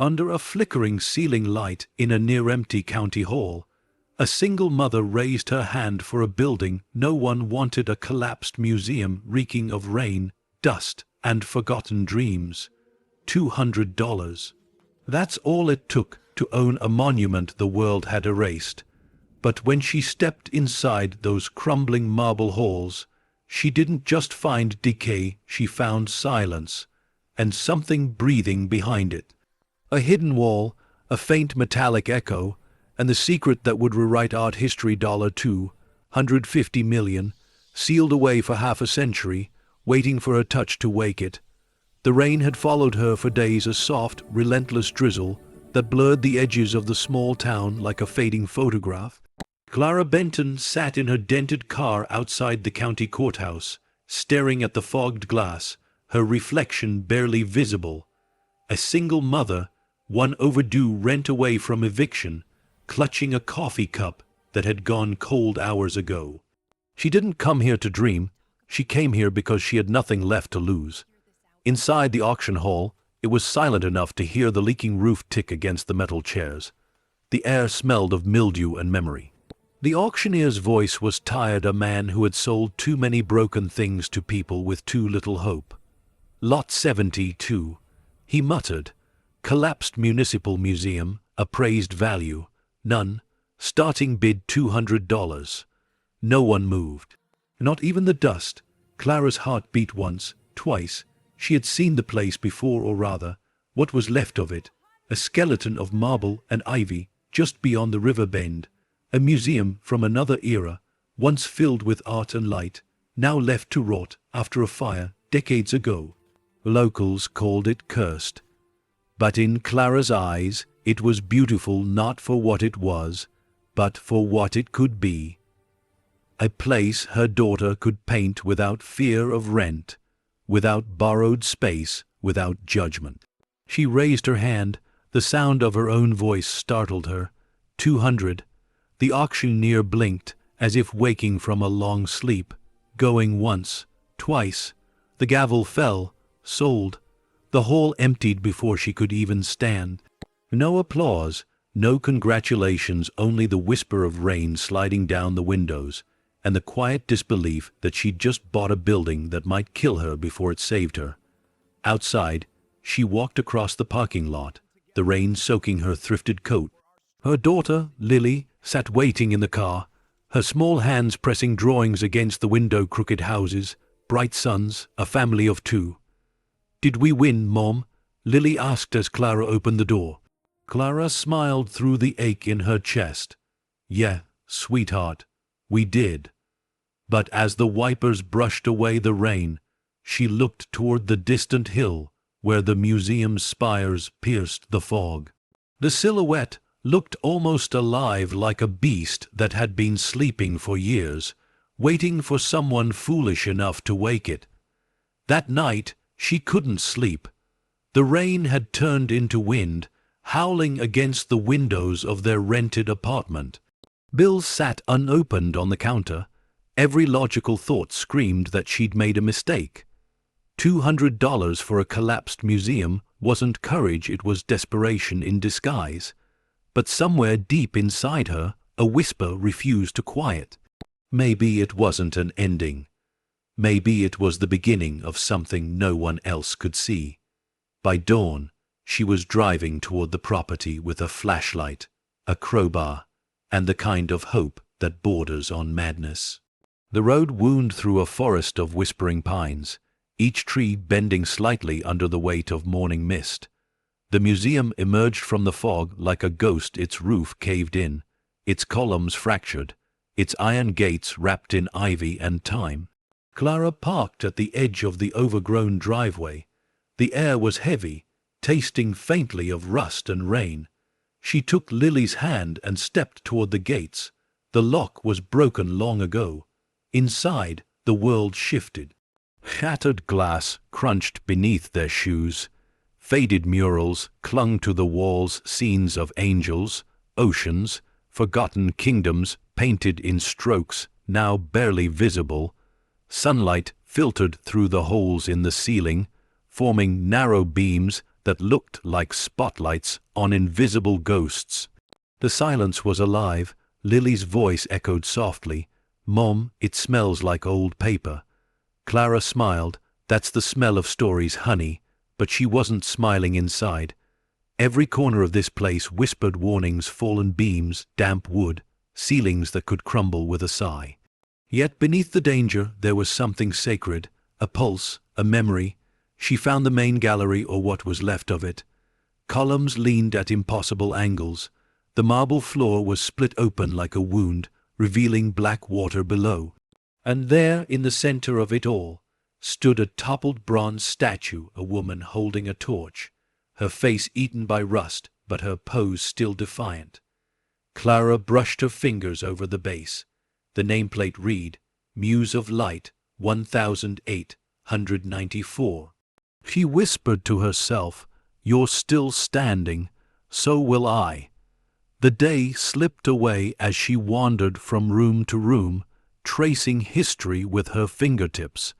Under a flickering ceiling light in a near-empty county hall, a single mother raised her hand for a building no one wanted, a collapsed museum reeking of rain, dust, and forgotten dreams. $200. That's all it took to own a monument the world had erased. But when she stepped inside those crumbling marble halls, she didn't just find decay, she found silence, and something breathing behind it. A hidden wall, a faint metallic echo, and the secret that would rewrite art history. $250 million, sealed away for half a century, waiting for a touch to wake it. The rain had followed her for days, a soft, relentless drizzle that blurred the edges of the small town like a fading photograph. Clara Benton sat in her dented car outside the county courthouse, staring at the fogged glass, her reflection barely visible. A single mother, one overdue rent away from eviction, clutching a coffee cup that had gone cold hours ago. She didn't come here to dream. She came here because she had nothing left to lose. Inside the auction hall, it was silent enough to hear the leaking roof tick against the metal chairs. The air smelled of mildew and memory. The auctioneer's voice was tired, a man who had sold too many broken things to people with too little hope. Lot 72, he muttered. Collapsed municipal museum, appraised value, none, starting bid $200. No one moved. Not even the dust. Clara's heart beat once, twice. She had seen the place before, or rather, what was left of it, a skeleton of marble and ivy just beyond the river bend, a museum from another era, once filled with art and light, now left to rot after a fire decades ago. Locals called it cursed. But in Clara's eyes, it was beautiful, not for what it was, but for what it could be. A place her daughter could paint without fear of rent, without borrowed space, without judgment. She raised her hand. The sound of her own voice startled her. 200. The auctioneer blinked, as if waking from a long sleep. Going once, twice. The gavel fell. Sold. The hall emptied before she could even stand. No applause, no congratulations, only the whisper of rain sliding down the windows, and the quiet disbelief that she'd just bought a building that might kill her before it saved her. Outside, she walked across the parking lot, the rain soaking her thrifted coat. Her daughter, Lily, sat waiting in the car, her small hands pressing drawings against the window. Crooked houses, bright suns, a family of two. "Did we win, Mom?" Lily asked as Clara opened the door. Clara smiled through the ache in her chest. "Yeah, sweetheart, we did." But as the wipers brushed away the rain, she looked toward the distant hill where the museum's spires pierced the fog. The silhouette looked almost alive, like a beast that had been sleeping for years, waiting for someone foolish enough to wake it. That night, she couldn't sleep. The rain had turned into wind, howling against the windows of their rented apartment. Bills sat unopened on the counter. Every logical thought screamed that she'd made a mistake. $200 for a collapsed museum wasn't courage, it was desperation in disguise. But somewhere deep inside her, a whisper refused to quiet. Maybe it wasn't an ending. Maybe it was the beginning of something no one else could see. By dawn, she was driving toward the property with a flashlight, a crowbar, and the kind of hope that borders on madness. The road wound through a forest of whispering pines, each tree bending slightly under the weight of morning mist. The museum emerged from the fog like a ghost, its roof caved in, its columns fractured, its iron gates wrapped in ivy and time. Clara parked at the edge of the overgrown driveway. The air was heavy, tasting faintly of rust and rain. She took Lily's hand and stepped toward the gates. The lock was broken long ago. Inside, the world shifted. Shattered glass crunched beneath their shoes. Faded murals clung to the walls, scenes of angels, oceans, forgotten kingdoms painted in strokes now barely visible. Sunlight filtered through the holes in the ceiling, forming narrow beams that looked like spotlights on invisible ghosts. The silence was alive. Lily's voice echoed softly, "Mom, it smells like old paper." Clara smiled. "That's the smell of stories, honey." But she wasn't smiling inside. Every corner of this place whispered warnings: fallen beams, damp wood, ceilings that could crumble with a sigh. Yet beneath the danger there was something sacred, a pulse, a memory. She found the main gallery, or what was left of it. Columns leaned at impossible angles. The marble floor was split open like a wound, revealing black water below. And there, in the center of it all, stood a toppled bronze statue, a woman holding a torch, her face eaten by rust, but her pose still defiant. Clara brushed her fingers over the base. The nameplate read, "Muse of Light, 1894. She whispered to herself, "You're still standing, so will I." The day slipped away as she wandered from room to room, tracing history with her fingertips.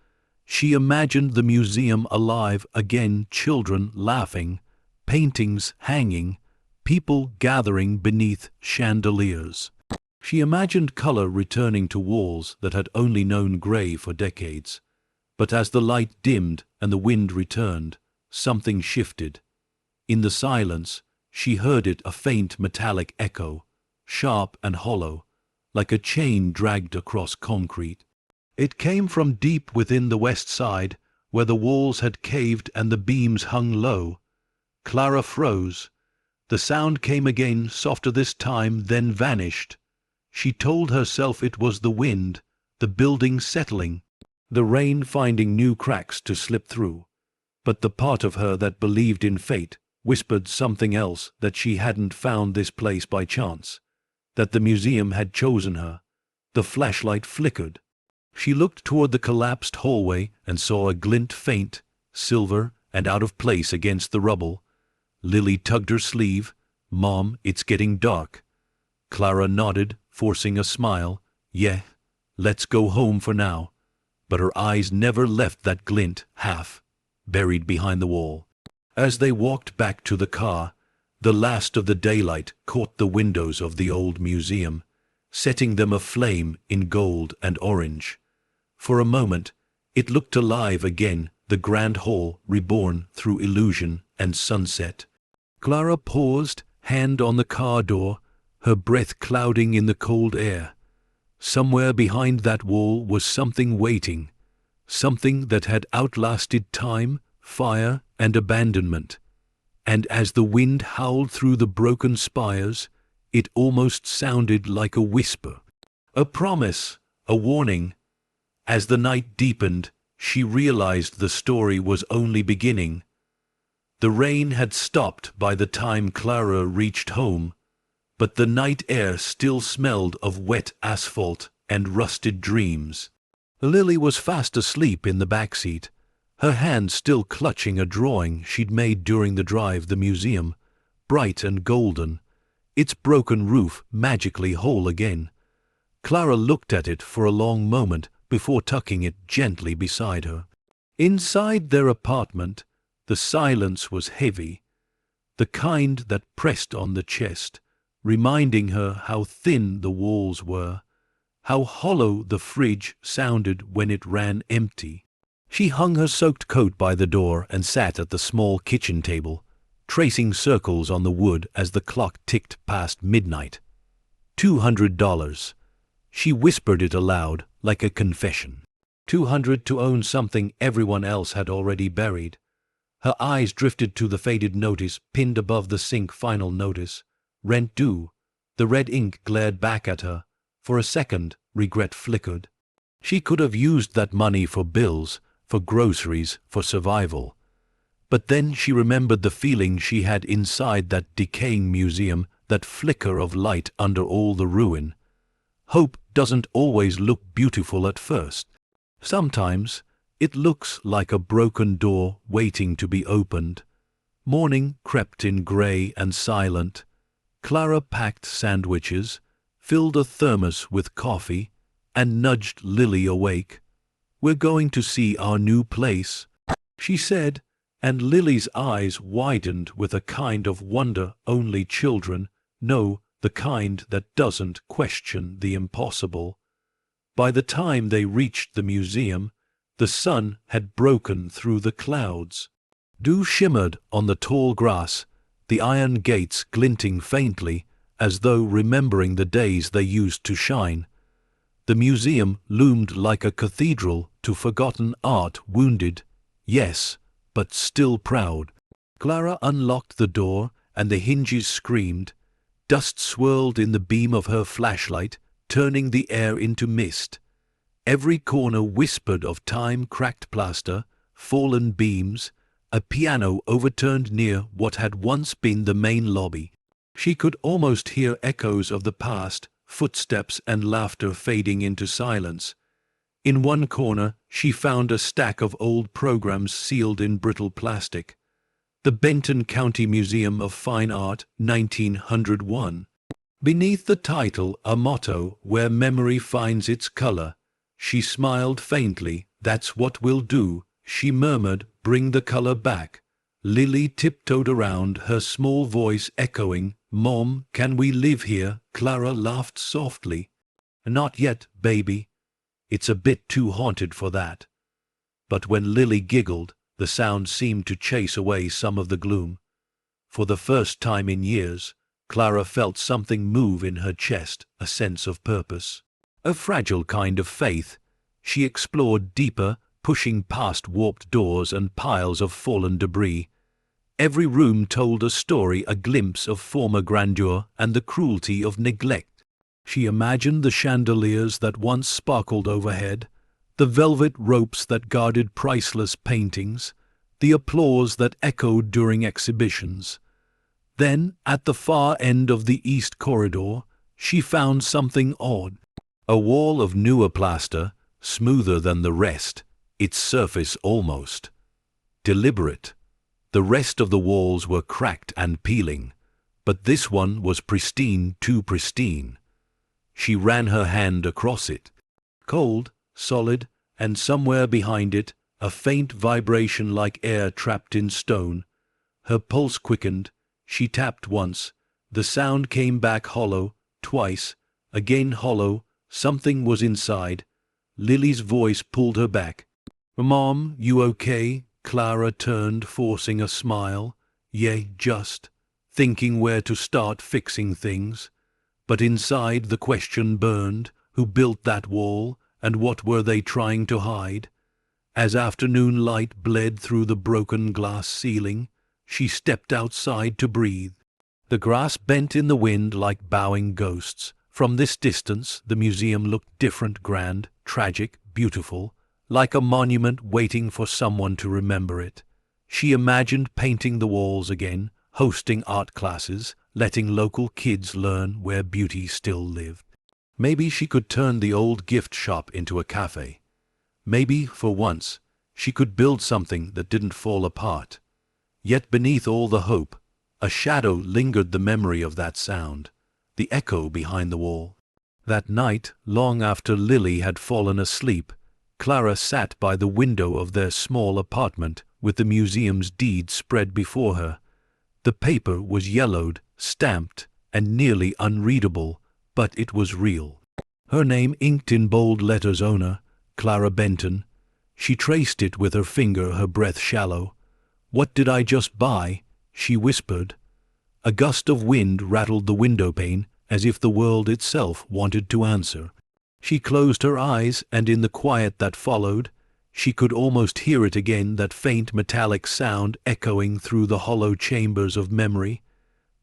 She imagined the museum alive again, children laughing, paintings hanging, people gathering beneath chandeliers. She imagined color returning to walls that had only known gray for decades. But as the light dimmed and the wind returned, something shifted. In the silence, she heard it, a faint metallic echo, sharp and hollow, like a chain dragged across concrete. It came from deep within the west side, where the walls had caved and the beams hung low. Clara froze. The sound came again, softer this time, then vanished. She told herself it was the wind, the building settling, the rain finding new cracks to slip through. But the part of her that believed in fate whispered something else, that she hadn't found this place by chance, that the museum had chosen her. The flashlight flickered. She looked toward the collapsed hallway and saw a glint, faint, silver, and out of place against the rubble. Lily tugged her sleeve. "Mom, it's getting dark." Clara nodded, forcing a smile. "Yeah, let's go home for now." But her eyes never left that glint, half buried behind the wall. As they walked back to the car, the last of the daylight caught the windows of the old museum, setting them aflame in gold and orange. For a moment, it looked alive again, the grand hall reborn through illusion and sunset. Clara paused, hand on the car door, her breath clouding in the cold air. Somewhere behind that wall was something waiting, something that had outlasted time, fire, and abandonment. And as the wind howled through the broken spires, it almost sounded like a whisper, a promise, a warning. As the night deepened, she realized the story was only beginning. The rain had stopped by the time Clara reached home, but the night air still smelled of wet asphalt and rusted dreams. Lily was fast asleep in the back seat, her hand still clutching a drawing she'd made during the drive. The museum, bright and golden, its broken roof magically whole again. Clara looked at it for a long moment before tucking it gently beside her. Inside their apartment, the silence was heavy, the kind that pressed on the chest, reminding her how thin the walls were, how hollow the fridge sounded when it ran empty. She hung her soaked coat by the door and sat at the small kitchen table, tracing circles on the wood as the clock ticked past midnight. $200. She whispered it aloud, like a confession. $200 to own something everyone else had already buried. Her eyes drifted to the faded notice pinned above the sink. Final notice. Rent due. The red ink glared back at her. For a second, regret flickered. She could have used that money for bills, for groceries, for survival. But then she remembered the feeling she had inside that decaying museum, that flicker of light under all the ruin. Hope doesn't always look beautiful at first. Sometimes it looks like a broken door waiting to be opened. Morning crept in gray and silent. Clara packed sandwiches, filled a thermos with coffee, and nudged Lily awake. "We're going to see our new place," she said, And Lily's eyes widened with a kind of wonder only children know, the kind that doesn't question the impossible. By the time they reached the museum, the sun had broken through the clouds. Dew shimmered on the tall grass, the iron gates glinting faintly, as though remembering the days they used to shine. The museum loomed like a cathedral to forgotten art, wounded, yes, but still proud. Clara unlocked the door, and the hinges screamed. Dust swirled in the beam of her flashlight, turning the air into mist. Every corner whispered of time-cracked plaster, fallen beams, a piano overturned near what had once been the main lobby. She could almost hear echoes of the past, footsteps and laughter fading into silence. In one corner, she found a stack of old programs sealed in brittle plastic. The Benton County Museum of Fine Art, 1901. Beneath the title, a motto, "Where memory finds its color." She smiled faintly. "That's what we'll do," she murmured. "Bring the color back." Lily tiptoed around, her small voice echoing. "Mom, can we live here?" Clara laughed softly. "Not yet, baby. It's a bit too haunted for that." But when Lily giggled, the sound seemed to chase away some of the gloom. For the first time in years, Clara felt something move in her chest, a sense of purpose. A fragile kind of faith. She explored deeper, pushing past warped doors and piles of fallen debris. Every room told a story, a glimpse of former grandeur and the cruelty of neglect. She imagined the chandeliers that once sparkled overhead, the velvet ropes that guarded priceless paintings, the applause that echoed during exhibitions. Then, at the far end of the east corridor, she found something odd. A wall of newer plaster, smoother than the rest, its surface almost deliberate. The rest of the walls were cracked and peeling, but this one was pristine, too pristine. She ran her hand across it. Cold, solid, and somewhere behind it, a faint vibration like air trapped in stone. Her pulse quickened. She tapped once. The sound came back hollow, twice, again hollow. Something was inside. Lily's voice pulled her back. "Mom, you okay?" Clara turned, forcing a smile. "Yeah, just thinking where to start fixing things." But inside the question burned. Who built that wall, and what were they trying to hide? As afternoon light bled through the broken glass ceiling, she stepped outside to breathe. The grass bent in the wind like bowing ghosts. From this distance, the museum looked different, grand, tragic, beautiful, like a monument waiting for someone to remember it. She imagined painting the walls again, hosting art classes, letting local kids learn where beauty still lived. Maybe she could turn the old gift shop into a cafe. Maybe, for once, she could build something that didn't fall apart. Yet beneath all the hope, a shadow lingered, the memory of that sound, the echo behind the wall. That night, long after Lily had fallen asleep, Clara sat by the window of their small apartment with the museum's deeds spread before her. The paper was yellowed, stamped, and nearly unreadable, but it was real. Her name inked in bold letters: owner, Clara Benton. She traced it with her finger, her breath shallow. "What did I just buy?" she whispered. A gust of wind rattled the window pane, as if the world itself wanted to answer. She closed her eyes, and in the quiet that followed, she could almost hear it again, that faint metallic sound echoing through the hollow chambers of memory.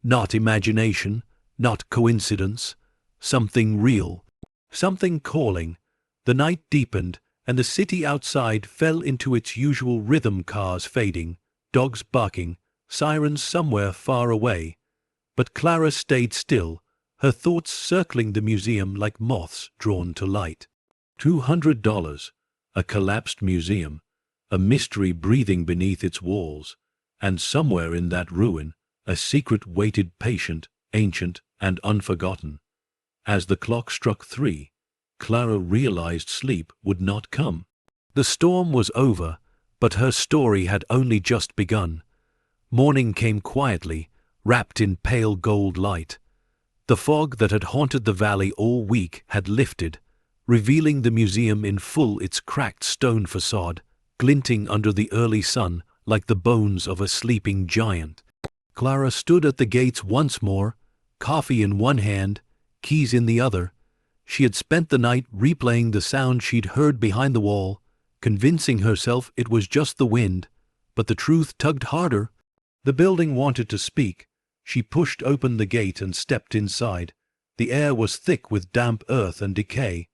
Not imagination, not coincidence, something real, something calling. The night deepened, and the city outside fell into its usual rhythm, cars fading, dogs barking, sirens somewhere far away. But Clara stayed still, her thoughts circling the museum like moths drawn to light. $200, a collapsed museum, a mystery breathing beneath its walls, and somewhere in that ruin, a secret waited, patient, ancient, and unforgotten. As the clock struck 3, Clara realized sleep would not come. The storm was over, But her story had only just begun. Morning came quietly, wrapped in pale gold light. The fog that had haunted the valley all week had lifted, revealing the museum in full, its cracked stone facade, glinting under the early sun like the bones of a sleeping giant. Clara stood at the gates once more, coffee in one hand, keys in the other. She had spent the night replaying the sound she'd heard behind the wall, convincing herself it was just the wind, but the truth tugged harder. The building wanted to speak. She pushed open the gate and stepped inside. The air was thick with damp earth and decay.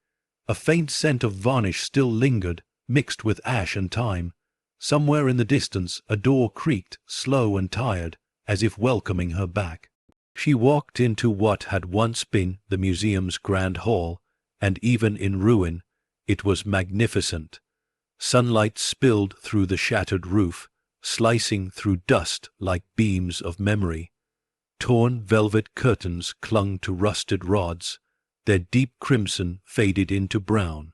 A faint scent of varnish still lingered, mixed with ash and time. Somewhere in the distance a door creaked, slow and tired, as if welcoming her back. She walked into what had once been the museum's grand hall, and even in ruin, it was magnificent. Sunlight spilled through the shattered roof, slicing through dust like beams of memory. Torn velvet curtains clung to rusted rods, their deep crimson faded into brown.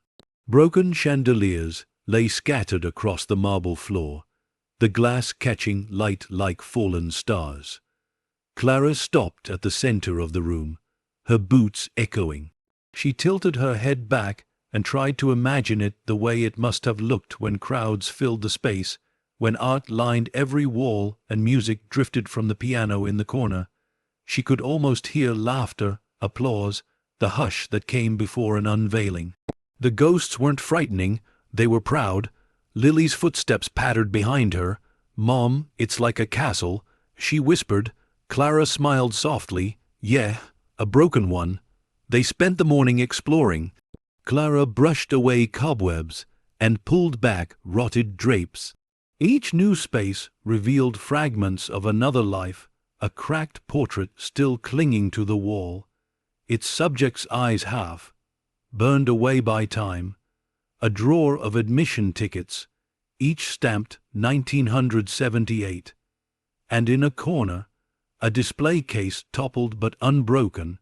Broken chandeliers lay scattered across the marble floor, the glass catching light like fallen stars. Clara stopped at the center of the room, her boots echoing. She tilted her head back and tried to imagine it the way it must have looked when crowds filled the space, when art lined every wall and music drifted from the piano in the corner. She could almost hear laughter, applause, the hush that came before an unveiling. The ghosts weren't frightening, they were proud. Lily's footsteps pattered behind her. "Mom, it's like a castle," she whispered. Clara smiled softly. "Yeah, a broken one." They spent the morning exploring. Clara brushed away cobwebs and pulled back rotted drapes. Each new space revealed fragments of another life, a cracked portrait still clinging to the wall, its subject's eyes half burned away by time, a drawer of admission tickets, each stamped 1978, and in a corner, a display case toppled but unbroken,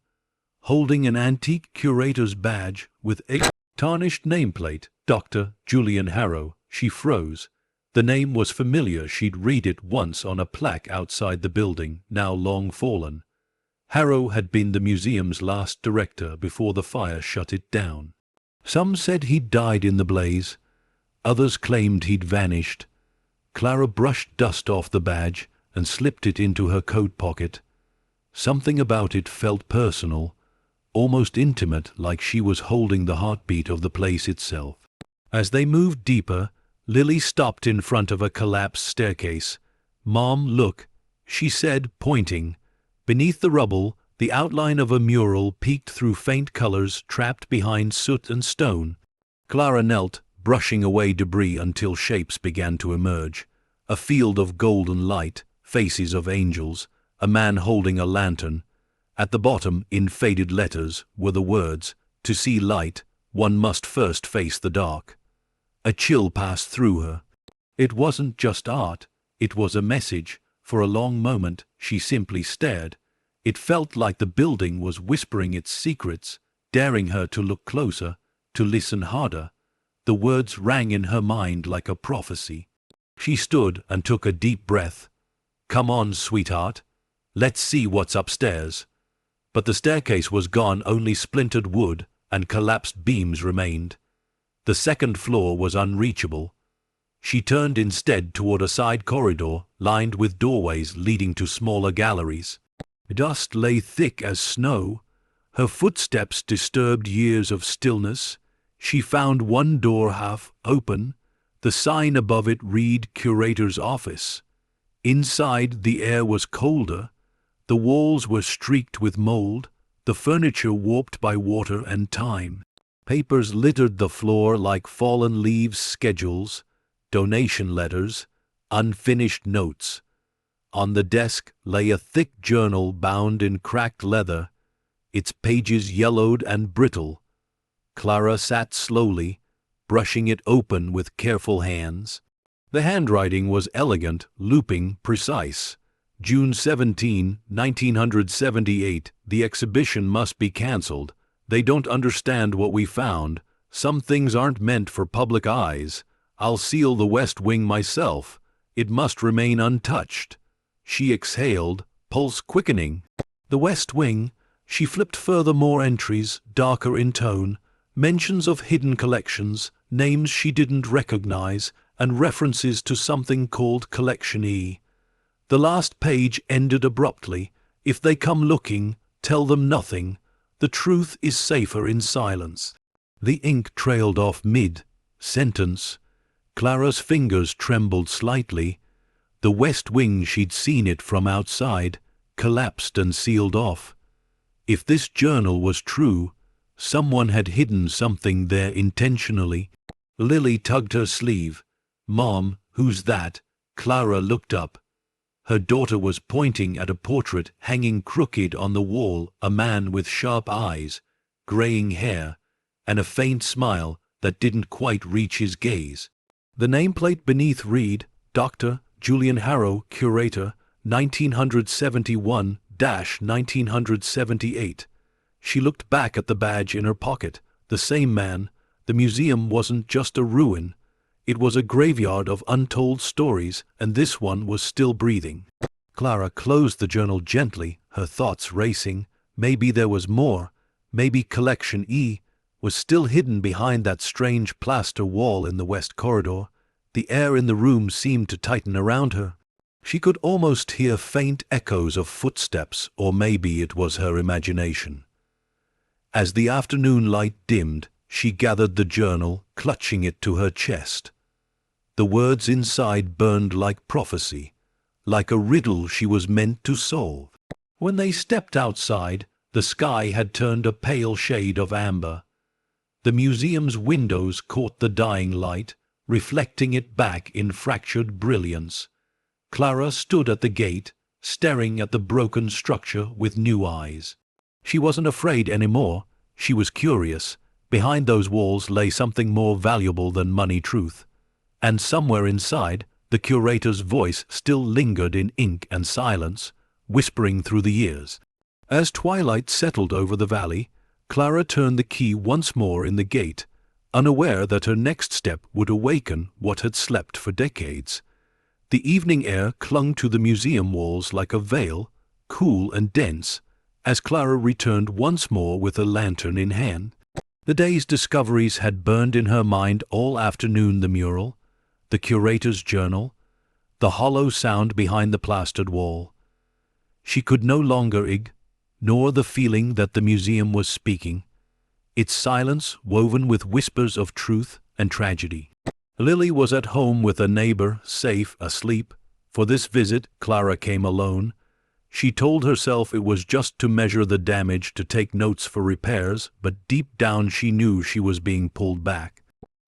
holding an antique curator's badge with a tarnished nameplate, Dr. Julian Harrow. She froze. The name was familiar. She'd read it once on a plaque outside the building, now long fallen. Harrow had been the museum's last director before the fire shut it down. Some said he'd died in the blaze. Others claimed he'd vanished. Clara brushed dust off the badge and slipped it into her coat pocket. Something about it felt personal, almost intimate, like she was holding the heartbeat of the place itself. As they moved deeper, Lily stopped in front of a collapsed staircase. "Mom, look," she said, pointing. Beneath the rubble, the outline of a mural peeked through faint colors trapped behind soot and stone. Clara knelt, brushing away debris until shapes began to emerge. A field of golden light, faces of angels, a man holding a lantern. At the bottom, in faded letters, were the words, "To see light, one must first face the dark." A chill passed through her. It wasn't just art, it was a message. For a long moment, she simply stared. It felt like the building was whispering its secrets, daring her to look closer, to listen harder. The words rang in her mind like a prophecy. She stood and took a deep breath. "Come on, sweetheart. Let's see what's upstairs." But the staircase was gone, only splintered wood and collapsed beams remained. The second floor was unreachable. She turned instead toward a side corridor lined with doorways leading to smaller galleries. Dust lay thick as snow. Her footsteps disturbed years of stillness. She found one door half open. The sign above it read "Curator's Office." Inside, the air was colder. The walls were streaked with mold, the furniture warped by water and time. Papers littered the floor like fallen leaves, schedules, donation letters, unfinished notes. On the desk lay a thick journal bound in cracked leather, its pages yellowed and brittle. Clara sat slowly, brushing it open with careful hands. The handwriting was elegant, looping, precise. June 17, 1978. The exhibition must be cancelled. They don't understand what we found. Some things aren't meant for public eyes. I'll seal the west wing myself. It must remain untouched. She exhaled, pulse quickening. The west wing. She flipped further, more entries, darker in tone, mentions of hidden collections, names she didn't recognize, and references to something called Collection E. The last page ended abruptly. If they come looking, tell them nothing. The truth is safer in silence. The ink trailed off mid-sentence. Clara's fingers trembled slightly. The west wing, she'd seen it from outside, collapsed and sealed off. If this journal was true, someone had hidden something there intentionally. Lily tugged her sleeve. "Mom, who's that?" Clara looked up. Her daughter was pointing at a portrait hanging crooked on the wall, a man with sharp eyes, graying hair, and a faint smile that didn't quite reach his gaze. The nameplate beneath read, Dr. Julian Harrow, Curator, 1971-1978. She looked back at the badge in her pocket. The same man. The museum wasn't just a ruin. It was a graveyard of untold stories, and this one was still breathing. Clara closed the journal gently, her thoughts racing. Maybe there was more. Maybe Collection E was still hidden behind that strange plaster wall in the west corridor. The air in the room seemed to tighten around her. She could almost hear faint echoes of footsteps, or maybe it was her imagination. As the afternoon light dimmed, she gathered the journal, clutching it to her chest. The words inside burned like prophecy, like a riddle she was meant to solve. When they stepped outside, the sky had turned a pale shade of amber. The museum's windows caught the dying light, reflecting it back in fractured brilliance. Clara stood at the gate, staring at the broken structure with new eyes. She wasn't afraid anymore. She was curious. Behind those walls lay something more valuable than money, truth. And somewhere inside, the curator's voice still lingered in ink and silence, whispering through the years. As twilight settled over the valley, Clara turned the key once more in the gate, unaware that her next step would awaken what had slept for decades. The evening air clung to the museum walls like a veil, cool and dense, as Clara returned once more with a lantern in hand. The day's discoveries had burned in her mind all afternoon: the mural, the curator's journal, the hollow sound behind the plastered wall. She could no longer ignore the feeling that the museum was speaking, its silence woven with whispers of truth and tragedy. Lily was at home with a neighbor, safe, asleep. For this visit, Clara came alone. She told herself it was just to measure the damage, to take notes for repairs, but deep down she knew she was being pulled back,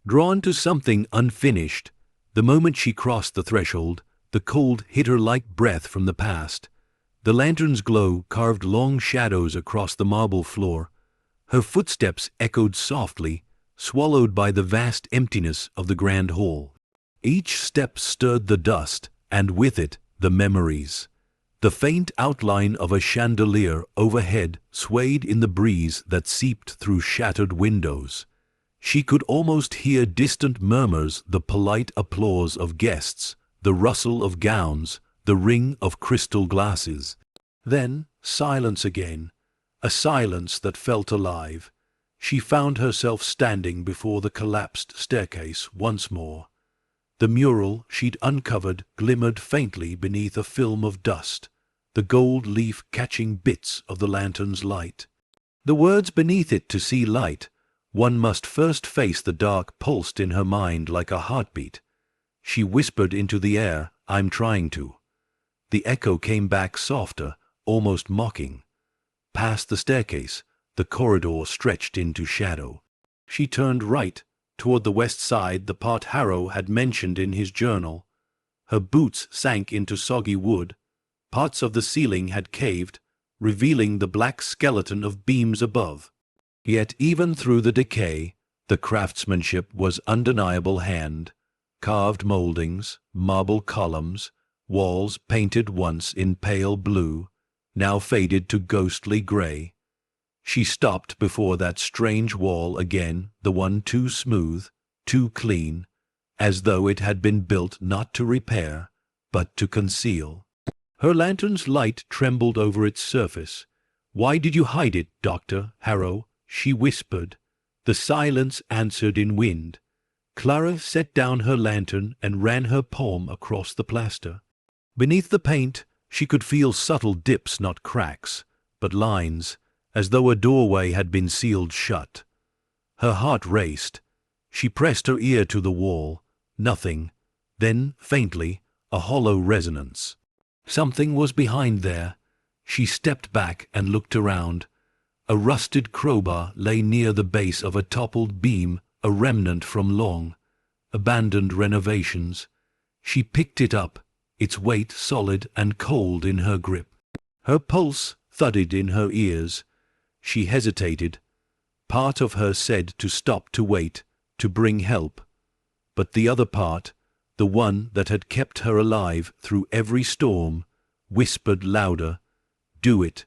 drawn to something unfinished. The moment she crossed the threshold, the cold hit her like breath from the past. The lantern's glow carved long shadows across the marble floor. Her footsteps echoed softly, swallowed by the vast emptiness of the grand hall. Each step stirred the dust, and with it the memories. The faint outline of a chandelier overhead swayed in the breeze that seeped through shattered windows. She could almost hear distant murmurs, the polite applause of guests, the rustle of gowns, the ring of crystal glasses. Then silence again, a silence that felt alive. She found herself standing before the collapsed staircase once more. The mural she'd uncovered glimmered faintly beneath a film of dust, the gold leaf catching bits of the lantern's light. The words beneath it: to see light, one must first face the dark, pulsed in her mind like a heartbeat. She whispered into the air, "I'm trying to." The echo came back softer, almost mocking. Past the staircase, the corridor stretched into shadow. She turned right, toward the west side, the part Harrow had mentioned in his journal. Her boots sank into soggy wood. Parts of the ceiling had caved, revealing the black skeleton of beams above. Yet even through the decay, the craftsmanship was undeniable: hand-carved moldings, marble columns, walls painted once in pale blue, now faded to ghostly gray. She stopped before that strange wall again, the one too smooth, too clean, as though it had been built not to repair, but to conceal. Her lantern's light trembled over its surface. "Why did you hide it, Dr. Harrow?" she whispered. The silence answered in wind. Clara set down her lantern and ran her palm across the plaster. Beneath the paint, she could feel subtle dips, not cracks, but lines, as though a doorway had been sealed shut. Her heart raced. She pressed her ear to the wall. Nothing. Then, faintly, a hollow resonance. Something was behind there. She stepped back and looked around. A rusted crowbar lay near the base of a toppled beam, a remnant from long, abandoned renovations. She picked it up, its weight solid and cold in her grip. Her pulse thudded in her ears. She hesitated. Part of her said to stop, to wait, to bring help. But the other part, the one that had kept her alive through every storm, whispered louder, "Do it."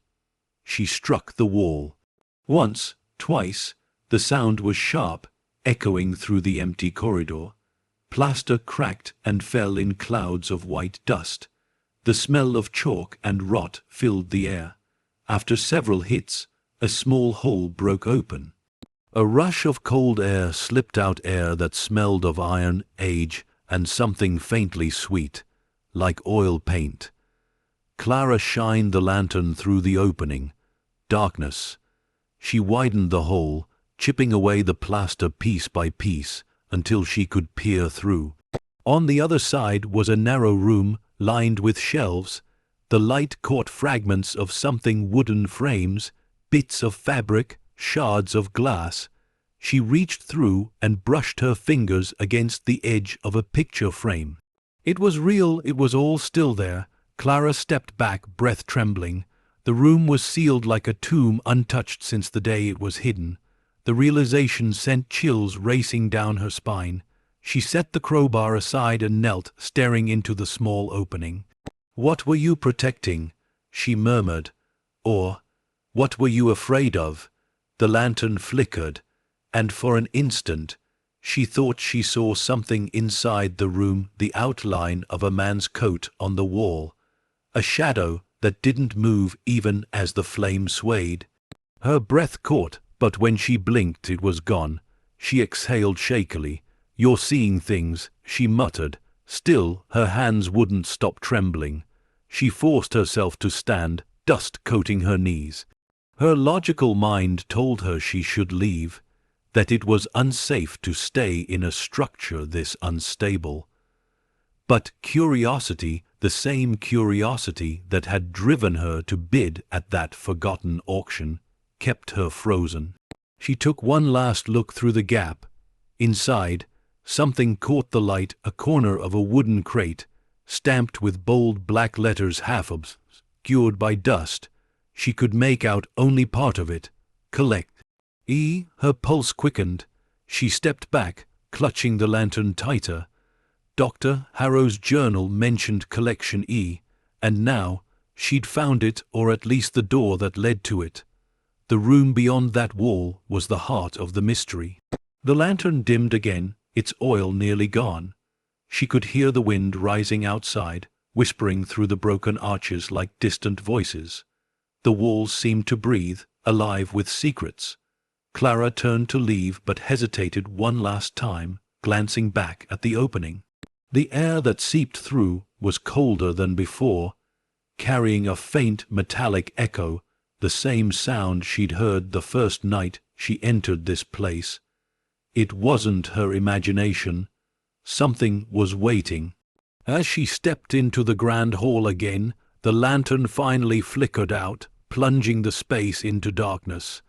She struck the wall. Once, twice, the sound was sharp, echoing through the empty corridor. Plaster cracked and fell in clouds of white dust. The smell of chalk and rot filled the air. After several hits, a small hole broke open. A rush of cold air slipped out, air that smelled of iron, age, and something faintly sweet, like oil paint. Clara shined the lantern through the opening. Darkness. She widened the hole, chipping away the plaster piece by piece, until she could peer through. On the other side was a narrow room lined with shelves. The light caught fragments of something, wooden frames, bits of fabric, shards of glass. She reached through and brushed her fingers against the edge of a picture frame. It was real, it was all still there. Clara stepped back, breath trembling. The room was sealed like a tomb, untouched since the day it was hidden. The realization sent chills racing down her spine. She set the crowbar aside and knelt, staring into the small opening. "What were you protecting?" she murmured. Or, "What were you afraid of?" The lantern flickered, and for an instant she thought she saw something inside the room, the outline of a man's coat on the wall, a shadow that didn't move even as the flame swayed. Her breath caught, but when she blinked it was gone. She exhaled shakily. "You're seeing things," she muttered. Still, her hands wouldn't stop trembling. She forced herself to stand, dust coating her knees. Her logical mind told her she should leave, that it was unsafe to stay in a structure this unstable. But curiosity, the same curiosity that had driven her to bid at that forgotten auction, kept her frozen. She took one last look through the gap. Inside, something caught the light, a corner of a wooden crate, stamped with bold black letters, half obscured by dust. She could make out only part of it. "Collect." Her pulse quickened. She stepped back, clutching the lantern tighter. Dr. Harrow's journal mentioned Collection E, and now she'd found it, or at least the door that led to it. The room beyond that wall was the heart of the mystery. The lantern dimmed again, its oil nearly gone. She could hear the wind rising outside, whispering through the broken arches like distant voices. The walls seemed to breathe, alive with secrets. Clara turned to leave but hesitated one last time, glancing back at the opening. The air that seeped through was colder than before, carrying a faint metallic echo, the same sound she'd heard the first night she entered this place. It wasn't her imagination. Something was waiting. As she stepped into the grand hall again, the lantern finally flickered out, plunging the space into darkness.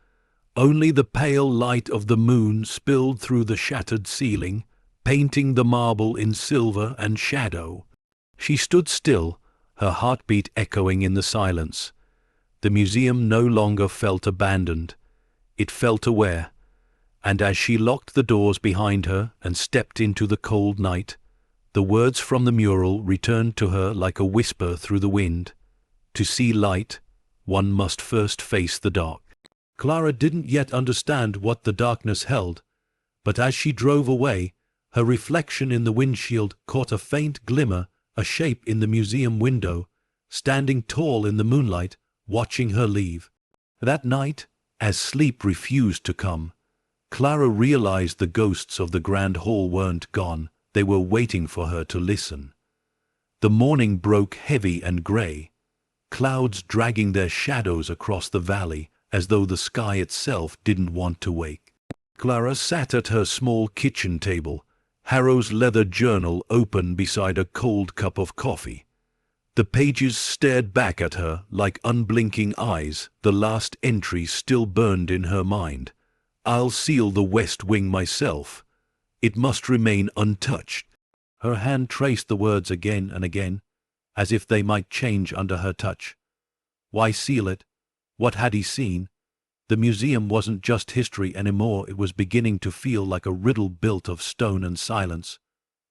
Only the pale light of the moon spilled through the shattered ceiling, painting the marble in silver and shadow. She stood still, her heartbeat echoing in the silence. The museum no longer felt abandoned. It felt aware. And as she locked the doors behind her and stepped into the cold night, the words from the mural returned to her like a whisper through the wind. To see light, one must first face the dark. Clara didn't yet understand what the darkness held, but as she drove away, Her reflection in the windshield caught a faint glimmer, a shape in the museum window, standing tall in the moonlight, watching her leave. That night, as sleep refused to come, Clara realized the ghosts of the Grand Hall weren't gone. They were waiting for her to listen. The morning broke heavy and grey, clouds dragging their shadows across the valley as though the sky itself didn't want to wake. Clara sat at her small kitchen table, Harrow's leather journal open beside a cold cup of coffee. The pages stared back at her like unblinking eyes, the last entry still burned in her mind. "I'll seal the West Wing myself. It must remain untouched." Her hand traced the words again and again, as if they might change under her touch. Why seal it? What had he seen? The museum wasn't just history anymore. It was beginning to feel like a riddle built of stone and silence,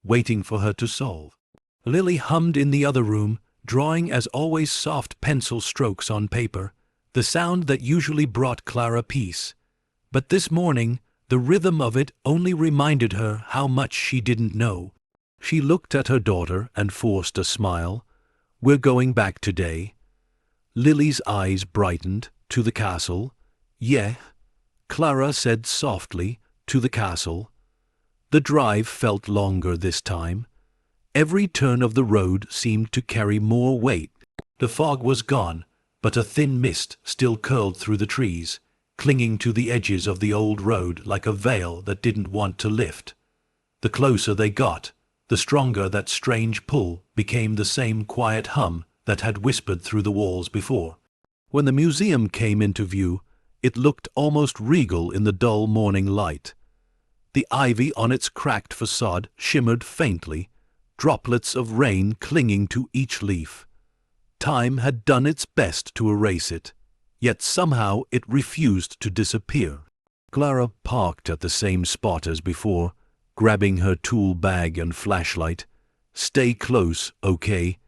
waiting for her to solve. Lily hummed in the other room, drawing as always soft pencil strokes on paper, the sound that usually brought Clara peace. But this morning, the rhythm of it only reminded her how much she didn't know. She looked at her daughter and forced a smile. "We're going back today." Lily's eyes brightened. "To the castle?" "Yeah," Clara said softly, "to the castle." The drive felt longer this time. Every turn of the road seemed to carry more weight. The fog was gone, but a thin mist still curled through the trees, clinging to the edges of the old road like a veil that didn't want to lift. The closer they got, the stronger that strange pull became, the same quiet hum that had whispered through the walls before. When the museum came into view, it looked almost regal in the dull morning light. The ivy on its cracked facade shimmered faintly, droplets of rain clinging to each leaf. Time had done its best to erase it, yet somehow it refused to disappear. Clara parked at the same spot as before, grabbing her tool bag and flashlight. "Stay close, okay?"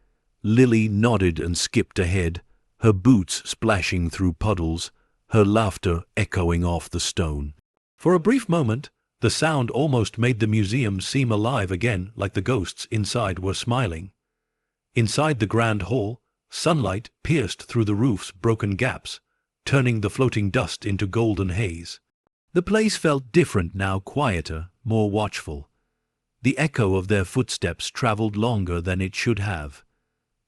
Lily nodded and skipped ahead, her boots splashing through puddles, her laughter echoing off the stone. For a brief moment, the sound almost made the museum seem alive again, like the ghosts inside were smiling. Inside the Grand Hall, sunlight pierced through the roof's broken gaps, turning the floating dust into golden haze. The place felt different now, quieter, more watchful. The echo of their footsteps traveled longer than it should have.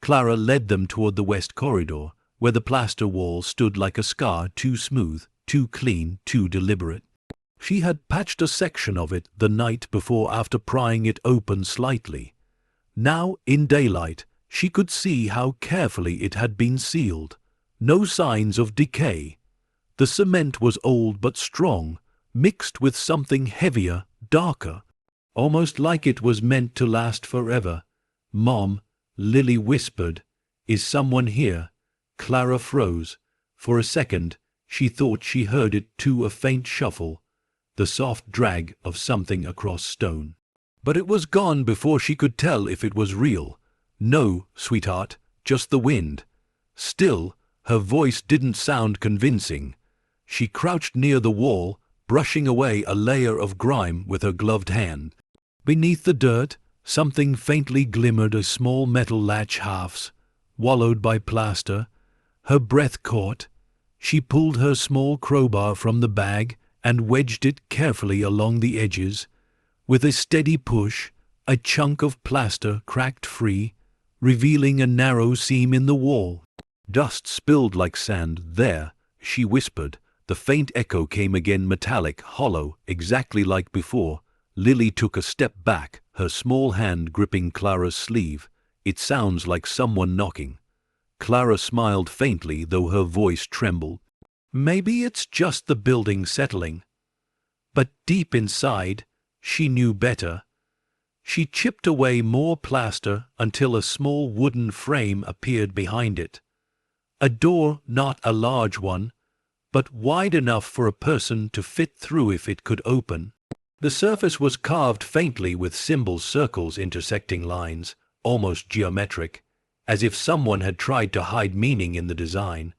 Clara led them toward the west corridor, where the plaster wall stood like a scar, too smooth, too clean, too deliberate. She had patched a section of it the night before after prying it open slightly. Now, in daylight, she could see how carefully it had been sealed. No signs of decay. The cement was old but strong, mixed with something heavier, darker, almost like it was meant to last forever. "Mom," Lily whispered, "is someone here?" Clara froze. For a second, she thought she heard it too, a faint shuffle, the soft drag of something across stone. But it was gone before she could tell if it was real. "No, sweetheart, just the wind." Still, her voice didn't sound convincing. She crouched near the wall, brushing away a layer of grime with her gloved hand. Beneath the dirt, something faintly glimmered, a small metal latch, halves wallowed by plaster. Her breath caught. She pulled her small crowbar from the bag and wedged it carefully along the edges. With a steady push, a chunk of plaster cracked free, revealing a narrow seam in the wall. "Dust spilled like sand there," she whispered. The faint echo came again, metallic, hollow, exactly like before. Lily took a step back, her small hand gripping Clara's sleeve. "It sounds like someone knocking." Clara smiled faintly, though her voice trembled. "Maybe it's just the building settling." But deep inside, she knew better. She chipped away more plaster until a small wooden frame appeared behind it. A door, not a large one, but wide enough for a person to fit through if it could open. The surface was carved faintly with symbols, circles, intersecting lines, almost geometric, as if someone had tried to hide meaning in the design.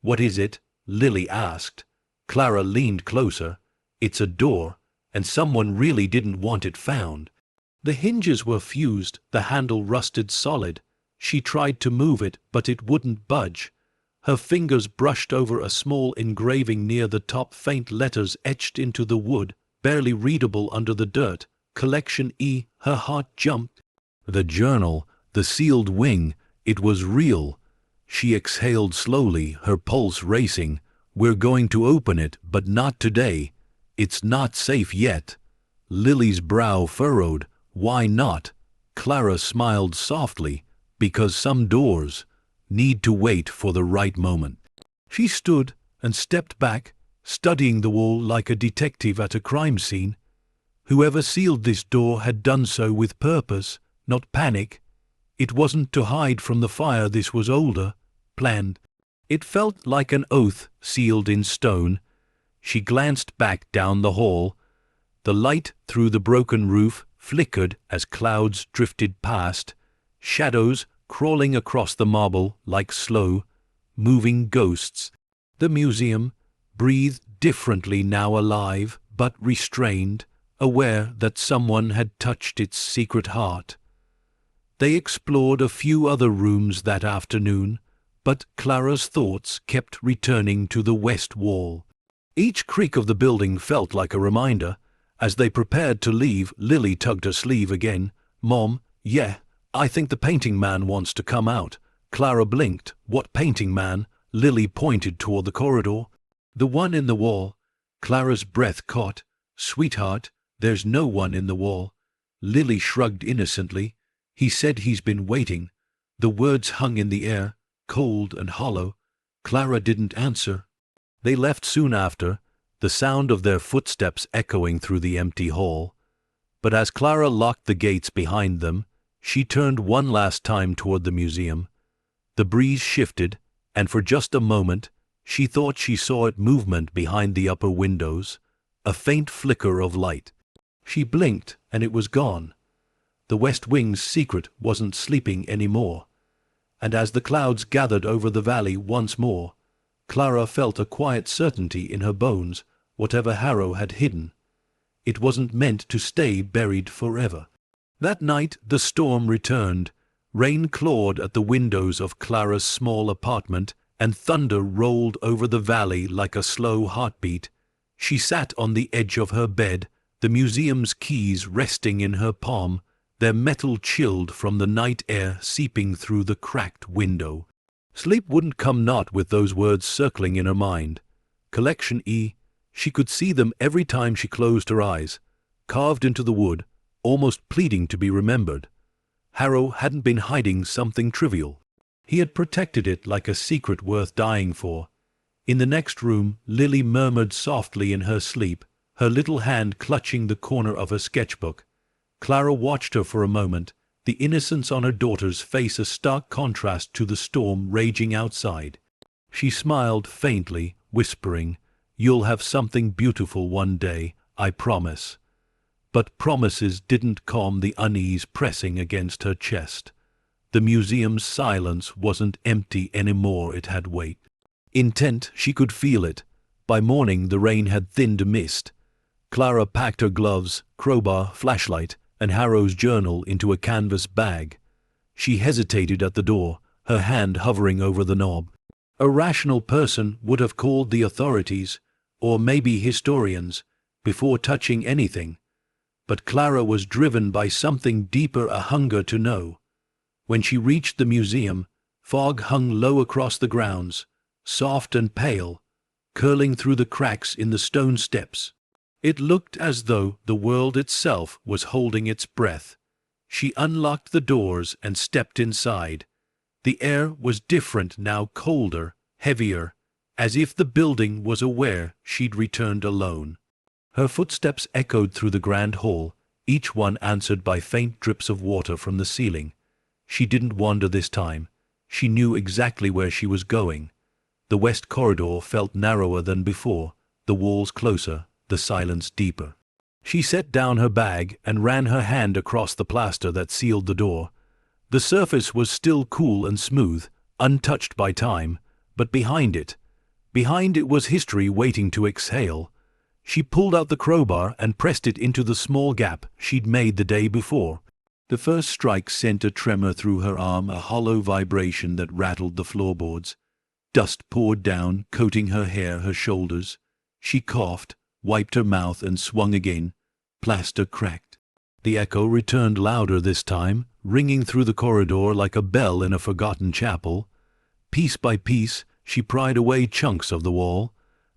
"What is it?" Lily asked. Clara leaned closer. "It's a door, and someone really didn't want it found." The hinges were fused, the handle rusted solid. She tried to move it, but it wouldn't budge. Her fingers brushed over a small engraving near the top, faint letters etched into the wood, barely readable under the dirt. Collection E. Her heart jumped. The journal, the sealed wing, it was real. She exhaled slowly, her pulse racing. We're going to open it, but not today. It's not safe yet. Lily's brow furrowed. Why not? Clara smiled softly. Because some doors need to wait for the right moment. She stood and stepped back, studying the wall like a detective at a crime scene. Whoever sealed this door had done so with purpose, not panic. It wasn't to hide from the fire. This was older, planned. It felt like an oath sealed in stone. She glanced back down the hall. The light through the broken roof flickered as clouds drifted past, shadows crawling across the marble like slow, moving ghosts. The museum breathed differently, now alive but restrained, aware that someone had touched its secret heart. They explored a few other rooms that afternoon, but Clara's thoughts kept returning to the west wall. Each creak of the building felt like a reminder. As they prepared to leave, Lily tugged her sleeve again. "Mom, yeah, I think the painting man wants to come out." Clara blinked. "What painting man?" Lily pointed toward the corridor. "The one in the wall." Clara's breath caught. "Sweetheart, there's no one in the wall." Lily shrugged innocently. "He said he's been waiting." The words hung in the air, cold and hollow. Clara didn't answer. They left soon after, the sound of their footsteps echoing through the empty hall. But as Clara locked the gates behind them, she turned one last time toward the museum. The breeze shifted, and for just a moment she thought she saw it movement behind the upper windows, a faint flicker of light. She blinked, and it was gone. The West Wing's secret wasn't sleeping anymore. And as the clouds gathered over the valley once more, Clara felt a quiet certainty in her bones. Whatever Harrow had hidden, it wasn't meant to stay buried forever. That night the storm returned. Rain clawed at the windows of Clara's small apartment, and thunder rolled over the valley like a slow heartbeat. She sat on the edge of her bed, the museum's keys resting in her palm, their metal chilled from the night air seeping through the cracked window. Sleep wouldn't come, not with those words circling in her mind. Collection E. She could see them every time she closed her eyes, carved into the wood, almost pleading to be remembered. Harrow hadn't been hiding something trivial. He had protected it like a secret worth dying for. In the next room, Lily murmured softly in her sleep, her little hand clutching the corner of her sketchbook. Clara watched her for a moment, the innocence on her daughter's face a stark contrast to the storm raging outside. She smiled faintly, whispering, "You'll have something beautiful one day, I promise." But promises didn't calm the unease pressing against her chest. The museum's silence wasn't empty anymore, it had weight. Intent, she could feel it. By morning the rain had thinned a mist. Clara packed her gloves, crowbar, flashlight, and Harrow's journal into a canvas bag. She hesitated at the door, her hand hovering over the knob. A rational person would have called the authorities, or maybe historians, before touching anything. But Clara was driven by something deeper, a hunger to know. When she reached the museum, fog hung low across the grounds, soft and pale, curling through the cracks in the stone steps. It looked as though the world itself was holding its breath. She unlocked the doors and stepped inside. The air was different now, colder, heavier, as if the building was aware she'd returned alone. Her footsteps echoed through the grand hall, each one answered by faint drips of water from the ceiling. She didn't wander this time. She knew exactly where she was going. The west corridor felt narrower than before, the walls closer, the silence deeper. She set down her bag and ran her hand across the plaster that sealed the door. The surface was still cool and smooth, untouched by time, but behind it was history waiting to exhale. She pulled out the crowbar and pressed it into the small gap she'd made the day before. The first strike sent a tremor through her arm, a hollow vibration that rattled the floorboards. Dust poured down, coating her hair, her shoulders. She coughed, wiped her mouth, and swung again. Plaster cracked. The echo returned louder this time, ringing through the corridor like a bell in a forgotten chapel. Piece by piece, she pried away chunks of the wall.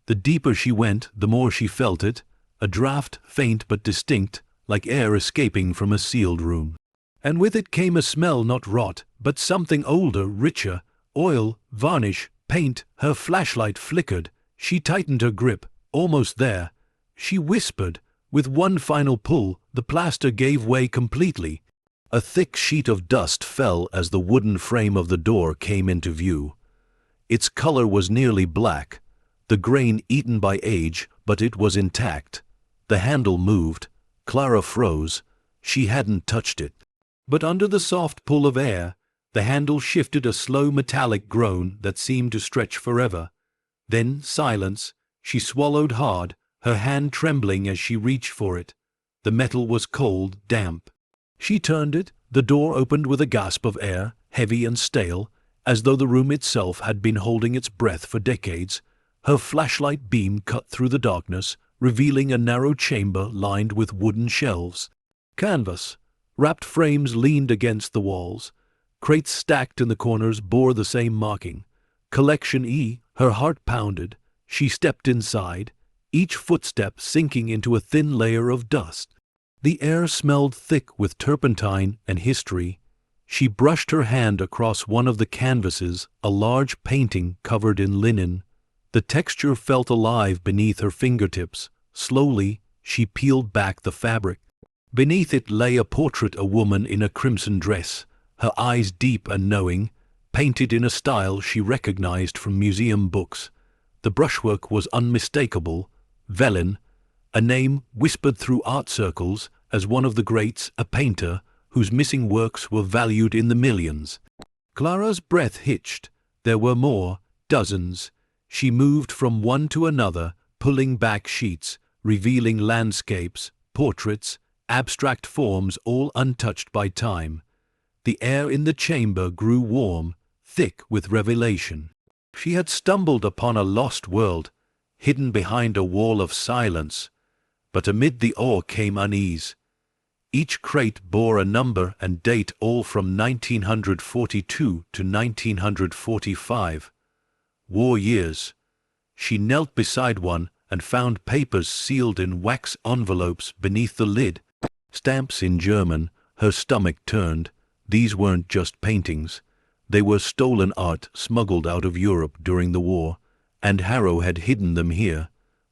The deeper she went, the more she felt it, a draught faint but distinct, like air escaping from a sealed room. And with it came a smell not rot, but something older, richer, oil, varnish, paint. Her flashlight flickered. She tightened her grip, almost there. She whispered. With one final pull, the plaster gave way completely. A thick sheet of dust fell as the wooden frame of the door came into view. Its color was nearly black, the grain eaten by age, but it was intact. The handle moved. Clara froze. She hadn't touched it. But under the soft pull of air, the handle shifted, a slow metallic groan that seemed to stretch forever. Then silence. She swallowed hard, her hand trembling as she reached for it. The metal was cold, damp. She turned it. The door opened with a gasp of air, heavy and stale, as though the room itself had been holding its breath for decades. Her flashlight beam cut through the darkness, revealing a narrow chamber lined with wooden shelves. Canvas. Wrapped frames leaned against the walls. Crates stacked in the corners bore the same marking. Collection E. Her heart pounded. She stepped inside, each footstep sinking into a thin layer of dust. The air smelled thick with turpentine and history. She brushed her hand across one of the canvases, a large painting covered in linen. The texture felt alive beneath her fingertips. Slowly, she peeled back the fabric. Beneath it lay a portrait, a woman in a crimson dress, her eyes deep and knowing, painted in a style she recognized from museum books. The brushwork was unmistakable, Vellin, a name whispered through art circles as one of the greats, a painter whose missing works were valued in the millions. Clara's breath hitched. There were more, dozens. She moved from one to another, pulling back sheets, revealing landscapes, portraits, abstract forms, all untouched by time. The air in the chamber grew warm, thick with revelation. She had stumbled upon a lost world, hidden behind a wall of silence. But amid the awe came unease. Each crate bore a number and date, all from 1942 to 1945. War years. She knelt beside one and found papers sealed in wax envelopes beneath the lid. Stamps in German. Her stomach turned. These weren't just paintings. They were stolen art smuggled out of Europe during the war, and Harrow had hidden them here.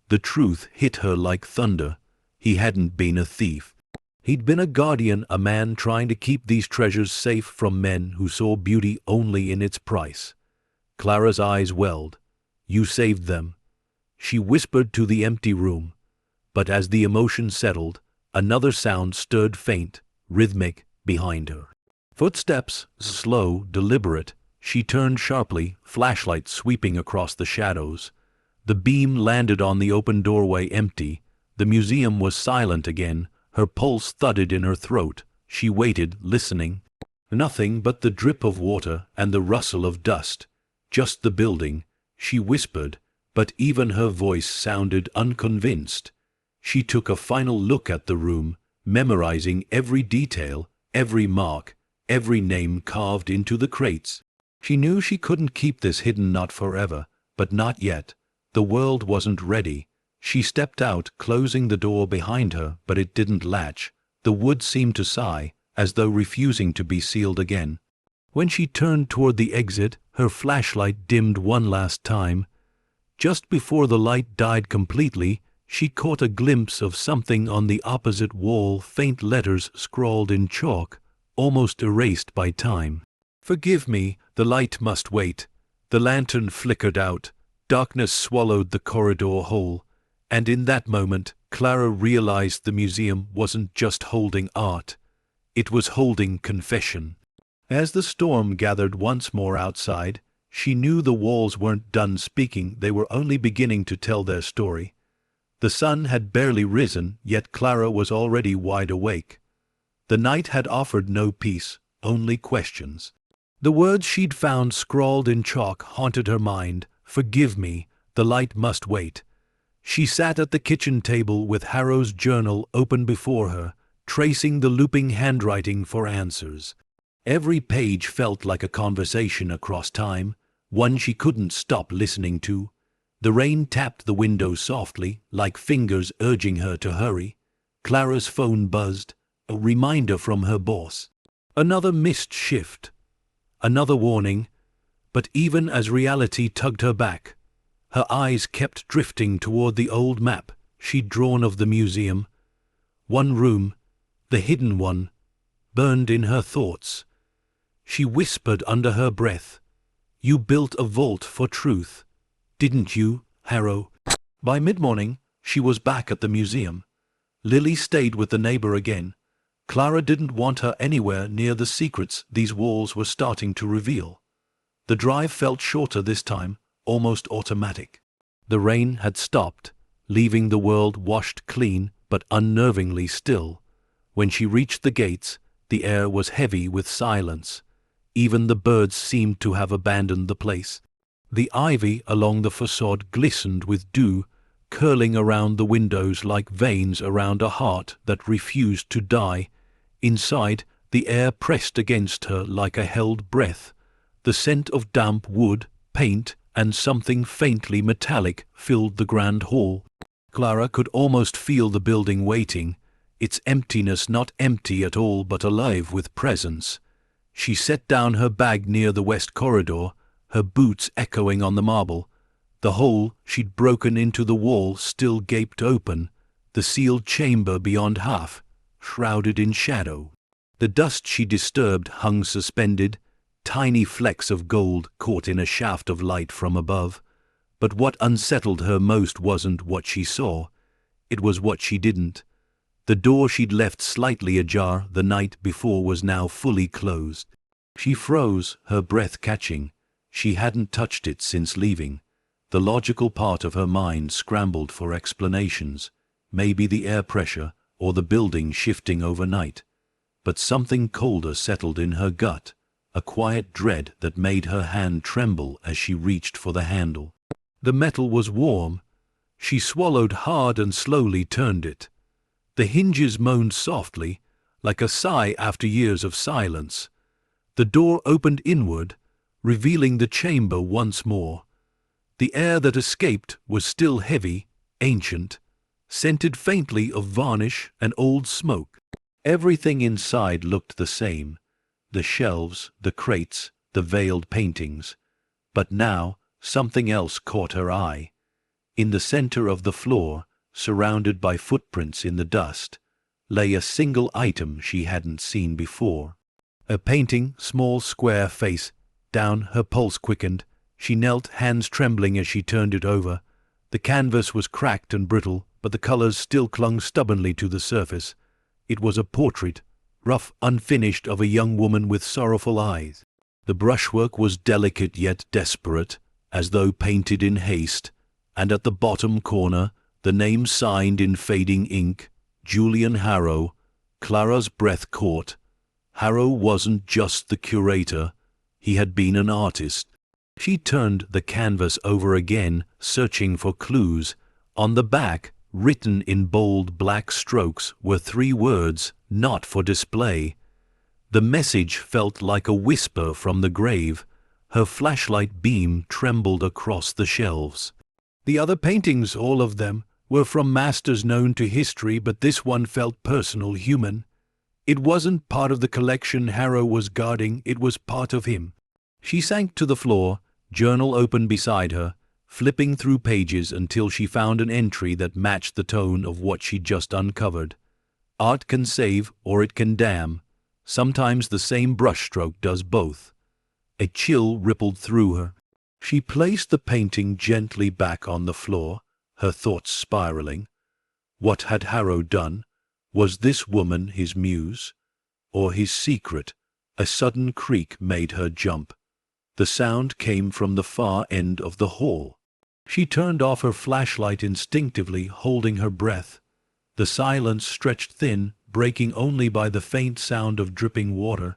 The truth hit her like thunder. He hadn't been a thief. He'd been a guardian, a man trying to keep these treasures safe from men who saw beauty only in its price. Clara's eyes welled. "You saved them," she whispered to the empty room. But as the emotion settled, another sound stirred, faint, rhythmic, behind her. Footsteps, slow, deliberate. She turned sharply, flashlight sweeping across the shadows. The beam landed on the open doorway, empty. The museum was silent again. Her pulse thudded in her throat. She waited, listening. Nothing but the drip of water and the rustle of dust. Just the building. She whispered, but even her voice sounded unconvinced. She took a final look at the room, memorizing every detail, every mark, every name carved into the crates. She knew she couldn't keep this hidden, not forever, but not yet. The world wasn't ready. She stepped out, closing the door behind her, but it didn't latch. The wood seemed to sigh, as though refusing to be sealed again. When she turned toward the exit, her flashlight dimmed one last time. Just before the light died completely, she caught a glimpse of something on the opposite wall, faint letters scrawled in chalk, almost erased by time. "Forgive me, the light must wait." The lantern flickered out. Darkness swallowed the corridor whole. And in that moment, Clara realized the museum wasn't just holding art. It was holding confession. As the storm gathered once more outside, she knew the walls weren't done speaking. They were only beginning to tell their story. The sun had barely risen, yet Clara was already wide awake. The night had offered no peace, only questions. The words she'd found scrawled in chalk haunted her mind. "Forgive me, the light must wait." She sat at the kitchen table with Harrow's journal open before her, tracing the looping handwriting for answers. Every page felt like a conversation across time, one she couldn't stop listening to. The rain tapped the window softly, like fingers urging her to hurry. Clara's phone buzzed, a reminder from her boss. Another missed shift. Another warning. But even as reality tugged her back, her eyes kept drifting toward the old map she'd drawn of the museum. One room, the hidden one, burned in her thoughts. She whispered under her breath, "You built a vault for truth, didn't you, Harrow?" By mid-morning, she was back at the museum. Lily stayed with the neighbor again. Clara didn't want her anywhere near the secrets these walls were starting to reveal. The drive felt shorter this time, almost automatic. The rain had stopped, leaving the world washed clean but unnervingly still. When she reached the gates, the air was heavy with silence. Even the birds seemed to have abandoned the place. The ivy along the facade glistened with dew, curling around the windows like veins around a heart that refused to die. Inside, the air pressed against her like a held breath. The scent of damp wood, paint, and something faintly metallic filled the grand hall. Clara could almost feel the building waiting, its emptiness not empty at all but alive with presence. She set down her bag near the west corridor, her boots echoing on the marble. The hole she'd broken into the wall still gaped open, the sealed chamber beyond half, shrouded in shadow. The dust she disturbed hung suspended, tiny flecks of gold caught in a shaft of light from above. But what unsettled her most wasn't what she saw, it was what she didn't. The door she'd left slightly ajar the night before was now fully closed. She froze, her breath catching. She hadn't touched it since leaving. The logical part of her mind scrambled for explanations, maybe the air pressure or the building shifting overnight. But something colder settled in her gut, a quiet dread that made her hand tremble as she reached for the handle. The metal was warm. She swallowed hard and slowly turned it. The hinges moaned softly, like a sigh after years of silence. The door opened inward, revealing the chamber once more. The air that escaped was still heavy, ancient, scented faintly of varnish and old smoke. Everything inside looked the same, the shelves, the crates, the veiled paintings. But now something else caught her eye. In the center of the floor, surrounded by footprints in the dust, lay a single item she hadn't seen before. A painting, small square face. Down, her pulse quickened. She knelt, hands trembling as she turned it over. The canvas was cracked and brittle, but the colors still clung stubbornly to the surface. It was a portrait, rough, unfinished, of a young woman with sorrowful eyes. The brushwork was delicate yet desperate, as though painted in haste, and at the bottom corner, the name signed in fading ink, Julian Harrow. Clara's breath caught. Harrow wasn't just the curator, he had been an artist. She turned the canvas over again, searching for clues. On the back, written in bold black strokes, were 3 words, "Not for display." The message felt like a whisper from the grave. Her flashlight beam trembled across the shelves. The other paintings, all of them, were from masters known to history, but this one felt personal, human. It wasn't part of the collection Harrow was guarding, it was part of him. She sank to the floor, journal open beside her, flipping through pages until she found an entry that matched the tone of what she'd just uncovered. Art can save or it can damn. Sometimes the same brushstroke does both. A chill rippled through her. She placed the painting gently back on the floor, her thoughts spiraling. What had Harrow done? Was this woman his muse? Or his secret? A sudden creak made her jump. The sound came from the far end of the hall. She turned off her flashlight instinctively, holding her breath. The silence stretched thin, breaking only by the faint sound of dripping water.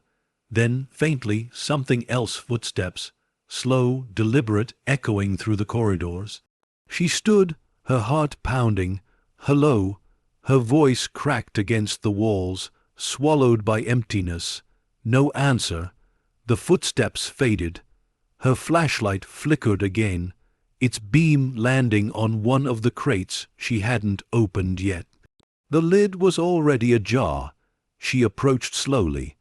Then, faintly, something else, footsteps, slow, deliberate, echoing through the corridors. She stood, her heart pounding. Hello. Her voice cracked against the walls, swallowed by emptiness. No answer. The footsteps faded. Her flashlight flickered again, its beam landing on one of the crates she hadn't opened yet. The lid was already ajar. She approached slowly.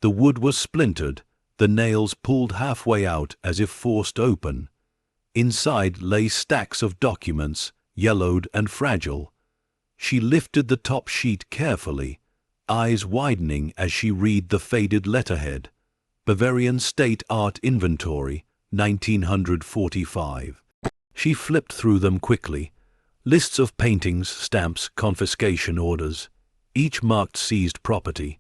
The wood was splintered, the nails pulled halfway out as if forced open. Inside lay stacks of documents, yellowed and fragile. She lifted the top sheet carefully, eyes widening as she read the faded letterhead. Bavarian State Art Inventory, 1945. She flipped through them quickly. Lists of paintings, stamps, confiscation orders, each marked seized property,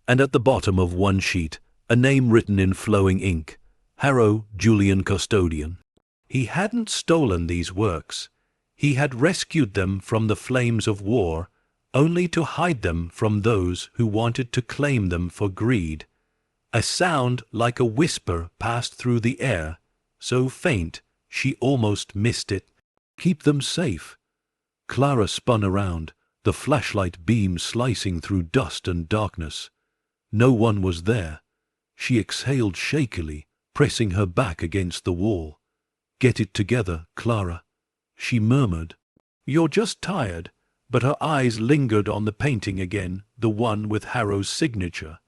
and at the bottom of one sheet, a name written in flowing ink, Harrow Julian Custodian. He hadn't stolen these works. He had rescued them from the flames of war, only to hide them from those who wanted to claim them for greed. A sound like a whisper passed through the air, so faint she almost missed it. Keep them safe. Clara spun around, the flashlight beam slicing through dust and darkness. No one was there. She exhaled shakily, pressing her back against the wall. Get it together, Clara, she murmured. You're just tired. But her eyes lingered on the painting again, the one with Harrow's signature.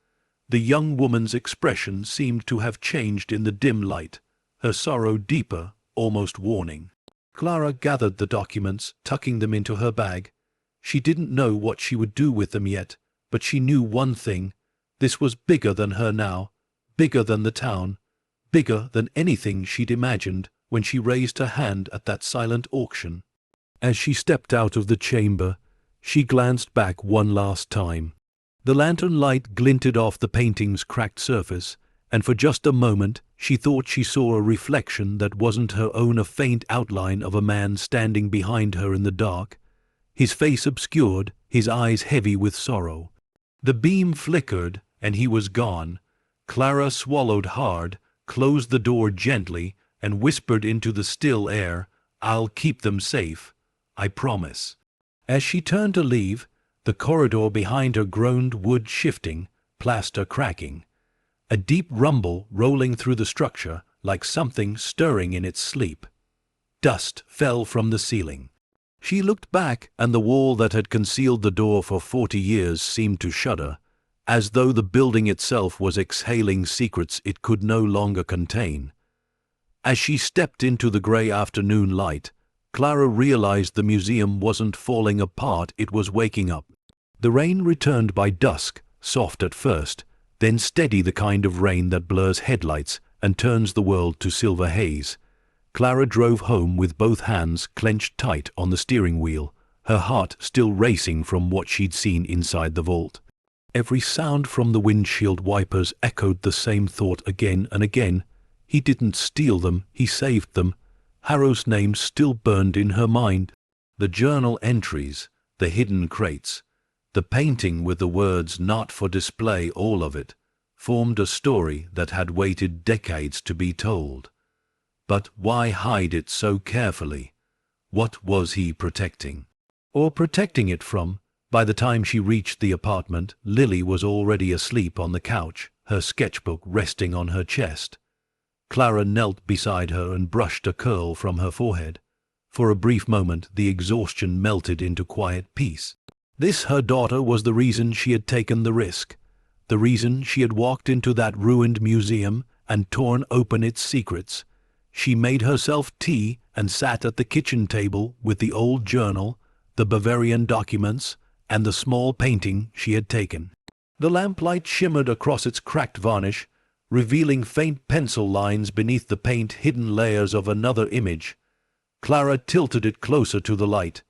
The young woman's expression seemed to have changed in the dim light, her sorrow deeper, almost warning. Clara gathered the documents, tucking them into her bag. She didn't know what she would do with them yet, but she knew one thing. This was bigger than her now, bigger than the town, bigger than anything she'd imagined when she raised her hand at that silent auction. As she stepped out of the chamber, she glanced back one last time. The lantern light glinted off the painting's cracked surface, and for just a moment she thought she saw a reflection that wasn't her own, a faint outline of a man standing behind her in the dark, his face obscured, his eyes heavy with sorrow. The beam flickered, and he was gone. Clara swallowed hard, closed the door gently, and whispered into the still air, "I'll keep them safe, I promise." As she turned to leave, the corridor behind her groaned, wood shifting, plaster cracking. A deep rumble rolling through the structure, like something stirring in its sleep. Dust fell from the ceiling. She looked back, and the wall that had concealed the door for 40 years seemed to shudder, as though the building itself was exhaling secrets it could no longer contain. As she stepped into the grey afternoon light, Clara realized the museum wasn't falling apart, it was waking up. The rain returned by dusk, soft at first, then steady, the kind of rain that blurs headlights and turns the world to silver haze. Clara drove home with both hands clenched tight on the steering wheel, her heart still racing from what she'd seen inside the vault. Every sound from the windshield wipers echoed the same thought again and again. He didn't steal them, he saved them. Harrow's name still burned in her mind. The journal entries, the hidden crates, the painting with the words "not for display," all of it, formed a story that had waited decades to be told. But why hide it so carefully? What was he protecting? Or protecting it from? By the time she reached the apartment, Lily was already asleep on the couch, her sketchbook resting on her chest. Clara knelt beside her and brushed a curl from her forehead. For a brief moment the exhaustion melted into quiet peace. This, her daughter, was the reason she had taken the risk, the reason she had walked into that ruined museum and torn open its secrets. She made herself tea and sat at the kitchen table with the old journal, the Bavarian documents, and the small painting she had taken. The lamplight shimmered across its cracked varnish, revealing faint pencil lines beneath the paint-hidden layers of another image. Clara tilted it closer to the light.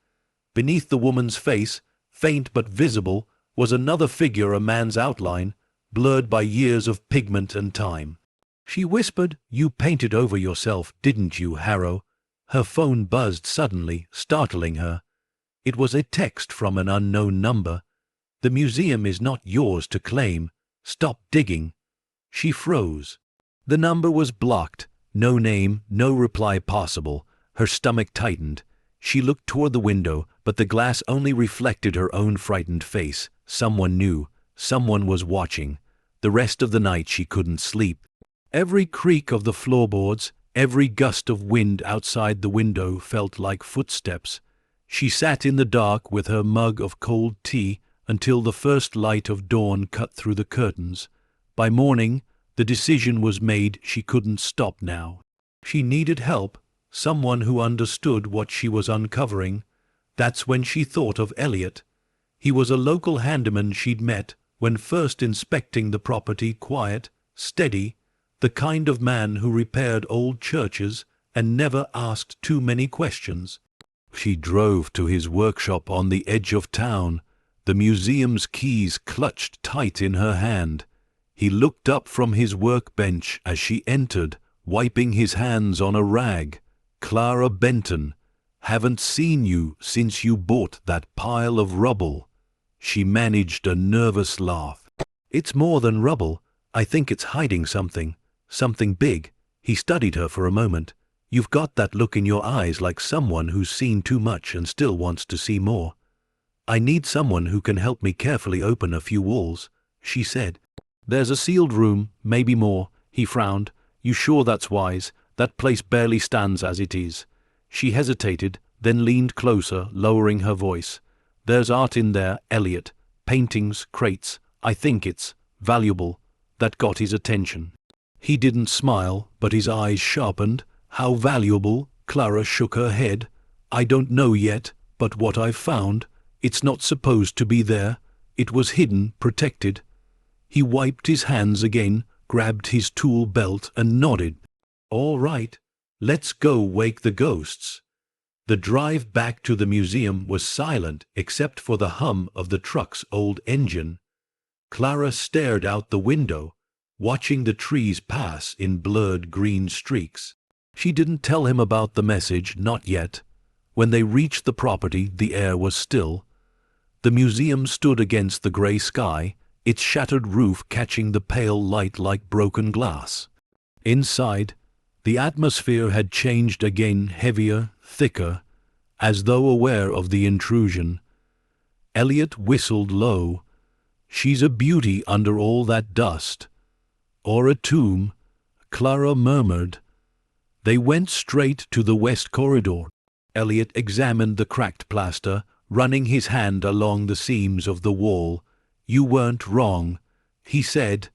Beneath the woman's face, faint but visible, was another figure, a man's outline, blurred by years of pigment and time. She whispered, "You painted over yourself, didn't you, Harrow?" Her phone buzzed suddenly, startling her. It was a text from an unknown number. "The museum is not yours to claim. Stop digging." She froze. The number was blocked. No name, no reply possible. Her stomach tightened. She looked toward the window, but the glass only reflected her own frightened face. Someone knew. Someone was watching. The rest of the night she couldn't sleep. Every creak of the floorboards, every gust of wind outside the window felt like footsteps. She sat in the dark with her mug of cold tea until the first light of dawn cut through the curtains. By morning, the decision was made. She couldn't stop now. She needed help, someone who understood what she was uncovering. That's when she thought of Elliot. He was a local handyman she'd met when first inspecting the property, quiet, steady, the kind of man who repaired old churches and never asked too many questions. She drove to his workshop on the edge of town, the museum's keys clutched tight in her hand. He looked up from his workbench as she entered, wiping his hands on a rag. "Clara Benton, haven't seen you since you bought that pile of rubble." She managed a nervous laugh. "It's more than rubble. I think it's hiding something. Something big." He studied her for a moment. "You've got that look in your eyes like someone who's seen too much and still wants to see more." "I need someone who can help me carefully open a few walls," she said. "There's a sealed room, maybe more." He frowned. "You sure that's wise? That place barely stands as it is." She hesitated, then leaned closer, lowering her voice. "There's art in there, Elliot. Paintings, crates. I think it's valuable." That got his attention. He didn't smile, but his eyes sharpened. "How valuable?" Clara shook her head. "I don't know yet, but what I've found, it's not supposed to be there. It was hidden, protected." He wiped his hands again, grabbed his tool belt and nodded. "All right, let's go wake the ghosts." The drive back to the museum was silent except for the hum of the truck's old engine. Clara stared out the window, watching the trees pass in blurred green streaks. She didn't tell him about the message, not yet. When they reached the property, the air was still. The museum stood against the gray sky, its shattered roof catching the pale light like broken glass. Inside, the atmosphere had changed again, heavier, thicker, as though aware of the intrusion. Elliot whistled low. "She's a beauty under all that dust." "Or a tomb," Clara murmured. They went straight to the west corridor. Elliot examined the cracked plaster, running his hand along the seams of the wall. "You weren't wrong," he said.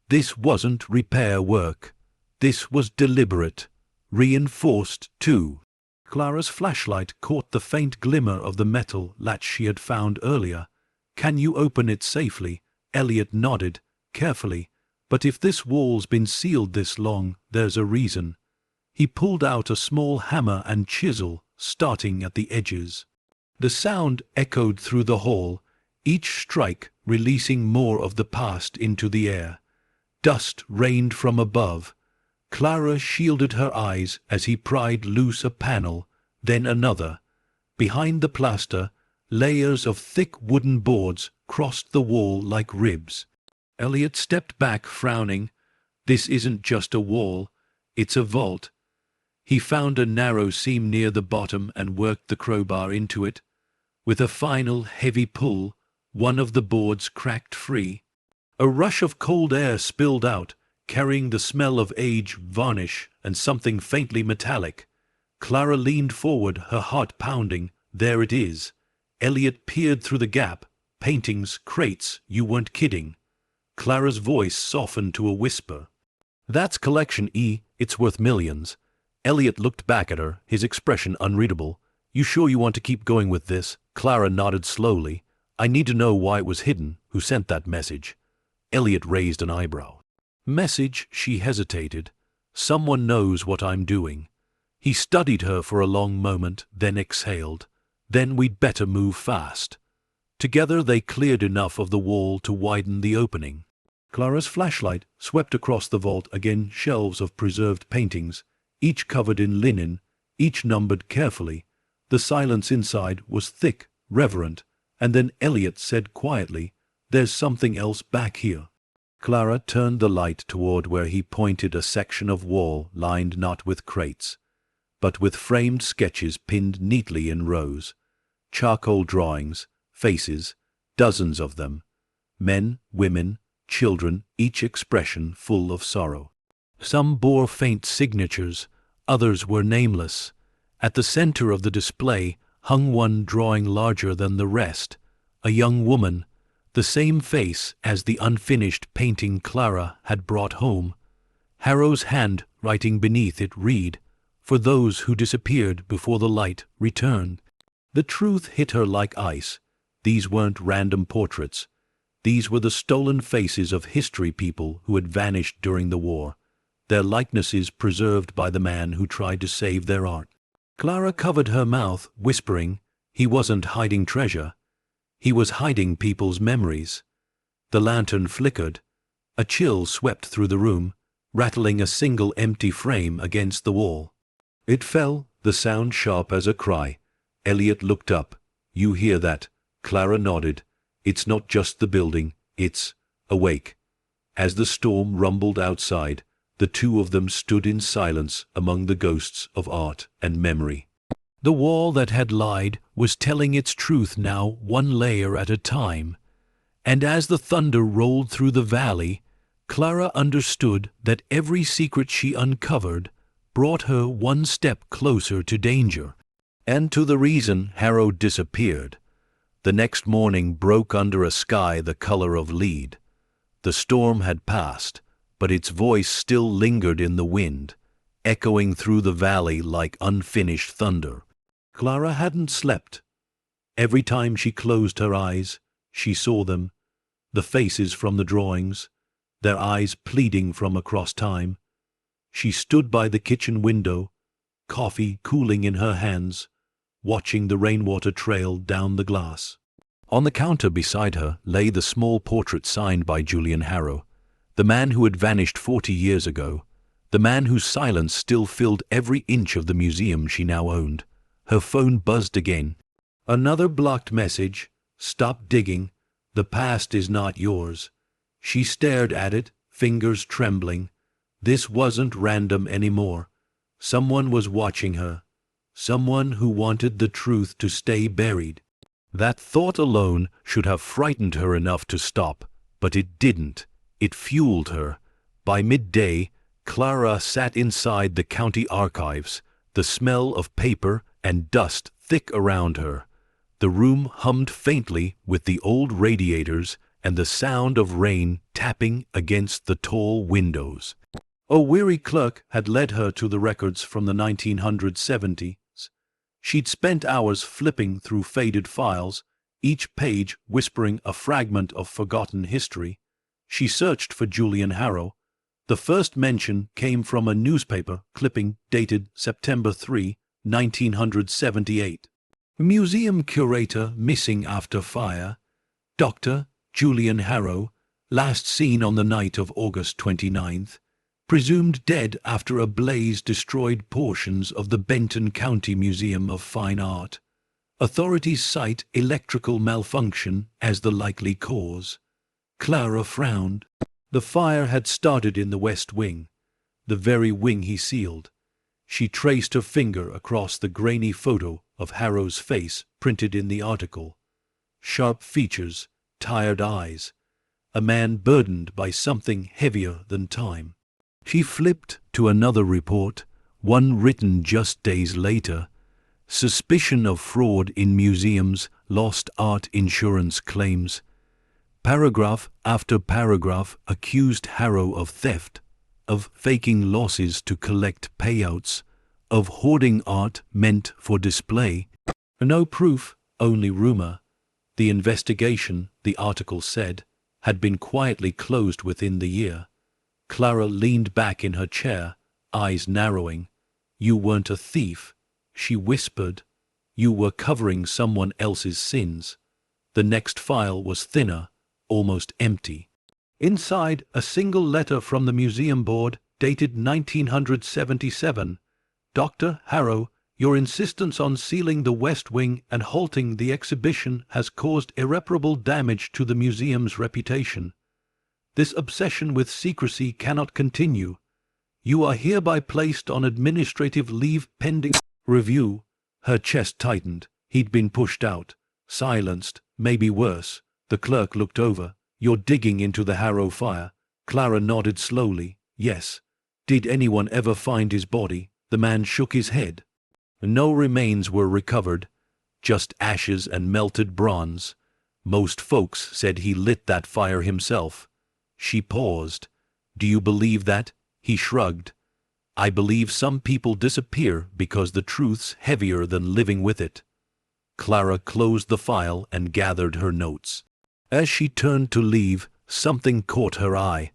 "This wasn't repair work. This was deliberate. Reinforced, too." Clara's flashlight caught the faint glimmer of the metal latch she had found earlier. "Can you open it safely?" Elliot nodded, carefully. "But if this wall's been sealed this long, there's a reason." He pulled out a small hammer and chisel, starting at the edges. The sound echoed through the hall, each strike releasing more of the past into the air. Dust rained from above. Clara shielded her eyes as he pried loose a panel, then another. Behind the plaster, layers of thick wooden boards crossed the wall like ribs. Elliot stepped back, frowning. "This isn't just a wall, it's a vault." He found a narrow seam near the bottom and worked the crowbar into it. With a final heavy pull, one of the boards cracked free. A rush of cold air spilled out, carrying the smell of age, varnish, and something faintly metallic. Clara leaned forward, her heart pounding. "There it is." Elliot peered through the gap. "Paintings, crates, you weren't kidding." Clara's voice softened to a whisper. "That's collection E, it's worth millions." Elliot looked back at her, his expression unreadable. "You sure you want to keep going with this?" Clara nodded slowly. "I need to know why it was hidden, who sent that message." Elliot raised an eyebrow. "Message?" She hesitated. "Someone knows what I'm doing." He studied her for a long moment, then exhaled. "Then we'd better move fast." Together they cleared enough of the wall to widen the opening. Clara's flashlight swept across the vault, again shelves of preserved paintings, each covered in linen, each numbered carefully. The silence inside was thick, reverent, and then Elliot said quietly, "There's something else back here." Clara turned the light toward where he pointed, a section of wall lined not with crates, but with framed sketches pinned neatly in rows. Charcoal drawings, faces, dozens of them. Men, women, children, each expression full of sorrow. Some bore faint signatures, others were nameless. At the center of the display hung one drawing larger than the rest, a young woman, the same face as the unfinished painting Clara had brought home. Harrow's hand writing beneath it read, "For those who disappeared before the light returned." The truth hit her like ice. These weren't random portraits. These were the stolen faces of history people who had vanished during the war, their likenesses preserved by the man who tried to save their art. Clara covered her mouth, whispering, he wasn't hiding treasure. He was hiding people's memories. The lantern flickered. A chill swept through the room, rattling a single empty frame against the wall. It fell, the sound sharp as a cry. Elliot looked up. "You hear that?" Clara nodded. "It's not just the building, it's awake." As the storm rumbled outside, the two of them stood in silence among the ghosts of art and memory. The wall that had lied was telling its truth now, one layer at a time. And as the thunder rolled through the valley, Clara understood that every secret she uncovered brought her one step closer to danger, and to the reason Harrow disappeared. The next morning broke under a sky the color of lead. The storm had passed, but its voice still lingered in the wind, echoing through the valley like unfinished thunder. Clara hadn't slept. Every time she closed her eyes, she saw them, the faces from the drawings, their eyes pleading from across time. She stood by the kitchen window, coffee cooling in her hands, watching the rainwater trail down the glass. On the counter beside her lay the small portrait signed by Julian Harrow, the man who had vanished 40 years ago, the man whose silence still filled every inch of the museum she now owned. Her phone buzzed again. Another blocked message. "Stop digging. The past is not yours." She stared at it, fingers trembling. This wasn't random anymore. Someone was watching her. Someone who wanted the truth to stay buried. That thought alone should have frightened her enough to stop, but it didn't. It fueled her. By midday, Clara sat inside the county archives, the smell of paper and dust thick around her. The room hummed faintly with the old radiators and the sound of rain tapping against the tall windows. A weary clerk had led her to the records from the 1970s. She'd spent hours flipping through faded files, each page whispering a fragment of forgotten history. She searched for Julian Harrow. The first mention came from a newspaper clipping dated September 3, 1978. Museum curator missing after fire. Dr. Julian Harrow, last seen on the night of August 29th. Presumed dead after a blaze destroyed portions of the Benton County Museum of Fine Art. Authorities cite electrical malfunction as the likely cause. Clara frowned. The fire had started in the West Wing, the very wing he sealed. She traced her finger across the grainy photo of Harrow's face printed in the article. Sharp features, tired eyes. A man burdened by something heavier than time. She flipped to another report, one written just days later. Suspicion of fraud in museums, lost art insurance claims. Paragraph after paragraph accused Harrow of theft, of faking losses to collect payouts, of hoarding art meant for display. No proof, only rumor. The investigation, the article said, had been quietly closed within the year. Clara leaned back in her chair, eyes narrowing. "You weren't a thief," she whispered. "You were covering someone else's sins." The next file was thinner, almost empty. Inside, a single letter from the museum board, dated 1977. "Dr. Harrow, Your insistence on sealing the West Wing and halting the exhibition has caused irreparable damage to the museum's reputation. This obsession with secrecy cannot continue. You are hereby placed on administrative leave pending review. Her chest tightened. He'd been pushed out, silenced, maybe worse. The clerk looked over. You're digging into the Harrow fire. Clara nodded slowly. Yes. Did anyone ever find his body? The man shook his head. No remains were recovered, just ashes and melted bronze. Most folks said he lit that fire himself. She paused. Do you believe that? He shrugged. I believe some people disappear because the truth's heavier than living with it. Clara closed the file and gathered her notes. As she turned to leave, something caught her eye.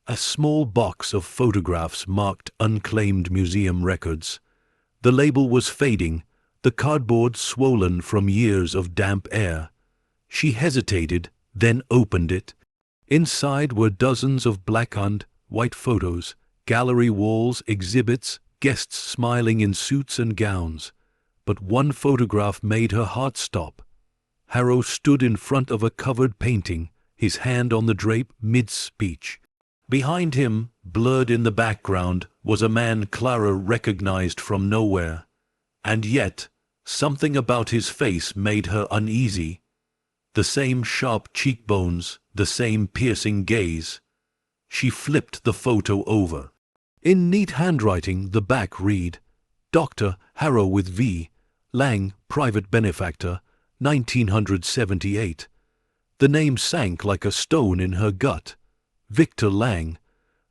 A small box of photographs marked unclaimed museum records. The label was fading, the cardboard swollen from years of damp air. She hesitated, then opened it. Inside were dozens of black and white photos, gallery walls, exhibits, guests smiling in suits and gowns. But one photograph made her heart stop. Harrow stood in front of a covered painting, his hand on the drape mid-speech. Behind him, blurred in the background, was a man Clara recognized from nowhere. And yet, something about his face made her uneasy. The same sharp cheekbones, the same piercing gaze. She flipped the photo over. In neat handwriting, the back read, Dr. Harrow with V. Lang, private benefactor, 1978. The name sank like a stone in her gut. Victor Lang,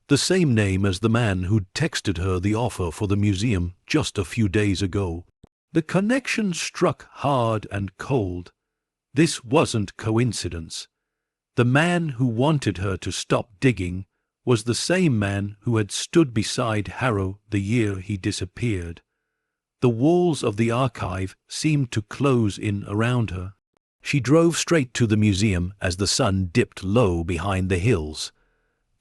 the same name as the man who'd texted her the offer for the museum just a few days ago. The connection struck hard and cold. This wasn't coincidence. The man who wanted her to stop digging was the same man who had stood beside Harrow the year he disappeared. The walls of the archive seemed to close in around her. She drove straight to the museum as the sun dipped low behind the hills.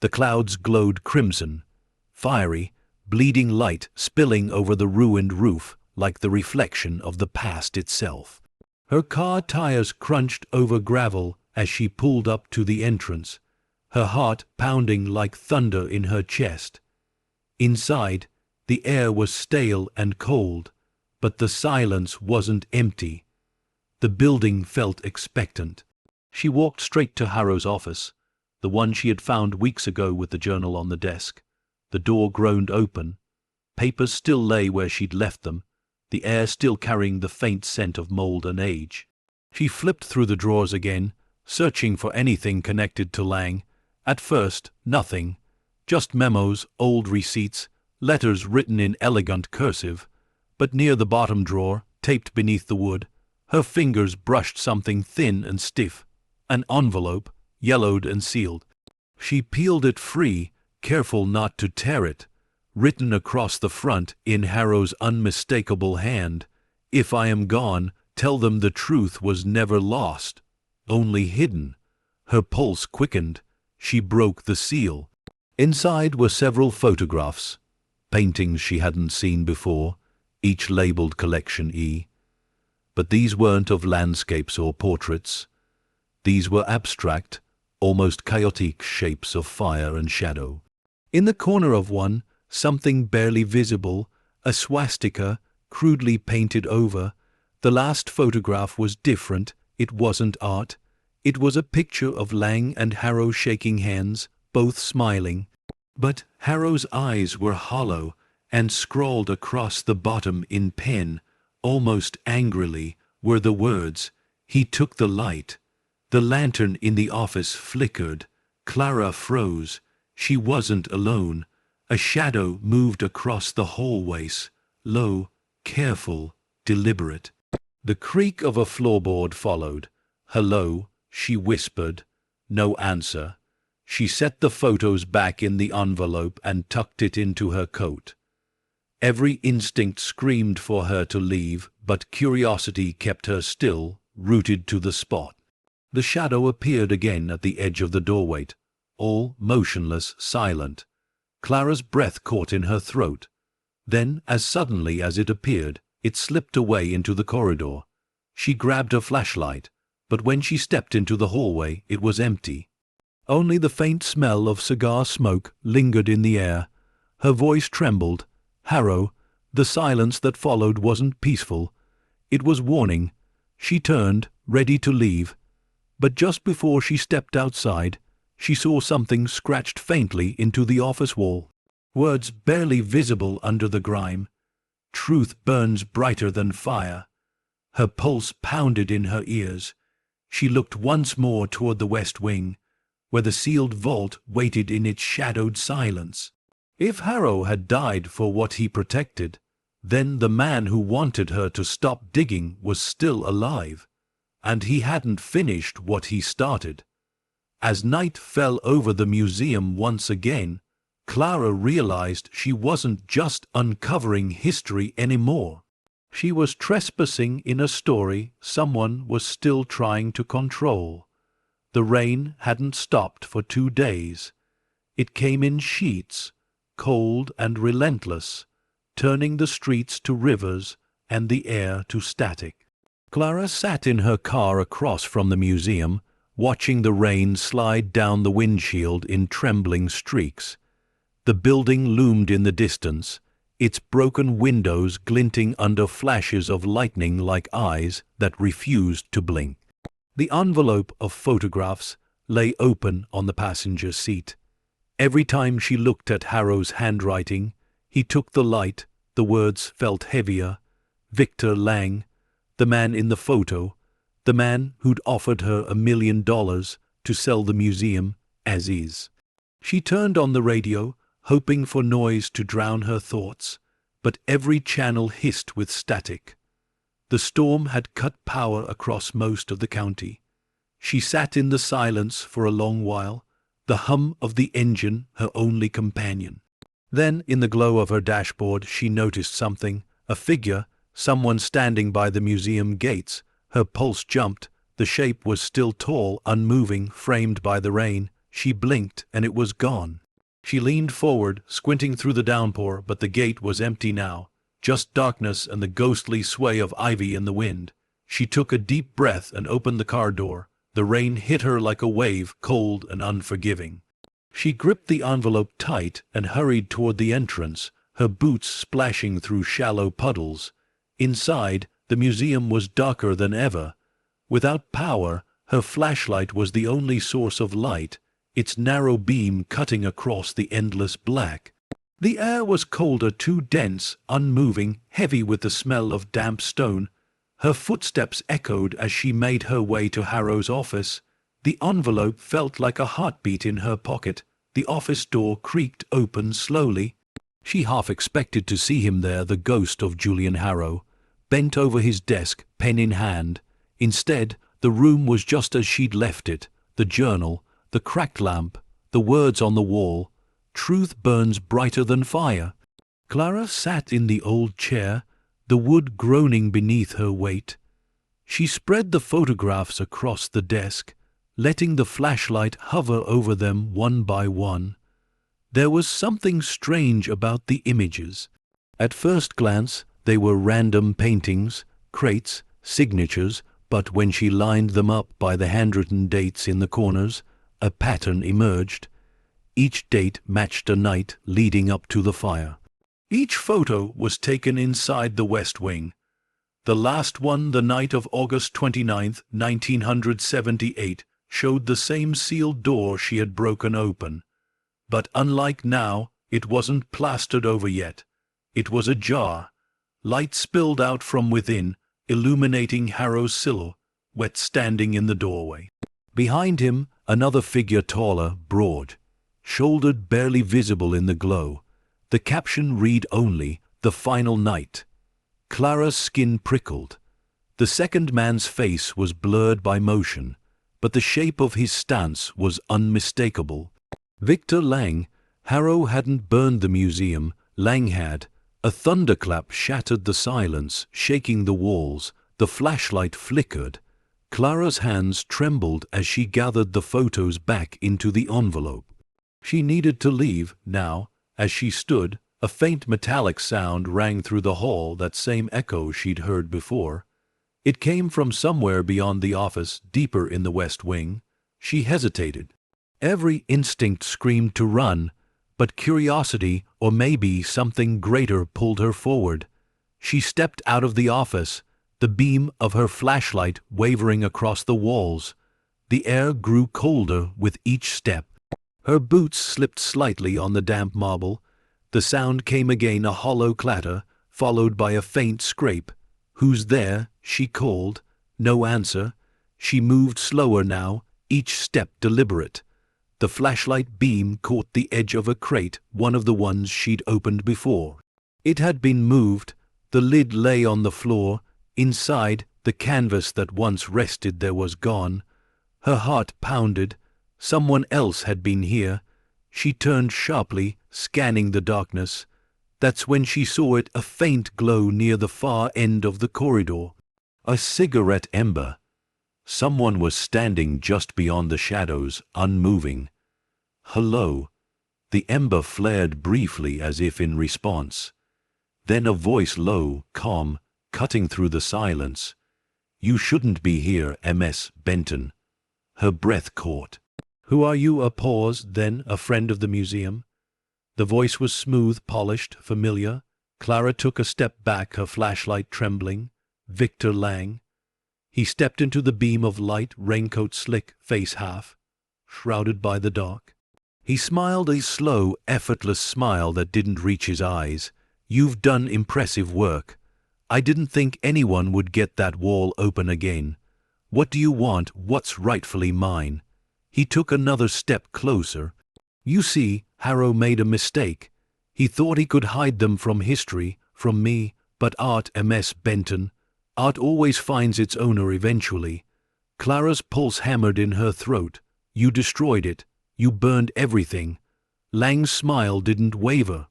The clouds glowed crimson, fiery, bleeding light spilling over the ruined roof like the reflection of the past itself. Her car tires crunched over gravel as she pulled up to the entrance, her heart pounding like thunder in her chest. Inside, the air was stale and cold, but the silence wasn't empty. The building felt expectant. She walked straight to Harrow's office, the one she had found weeks ago with the journal on the desk. The door groaned open. Papers still lay where she'd left them, the air still carrying the faint scent of mold and age. She flipped through the drawers again, searching for anything connected to Lang. At first, nothing. Just memos, old receipts, letters written in elegant cursive. But near the bottom drawer, taped beneath the wood, her fingers brushed something thin and stiff, an envelope, yellowed and sealed. She peeled it free, careful not to tear it. Written across the front in Harrow's unmistakable hand, "If I am gone, tell them the truth was never lost, only hidden." Her pulse quickened. She broke the seal. Inside were several photographs, paintings she hadn't seen before, each labeled Collection E. But these weren't of landscapes or portraits. These were abstract, almost chaotic shapes of fire and shadow. In the corner of one, something barely visible, a swastika, crudely painted over. The last photograph was different. It wasn't art. It was a picture of Lang and Harrow shaking hands, both smiling. But Harrow's eyes were hollow, and scrawled across the bottom in pen, almost angrily, were the words, "He took the light." The lantern in the office flickered. Clara froze. She wasn't alone. A shadow moved across the hallways, low, careful, deliberate. The creak of a floorboard followed. "Hello," she whispered. No answer. She set the photos back in the envelope and tucked it into her coat. Every instinct screamed for her to leave, but curiosity kept her still, rooted to the spot. The shadow appeared again at the edge of the doorway, all motionless, silent. Clara's breath caught in her throat. Then, as suddenly as it appeared, It slipped away into the corridor. She grabbed her flashlight, but when she stepped into the hallway, it was empty. Only the faint smell of cigar smoke lingered in the air. Her voice trembled. Harrow, the silence that followed wasn't peaceful. It was warning. She turned, ready to leave. But just before she stepped outside, she saw something scratched faintly into the office wall. Words barely visible under the grime. Truth burns brighter than fire. Her pulse pounded in her ears. She looked once more toward the west wing, where the sealed vault waited in its shadowed silence. If Harrow had died for what he protected, then the man who wanted her to stop digging was still alive, and he hadn't finished what he started. As night fell over the museum once again, Clara realized she wasn't just uncovering history anymore. She was trespassing in a story someone was still trying to control. The rain hadn't stopped for 2 days. It came in sheets, cold and relentless, turning the streets to rivers and the air to static. Clara sat in her car across from the museum, watching the rain slide down the windshield in trembling streaks. The building loomed in the distance, its broken windows glinting under flashes of lightning like eyes that refused to blink. The envelope of photographs lay open on the passenger seat. Every time she looked at Harrow's handwriting, he took the light, the words felt heavier. Victor Lang, the man in the photo, the man who'd offered her $1 million to sell the museum as is. She turned on the radio, hoping for noise to drown her thoughts, but every channel hissed with static. The storm had cut power across most of the county. She sat in the silence for a long while, the hum of the engine her only companion. Then, in the glow of her dashboard, she noticed something, a figure, someone standing by the museum gates. Her pulse jumped. The shape was still tall, unmoving, framed by the rain. She blinked, and it was gone. She leaned forward, squinting through the downpour, but the gate was empty now, just darkness and the ghostly sway of ivy in the wind. She took a deep breath and opened the car door. The rain hit her like a wave, cold and unforgiving. She gripped the envelope tight and hurried toward the entrance, her boots splashing through shallow puddles. Inside, the museum was darker than ever. Without power, her flashlight was the only source of light, its narrow beam cutting across the endless black. The air was colder, too dense, unmoving, heavy with the smell of damp stone. Her footsteps echoed as she made her way to Harrow's office. The envelope felt like a heartbeat in her pocket. The office door creaked open slowly. She half expected to see him there, the ghost of Julian Harrow, bent over his desk, pen in hand. Instead, the room was just as she'd left it, the journal, the cracked lamp, the words on the wall. Truth burns brighter than fire. Clara sat in the old chair, the wood groaning beneath her weight. She spread the photographs across the desk, letting the flashlight hover over them one by one. There was something strange about the images. At first glance, they were random paintings, crates, signatures, but when she lined them up by the handwritten dates in the corners, a pattern emerged. Each date matched a night leading up to the fire. Each photo was taken inside the West Wing. The last one, the night of August 29, 1978, showed the same sealed door she had broken open. But unlike now, it wasn't plastered over yet. It was ajar. Light spilled out from within, illuminating Harrow's silhouette standing in the doorway. Behind him, another figure, taller, broad, shouldered, barely visible in the glow. The caption read only, "The Final Night." Clara's skin prickled. The second man's face was blurred by motion, but the shape of his stance was unmistakable. Victor Lang. Harrow hadn't burned the museum. Lang had. A thunderclap shattered the silence, shaking the walls. The flashlight flickered. Clara's hands trembled as she gathered the photos back into the envelope. She needed to leave now. As she stood, A faint metallic sound rang through the hall, that same echo she'd heard before. It came from somewhere beyond the office, deeper in the west wing. She hesitated. Every instinct screamed to run, but curiosity, or maybe something greater, pulled her forward. She stepped out of the office, the beam of her flashlight wavering across the walls. The air grew colder with each step. Her boots slipped slightly on the damp marble. The sound came again, a hollow clatter, followed by a faint scrape. "Who's there?" she called. No answer. She moved slower now, each step deliberate. The flashlight beam caught the edge of a crate, one of the ones she'd opened before. It had been moved. The lid lay on the floor. Inside, the canvas that once rested there was gone. Her heart pounded. Someone else had been here. She turned sharply, scanning the darkness. That's when she saw it, a faint glow near the far end of the corridor. A cigarette ember. Someone was standing just beyond the shadows, unmoving. "Hello." The ember flared briefly as if in response. Then a voice, low, calm, cutting through the silence. "You shouldn't be here, Ms. Benton." Her breath caught. "Who are you?" A pause, then a friend of the museum. The voice was smooth, polished, familiar. Clara took a step back, her flashlight trembling. "Victor Lang." He stepped into the beam of light, raincoat slick, face half shrouded by the dark. He smiled, a slow, effortless smile that didn't reach his eyes. "You've done impressive work. I didn't think anyone would get that wall open again. What do you want? What's rightfully mine?" He took another step closer. "You see, Harrow made a mistake. He thought he could hide them from history, from me, but art, Ms. Benton, art always finds its owner eventually." Clara's pulse hammered in her throat. "You destroyed it. You burned everything." Lang's smile didn't waver.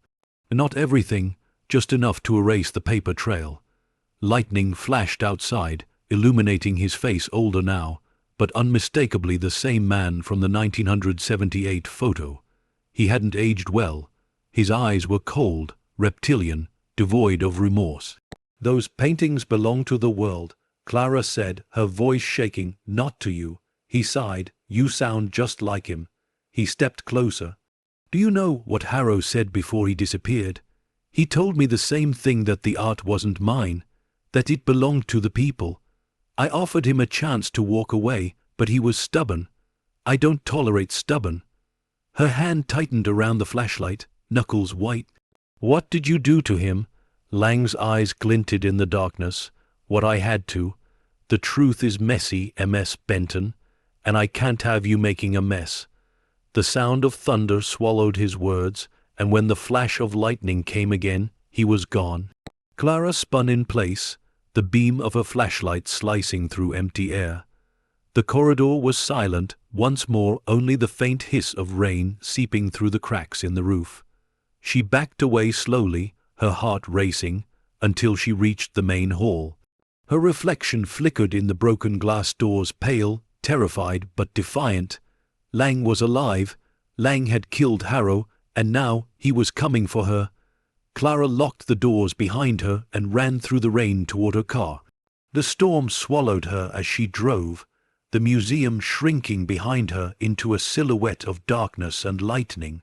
"Not everything, just enough to erase the paper trail." Lightning flashed outside, illuminating his face, older now, but unmistakably the same man from the 1978 photo. He hadn't aged well. His eyes were cold, reptilian, devoid of remorse. "Those paintings belong to the world," Clara said, her voice shaking. "Not to you." He sighed. "You sound just like him." He stepped closer. "Do you know what Harrow said before he disappeared? He told me the same thing, that the art wasn't mine, that it belonged to the people. I offered him a chance to walk away, but he was stubborn. I don't tolerate stubborn." Her hand tightened around the flashlight, knuckles white. "What did you do to him?" Lang's eyes glinted in the darkness. "What I had to. The truth is messy, Ms. Benton, and I can't have you making a mess." The sound of thunder swallowed his words, and when the flash of lightning came again, he was gone. Clara spun in place, the beam of her flashlight slicing through empty air. The corridor was silent, once more only the faint hiss of rain seeping through the cracks in the roof. She backed away slowly, her heart racing, until she reached the main hall. Her reflection flickered in the broken glass doors, pale, terrified, but defiant. Lang was alive. Lang had killed Harrow, and now he was coming for her. Clara locked the doors behind her and ran through the rain toward her car. The storm swallowed her as she drove, the museum shrinking behind her into a silhouette of darkness and lightning.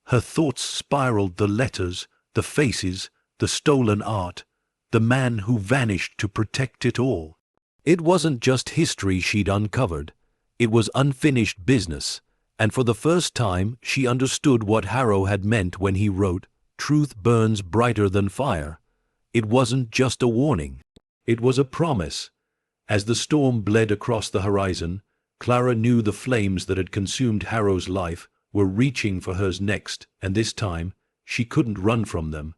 Her thoughts spiraled, the letters, the faces, the stolen art, the man who vanished to protect it all. It wasn't just history she'd uncovered. It was unfinished business, and for the first time she understood what Harrow had meant when he wrote, "Truth burns brighter than fire." It wasn't just a warning. It was a promise. As the storm bled across the horizon, Clara knew the flames that had consumed Harrow's life were reaching for hers next, and this time she couldn't run from them.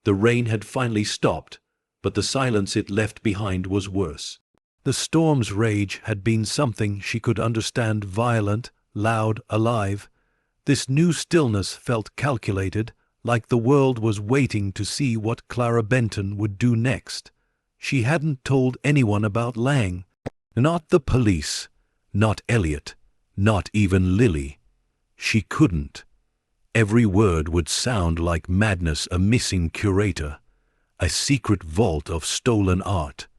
The rain had finally stopped, but the silence it left behind was worse. The storm's rage had been something she could understand, violent, loud, alive. This new stillness felt calculated, like the world was waiting to see what Clara Benton would do next. She hadn't told anyone about Lang. Not the police, not Elliot, not even Lily. She couldn't. Every word would sound like madness, a missing curator, a secret vault of stolen art.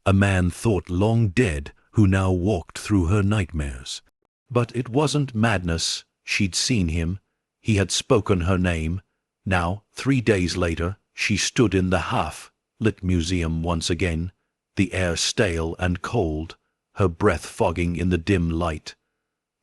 A man thought long dead who now walked through her nightmares. But it wasn't madness. She'd seen him. He had spoken her name. Now, 3 days later, she stood in the half-lit museum once again, the air stale and cold, her breath fogging in the dim light.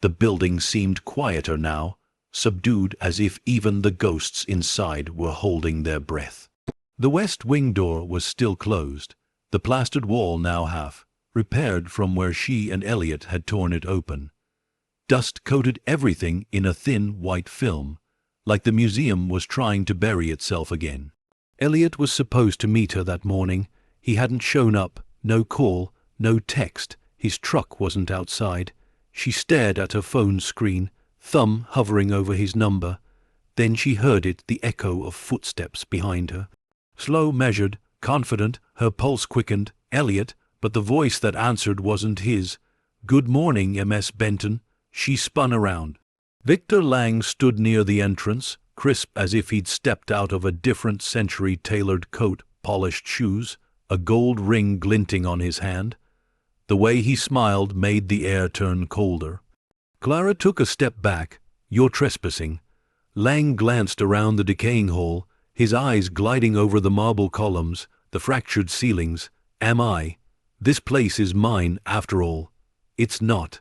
The building seemed quieter now, subdued, as if even the ghosts inside were holding their breath. The west wing door was still closed, the plastered wall now half repaired from where she and Elliot had torn it open. Dust coated everything in a thin white film, like the museum was trying to bury itself again. Elliot was supposed to meet her that morning. He hadn't shown up, no call, no text. His truck wasn't outside. She stared at her phone screen, thumb hovering over his number. Then she heard it, the echo of footsteps behind her. Slow, measured, confident, her pulse quickened. Elliot, but the voice that answered wasn't his. "Good morning, Ms. Benton." She spun around. Victor Lang stood near the entrance, crisp as if he'd stepped out of a different century, tailored coat, polished shoes, a gold ring glinting on his hand. The way he smiled made the air turn colder. Clara took a step back. "You're trespassing." Lang glanced around the decaying hall, his eyes gliding over the marble columns, the fractured ceilings. "Am I? This place is mine, after all." "It's not."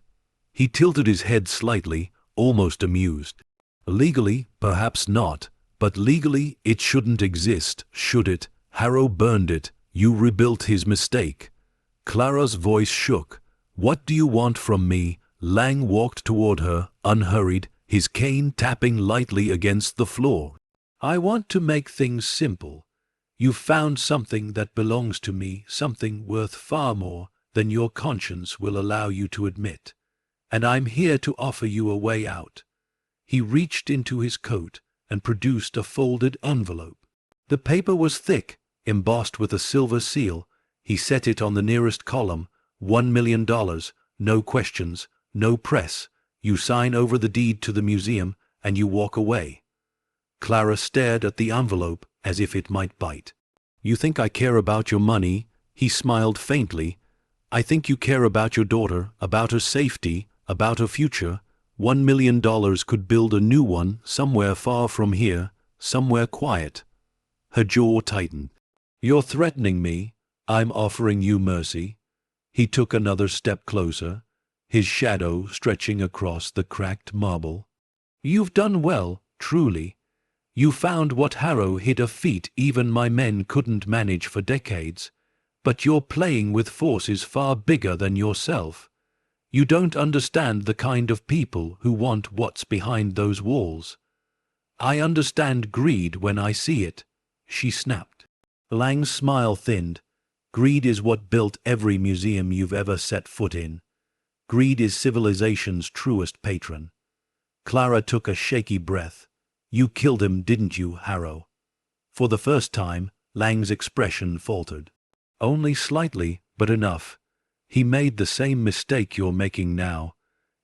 He tilted his head slightly, almost amused. "Legally, perhaps not, but legally it shouldn't exist, should it? Harrow burned it. You rebuilt his mistake." Clara's voice shook. "What do you want from me?" Lang walked toward her, unhurried, his cane tapping lightly against the floor. "I want to make things simple. You've found something that belongs to me, something worth far more than your conscience will allow you to admit. And I'm here to offer you a way out." He reached into his coat and produced a folded envelope. The paper was thick, embossed with a silver seal. He set it on the nearest column. $1 million, no questions, no press. You sign over the deed to the museum, and you walk away. Clara stared at the envelope as if it might bite. "You think I care about your money?" He smiled faintly. "I think you care about your daughter, about her safety, about her future. $1 million could build a new one somewhere far from here, somewhere quiet." Her jaw tightened. "You're threatening me. I'm offering you mercy." He took another step closer, his shadow stretching across the cracked marble. "You've done well, truly. You found what Harrow hid, a feat even my men couldn't manage for decades. But you're playing with forces far bigger than yourself. You don't understand the kind of people who want what's behind those walls." "I understand greed when I see it," she snapped. Lang's smile thinned. "Greed is what built every museum you've ever set foot in. Greed is civilization's truest patron." Clara took a shaky breath. "You killed him, didn't you, Harrow?" For the first time, Lang's expression faltered. "Only slightly, but enough. He made the same mistake you're making now.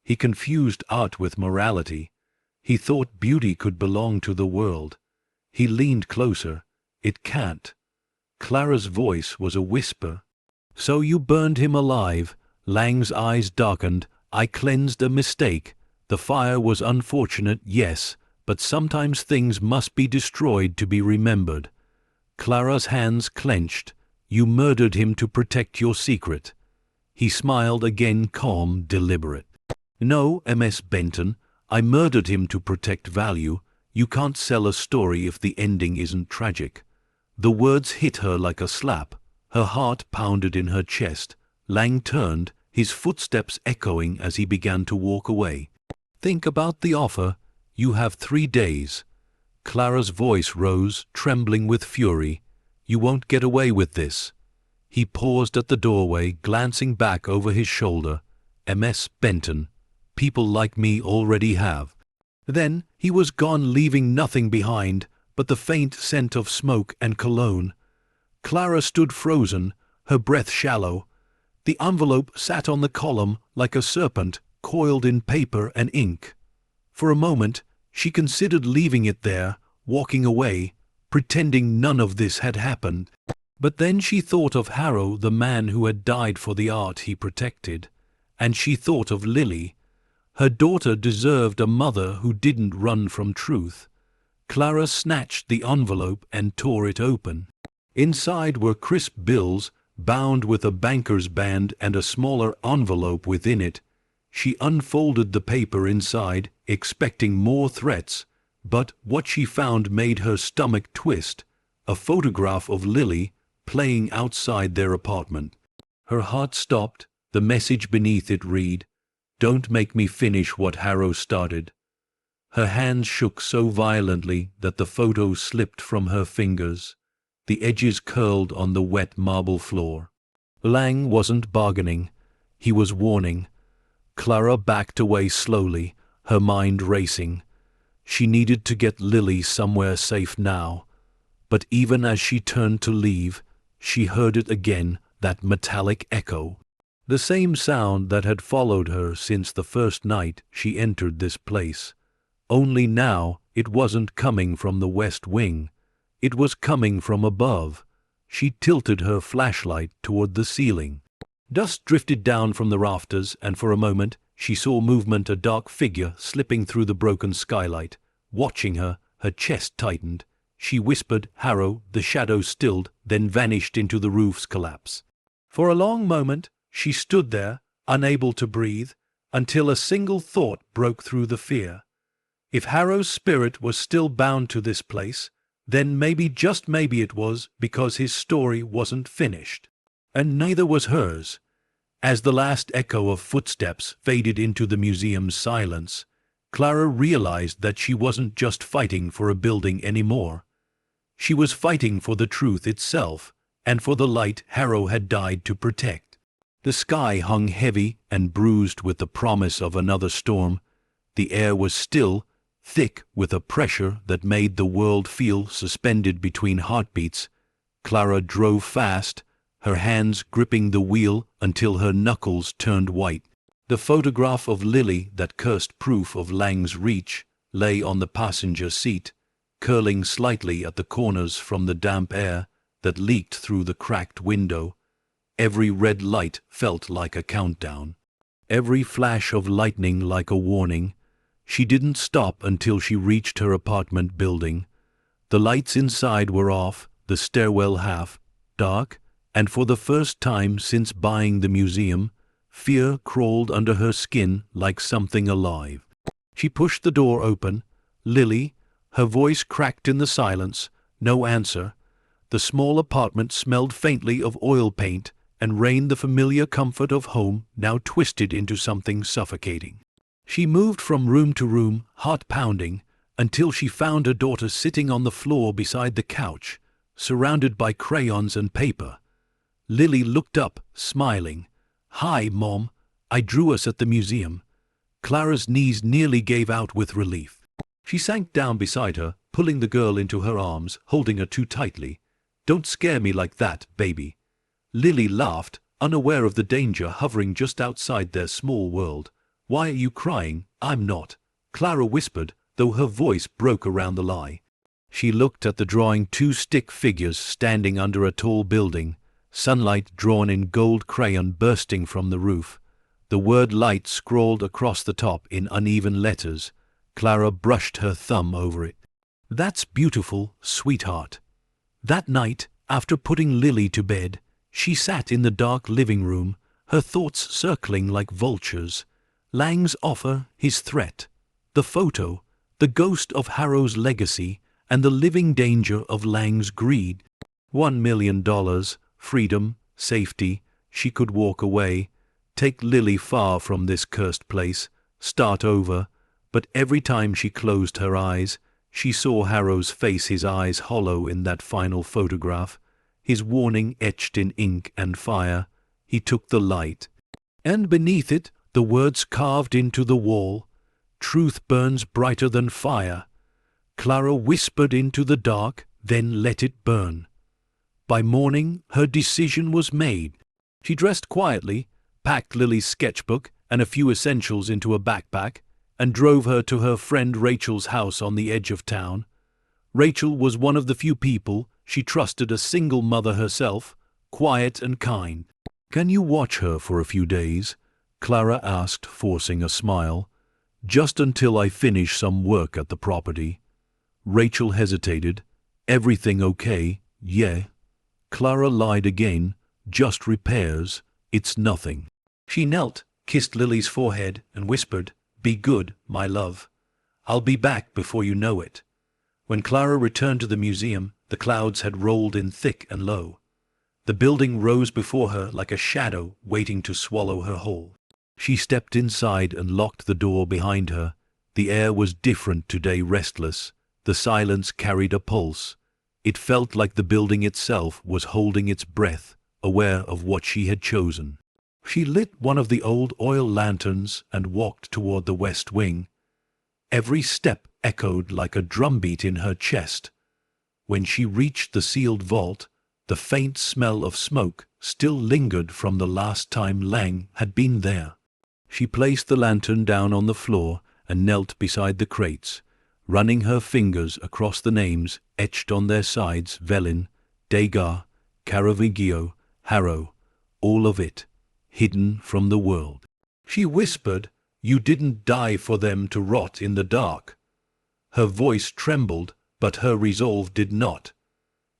He confused art with morality. He thought beauty could belong to the world." He leaned closer. "It can't." Clara's voice was a whisper. "So you burned him alive." Lang's eyes darkened. "I cleansed a mistake. The fire was unfortunate, yes, but sometimes things must be destroyed to be remembered." Clara's hands clenched. "You murdered him to protect your secret." He smiled again, calm, deliberate. "No, Ms. Benton, I murdered him to protect value. You can't sell a story if the ending isn't tragic." The words hit her like a slap. Her heart pounded in her chest. Lang turned, his footsteps echoing as he began to walk away. "Think about the offer. You have 3 days." Clara's voice rose, trembling with fury. "You won't get away with this." He paused at the doorway, glancing back over his shoulder. "Ms. Benton, people like me already have." Then he was gone, leaving nothing behind but the faint scent of smoke and cologne. Clara stood frozen, her breath shallow. The envelope sat on the column like a serpent coiled in paper and ink. For a moment She considered leaving it there, walking away, pretending none of this had happened. But then she thought of Harrow, the man who had died for the art he protected, and she thought of Lily. Her daughter deserved a mother who didn't run from truth. Clara snatched the envelope and tore it open. Inside were crisp bills, bound with a banker's band, and a smaller envelope within it. She unfolded the paper inside, expecting more threats, but what she found made her stomach twist: a photograph of Lily, playing outside their apartment. Her heart stopped. The message beneath it read, "Don't make me finish what Harrow started." Her hands shook so violently that the photo slipped from her fingers. The edges curled on the wet marble floor. Lang wasn't bargaining. He was warning. Clara backed away slowly, her mind racing. She needed to get Lily somewhere safe now. But even as she turned to leave, she heard it again, that metallic echo. The same sound that had followed her since the first night she entered this place. Only now it wasn't coming from the west wing. It was coming from above. She tilted her flashlight toward the ceiling. Dust drifted down from the rafters, and for a moment she saw movement, a dark figure slipping through the broken skylight. Watching her, her chest tightened. She whispered, "Harrow." The shadow stilled, then vanished into the roof's collapse. For a long moment she stood there, unable to breathe, until a single thought broke through the fear. If Harrow's spirit was still bound to this place, then maybe, just maybe, it was because his story wasn't finished. And neither was hers. As the last echo of footsteps faded into the museum's silence, Clara realized that she wasn't just fighting for a building anymore. She was fighting for the truth itself, and for the light Harrow had died to protect. The sky hung heavy and bruised with the promise of another storm. The air was still, thick with a pressure that made the world feel suspended between heartbeats. Clara drove fast, her hands gripping the wheel until her knuckles turned white. The photograph of Lily, that cursed proof of Lang's reach, lay on the passenger seat, curling slightly at the corners from the damp air that leaked through the cracked window. Every red light felt like a countdown. Every flash of lightning like a warning. She didn't stop until she reached her apartment building. The lights inside were off, the stairwell half dark, and for the first time since buying the museum, fear crawled under her skin like something alive. She pushed the door open. "Lily," her voice cracked in the silence. No answer. The small apartment smelled faintly of oil paint and rain, the familiar comfort of home now twisted into something suffocating. She moved from room to room, heart pounding, until she found her daughter sitting on the floor beside the couch, surrounded by crayons and paper. Lily looked up, smiling. "Hi, Mom. I drew us at the museum." Clara's knees nearly gave out with relief. She sank down beside her, pulling the girl into her arms, holding her too tightly. "Don't scare me like that, baby." Lily laughed, unaware of the danger hovering just outside their small world. "Why are you crying?" "I'm not," Clara whispered, though her voice broke around the lie. She looked at the drawing, two stick figures standing under a tall building, sunlight drawn in gold crayon bursting from the roof. The word "light" scrawled across the top in uneven letters. Clara brushed her thumb over it. "That's beautiful, sweetheart." That night, after putting Lily to bed, she sat in the dark living room, her thoughts circling like vultures. Lang's offer, his threat, the photo, the ghost of Harrow's legacy, and the living danger of Lang's greed. $1 million, freedom, safety. She could walk away, take Lily far from this cursed place, start over. But every time she closed her eyes, she saw Harrow's face, his eyes hollow in that final photograph, his warning etched in ink and fire. He took the light, and beneath it, the words carved into the wall, "Truth burns brighter than fire." Clara whispered into the dark, then let it burn. By morning, her decision was made. She dressed quietly, packed Lily's sketchbook and a few essentials into a backpack, and drove her to her friend Rachel's house on the edge of town. Rachel was one of the few people she trusted, a single mother herself, quiet and kind. "Can you watch her for a few days?" Clara asked, forcing a smile. "Just until I finish some work at the property." Rachel hesitated. "Everything okay?" "Yeah." Clara lied again. "Just repairs. It's nothing." She knelt, kissed Lily's forehead, and whispered, "Be good, my love. I'll be back before you know it." When Clara returned to the museum, the clouds had rolled in thick and low. The building rose before her like a shadow waiting to swallow her whole. She stepped inside and locked the door behind her. The air was different today, restless. The silence carried a pulse. It felt like the building itself was holding its breath, aware of what she had chosen. She lit one of the old oil lanterns and walked toward the west wing. Every step echoed like a drumbeat in her chest. When she reached the sealed vault, the faint smell of smoke still lingered from the last time Lang had been there. She placed the lantern down on the floor and knelt beside the crates, running her fingers across the names etched on their sides: Velin, Degas, Caravaggio, Harrow, all of it, hidden from the world. She whispered, "You didn't die for them to rot in the dark." Her voice trembled, but her resolve did not.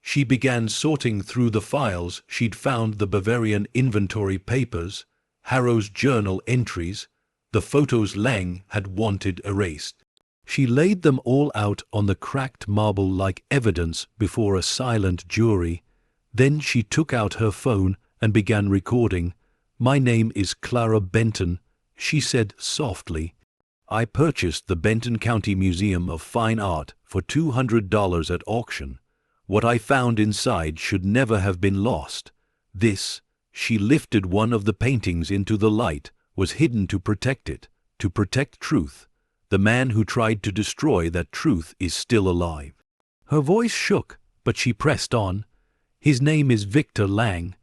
She began sorting through the files she'd found: the Bavarian inventory papers, Harrow's journal entries, the photos Lang had wanted erased. She laid them all out on the cracked marble like evidence before a silent jury. Then she took out her phone and began recording. "My name is Clara Benton," she said softly. "I purchased the Benton County Museum of Fine Art for $200 at auction. What I found inside should never have been lost. This," she lifted one of the paintings into the light, "was hidden to protect it, to protect truth. The man who tried to destroy that truth is still alive." Her voice shook, but she pressed on. "His name is Victor Lang."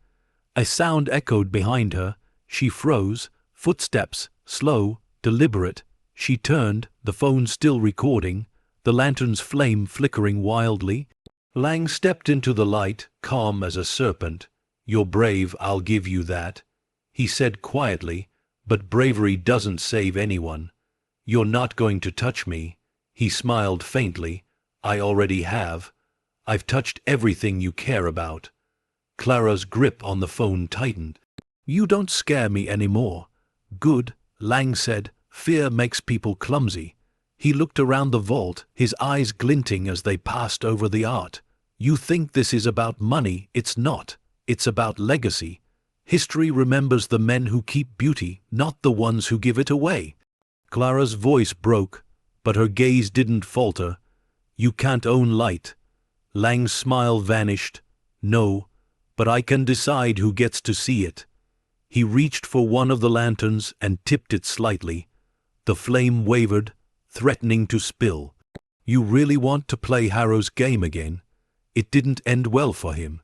A sound echoed behind her. She froze, footsteps, slow, deliberate. She turned, the phone still recording, the lantern's flame flickering wildly. Lang stepped into the light, calm as a serpent. "You're brave, I'll give you that," he said quietly, "but bravery doesn't save anyone. You're not going to touch me." He smiled faintly. "I already have. I've touched everything you care about." Clara's grip on the phone tightened. "You don't scare me anymore." "Good," Lang said. "Fear makes people clumsy." He looked around the vault, his eyes glinting as they passed over the art. "You think this is about money? It's not. It's about legacy. History remembers the men who keep beauty, not the ones who give it away." Clara's voice broke, but her gaze didn't falter. "You can't own light." Lang's smile vanished. "No, but I can decide who gets to see it." He reached for one of the lanterns and tipped it slightly. The flame wavered, threatening to spill. "You really want to play Harrow's game again? It didn't end well for him."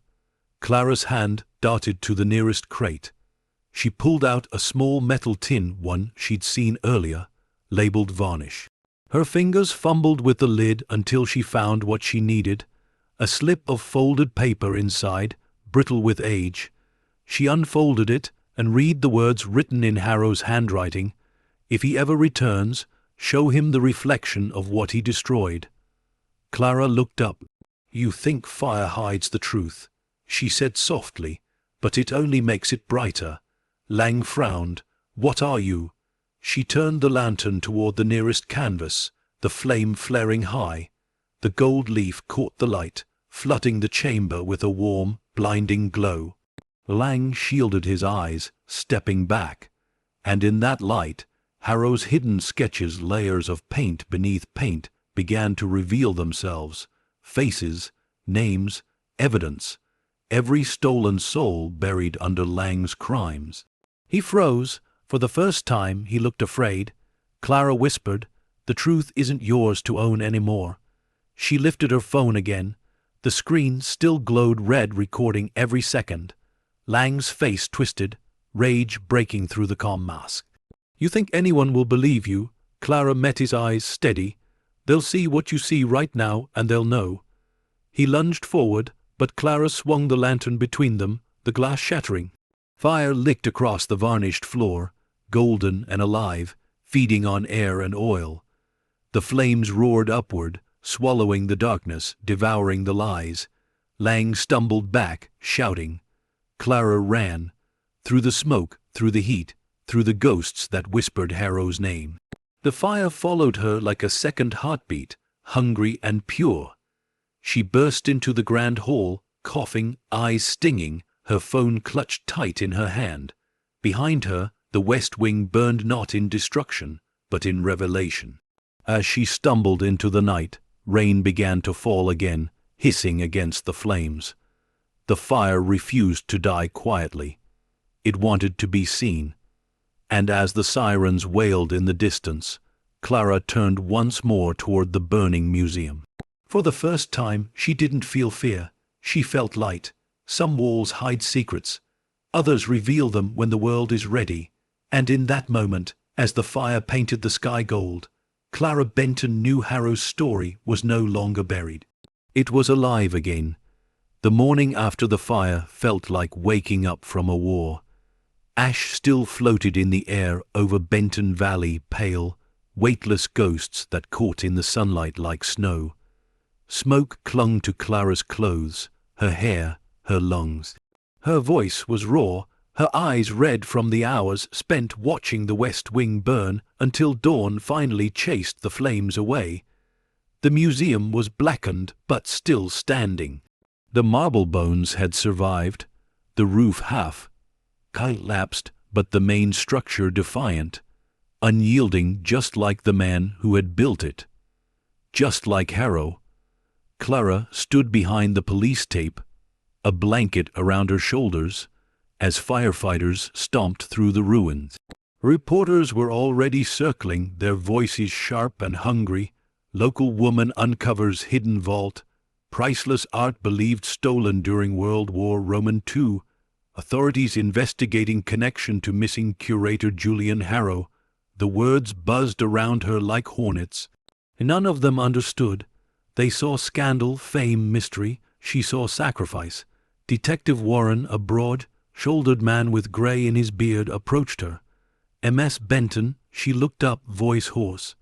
Clara's hand darted to the nearest crate. She pulled out a small metal tin, one she'd seen earlier, labeled varnish. Her fingers fumbled with the lid until she found what she needed, a slip of folded paper inside, brittle with age. She unfolded it and read the words written in Harrow's handwriting: "If he ever returns, show him the reflection of what he destroyed." Clara looked up. "You think fire hides the truth," she said softly, "but it only makes it brighter." Lang frowned. "What are you?" She turned the lantern toward the nearest canvas, the flame flaring high. The gold leaf caught the light, flooding the chamber with a warm, blinding glow. Lang shielded his eyes, stepping back. And in that light, Harrow's hidden sketches, layers of paint beneath paint, began to reveal themselves. Faces, names, evidence. Every stolen soul buried under Lang's crimes. He froze. For the first time, he looked afraid. Clara whispered, "The truth isn't yours to own anymore." She lifted her phone again. The screen still glowed red, recording every second. Lang's face twisted, rage breaking through the calm mask. "You think anyone will believe you? Clara met his eyes steady. "They'll see what you see right now, and they'll know." He lunged forward, but Clara swung the lantern between them, the glass shattering. Fire licked across the varnished floor, golden and alive, feeding on air and oil. The flames roared upward, swallowing the darkness, devouring the lies. Lang stumbled back, shouting. Clara ran, through the smoke, through the heat, through the ghosts that whispered Harrow's name. The fire followed her like a second heartbeat, hungry and pure. She burst into the grand hall, coughing, eyes stinging, her phone clutched tight in her hand. Behind her, the West Wing burned not in destruction, but in revelation. As she stumbled into the night, rain began to fall again, hissing against the flames. The fire refused to die quietly. It wanted to be seen. And as the sirens wailed in the distance, Clara turned once more toward the burning museum. For the first time, she didn't feel fear. She felt light. Some walls hide secrets. Others reveal them when the world is ready. And in that moment, as the fire painted the sky gold, Clara Benton knew Harrow's story was no longer buried. It was alive again. The morning after the fire felt like waking up from a war. Ash still floated in the air over Benton Valley, pale, weightless ghosts that caught in the sunlight like snow. Smoke clung to Clara's clothes, her hair, her lungs. Her voice was raw, her eyes red from the hours spent watching the West Wing burn until dawn finally chased the flames away. The museum was blackened but still standing. The marble bones had survived, the roof half collapsed, but the main structure defiant, unyielding, just like the man who had built it. Just like Harrow. Clara stood behind the police tape, a blanket around her shoulders, as firefighters stomped through the ruins. Reporters were already circling, their voices sharp and hungry. Local woman uncovers hidden vault. Priceless art believed stolen during World War II. Authorities investigating connection to missing curator Julian Harrow. The words buzzed around her like hornets. None of them understood. They saw scandal, fame, mystery. She saw sacrifice. Detective Warren, a broad-shouldered man with gray in his beard, approached her. "MS Benton," she looked up, voice hoarse.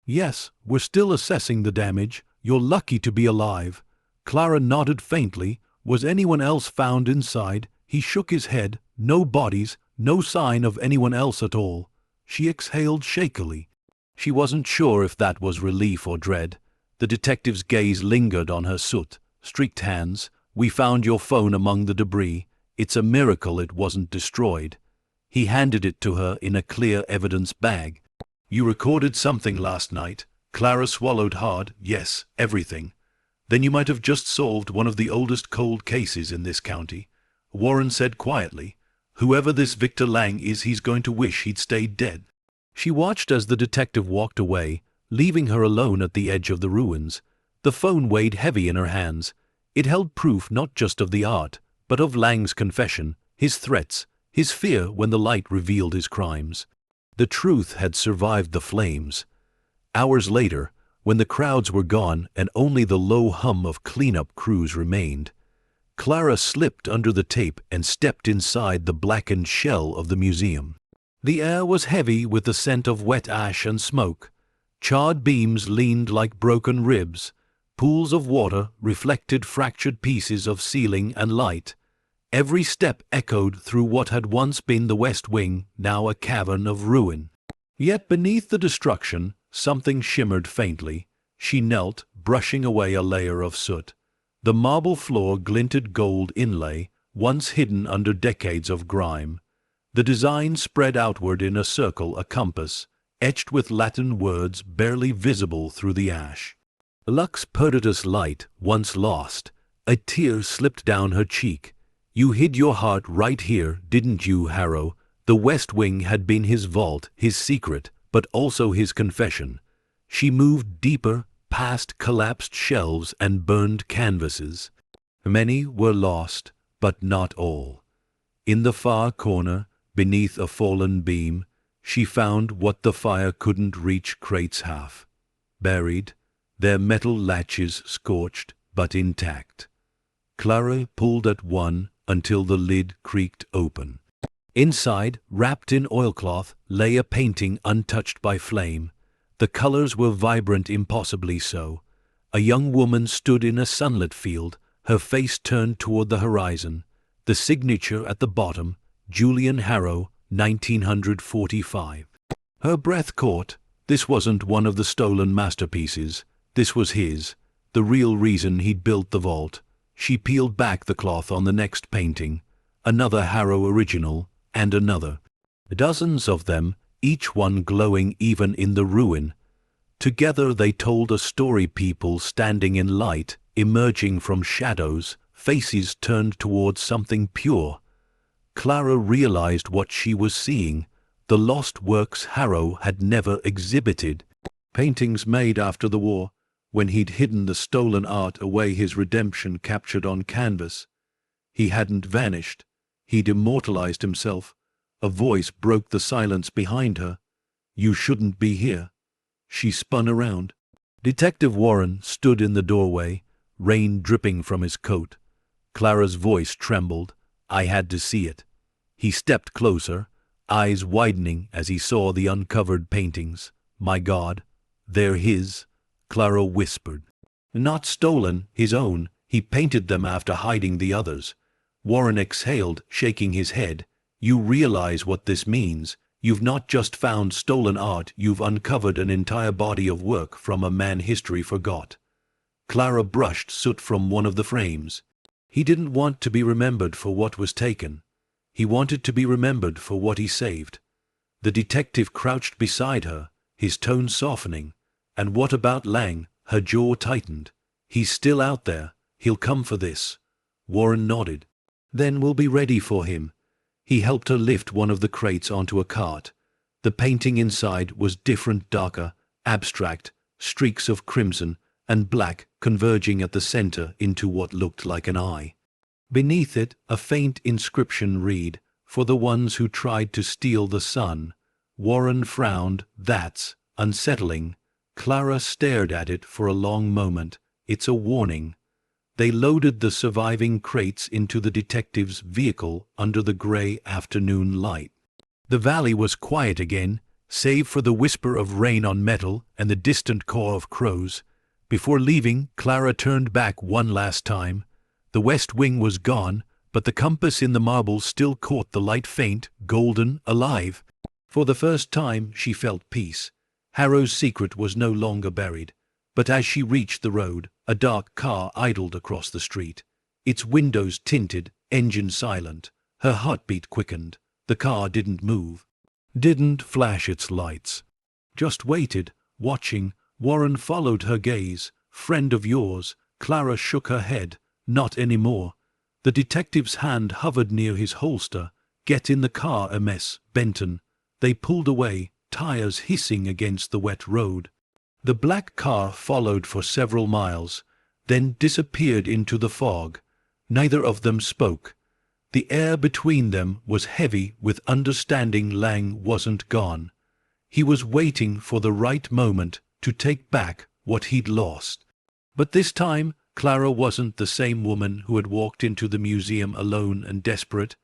"Yes, we're still assessing the damage. You're lucky to be alive." Clara nodded faintly. "Was anyone else found inside?" He shook his head. "No bodies, no sign of anyone else at all." She exhaled shakily. She wasn't sure if that was relief or dread. The detective's gaze lingered on her soot-streaked hands. "We found your phone among the debris. It's a miracle it wasn't destroyed." He handed it to her in a clear evidence bag. "You recorded something last night." Clara swallowed hard. "Yes, everything." "Then you might have just solved one of the oldest cold cases in this county." Warren said quietly. "Whoever this Victor Lang is, he's going to wish he'd stayed dead." She watched as the detective walked away, leaving her alone at the edge of the ruins. The phone weighed heavy in her hands. It held proof not just of the art, but of Lang's confession, his threats, his fear when the light revealed his crimes. The truth had survived the flames. Hours later, when the crowds were gone and only the low hum of cleanup crews remained, Clara slipped under the tape and stepped inside the blackened shell of the museum. The air was heavy with the scent of wet ash and smoke. Charred beams leaned like broken ribs. Pools of water reflected fractured pieces of ceiling and light. Every step echoed through what had once been the West Wing, now a cavern of ruin. Yet beneath the destruction, something shimmered faintly. She knelt, brushing away a layer of soot. The marble floor glinted gold inlay, once hidden under decades of grime. The design spread outward in a circle, a compass, etched with Latin words barely visible through the ash. Lux Perditus light, once lost. A tear slipped down her cheek. "You hid your heart right here, didn't you, Harrow?" The West Wing had been his vault, his secret, but also his confession. She moved deeper, past collapsed shelves and burned canvases. Many were lost, but not all. In the far corner, beneath a fallen beam, she found what the fire couldn't reach crates half. Buried, their metal latches scorched but intact. Clara pulled at one until the lid creaked open. Inside, wrapped in oilcloth, lay a painting untouched by flame. The colors were vibrant, impossibly so. A young woman stood in a sunlit field, her face turned toward the horizon. The signature at the bottom, Julian Harrow, 1945. Her breath caught. This wasn't one of the stolen masterpieces. This was his, the real reason he'd built the vault. She peeled back the cloth on the next painting. Another Harrow original, and another. Dozens of them, each one glowing even in the ruin. Together they told a story, people standing in light, emerging from shadows, faces turned towards something pure. Clara realized what she was seeing, the lost works Harrow had never exhibited. Paintings made after the war, when he'd hidden the stolen art away, his redemption captured on canvas. He hadn't vanished. He'd immortalized himself. A voice broke the silence behind her. "You shouldn't be here." She spun around. Detective Warren stood in the doorway, rain dripping from his coat. Clara's voice trembled. "I had to see it." He stepped closer, eyes widening as he saw the uncovered paintings. "My God, they're his," Clara whispered. "Not stolen, his own. He painted them after hiding the others." Warren exhaled, shaking his head. "You realize what this means? You've not just found stolen art, you've uncovered an entire body of work from a man history forgot." Clara brushed soot from one of the frames. He didn't want to be remembered for what was taken. He wanted to be remembered for what he saved. The detective crouched beside her, his tone softening. "And what about Lang?" Her jaw tightened. "He's still out there. He'll come for this." Warren nodded. "Then we'll be ready for him." He helped her lift one of the crates onto a cart. The painting inside was different, darker, abstract, streaks of crimson and black converging at the center into what looked like an eye. Beneath it, a faint inscription read, "For the ones who tried to steal the sun." Warren frowned. "That's unsettling." Clara stared at it for a long moment. "It's a warning." They loaded the surviving crates into the detective's vehicle under the gray afternoon light. The valley was quiet again, save for the whisper of rain on metal and the distant caw of crows. Before leaving, Clara turned back one last time. The west wing was gone, but the compass in the marble still caught the light, faint, golden, alive. For the first time she felt peace. Harrow's secret was no longer buried. But as she reached the road, a dark car idled across the street. Its windows tinted, engine silent. Her heartbeat quickened. The car didn't move, didn't flash its lights. Just waited, watching. Warren followed her gaze. "Friend of yours?" Clara shook her head. "Not anymore." The detective's hand hovered near his holster. "Get in the car, Ms. Benton." They pulled away, tires hissing against the wet road. The black car followed for several miles, then disappeared into the fog. Neither of them spoke. The air between them was heavy with understanding. Lang wasn't gone. He was waiting for the right moment to take back what he'd lost. But this time, Clara wasn't the same woman who had walked into the museum alone and desperate.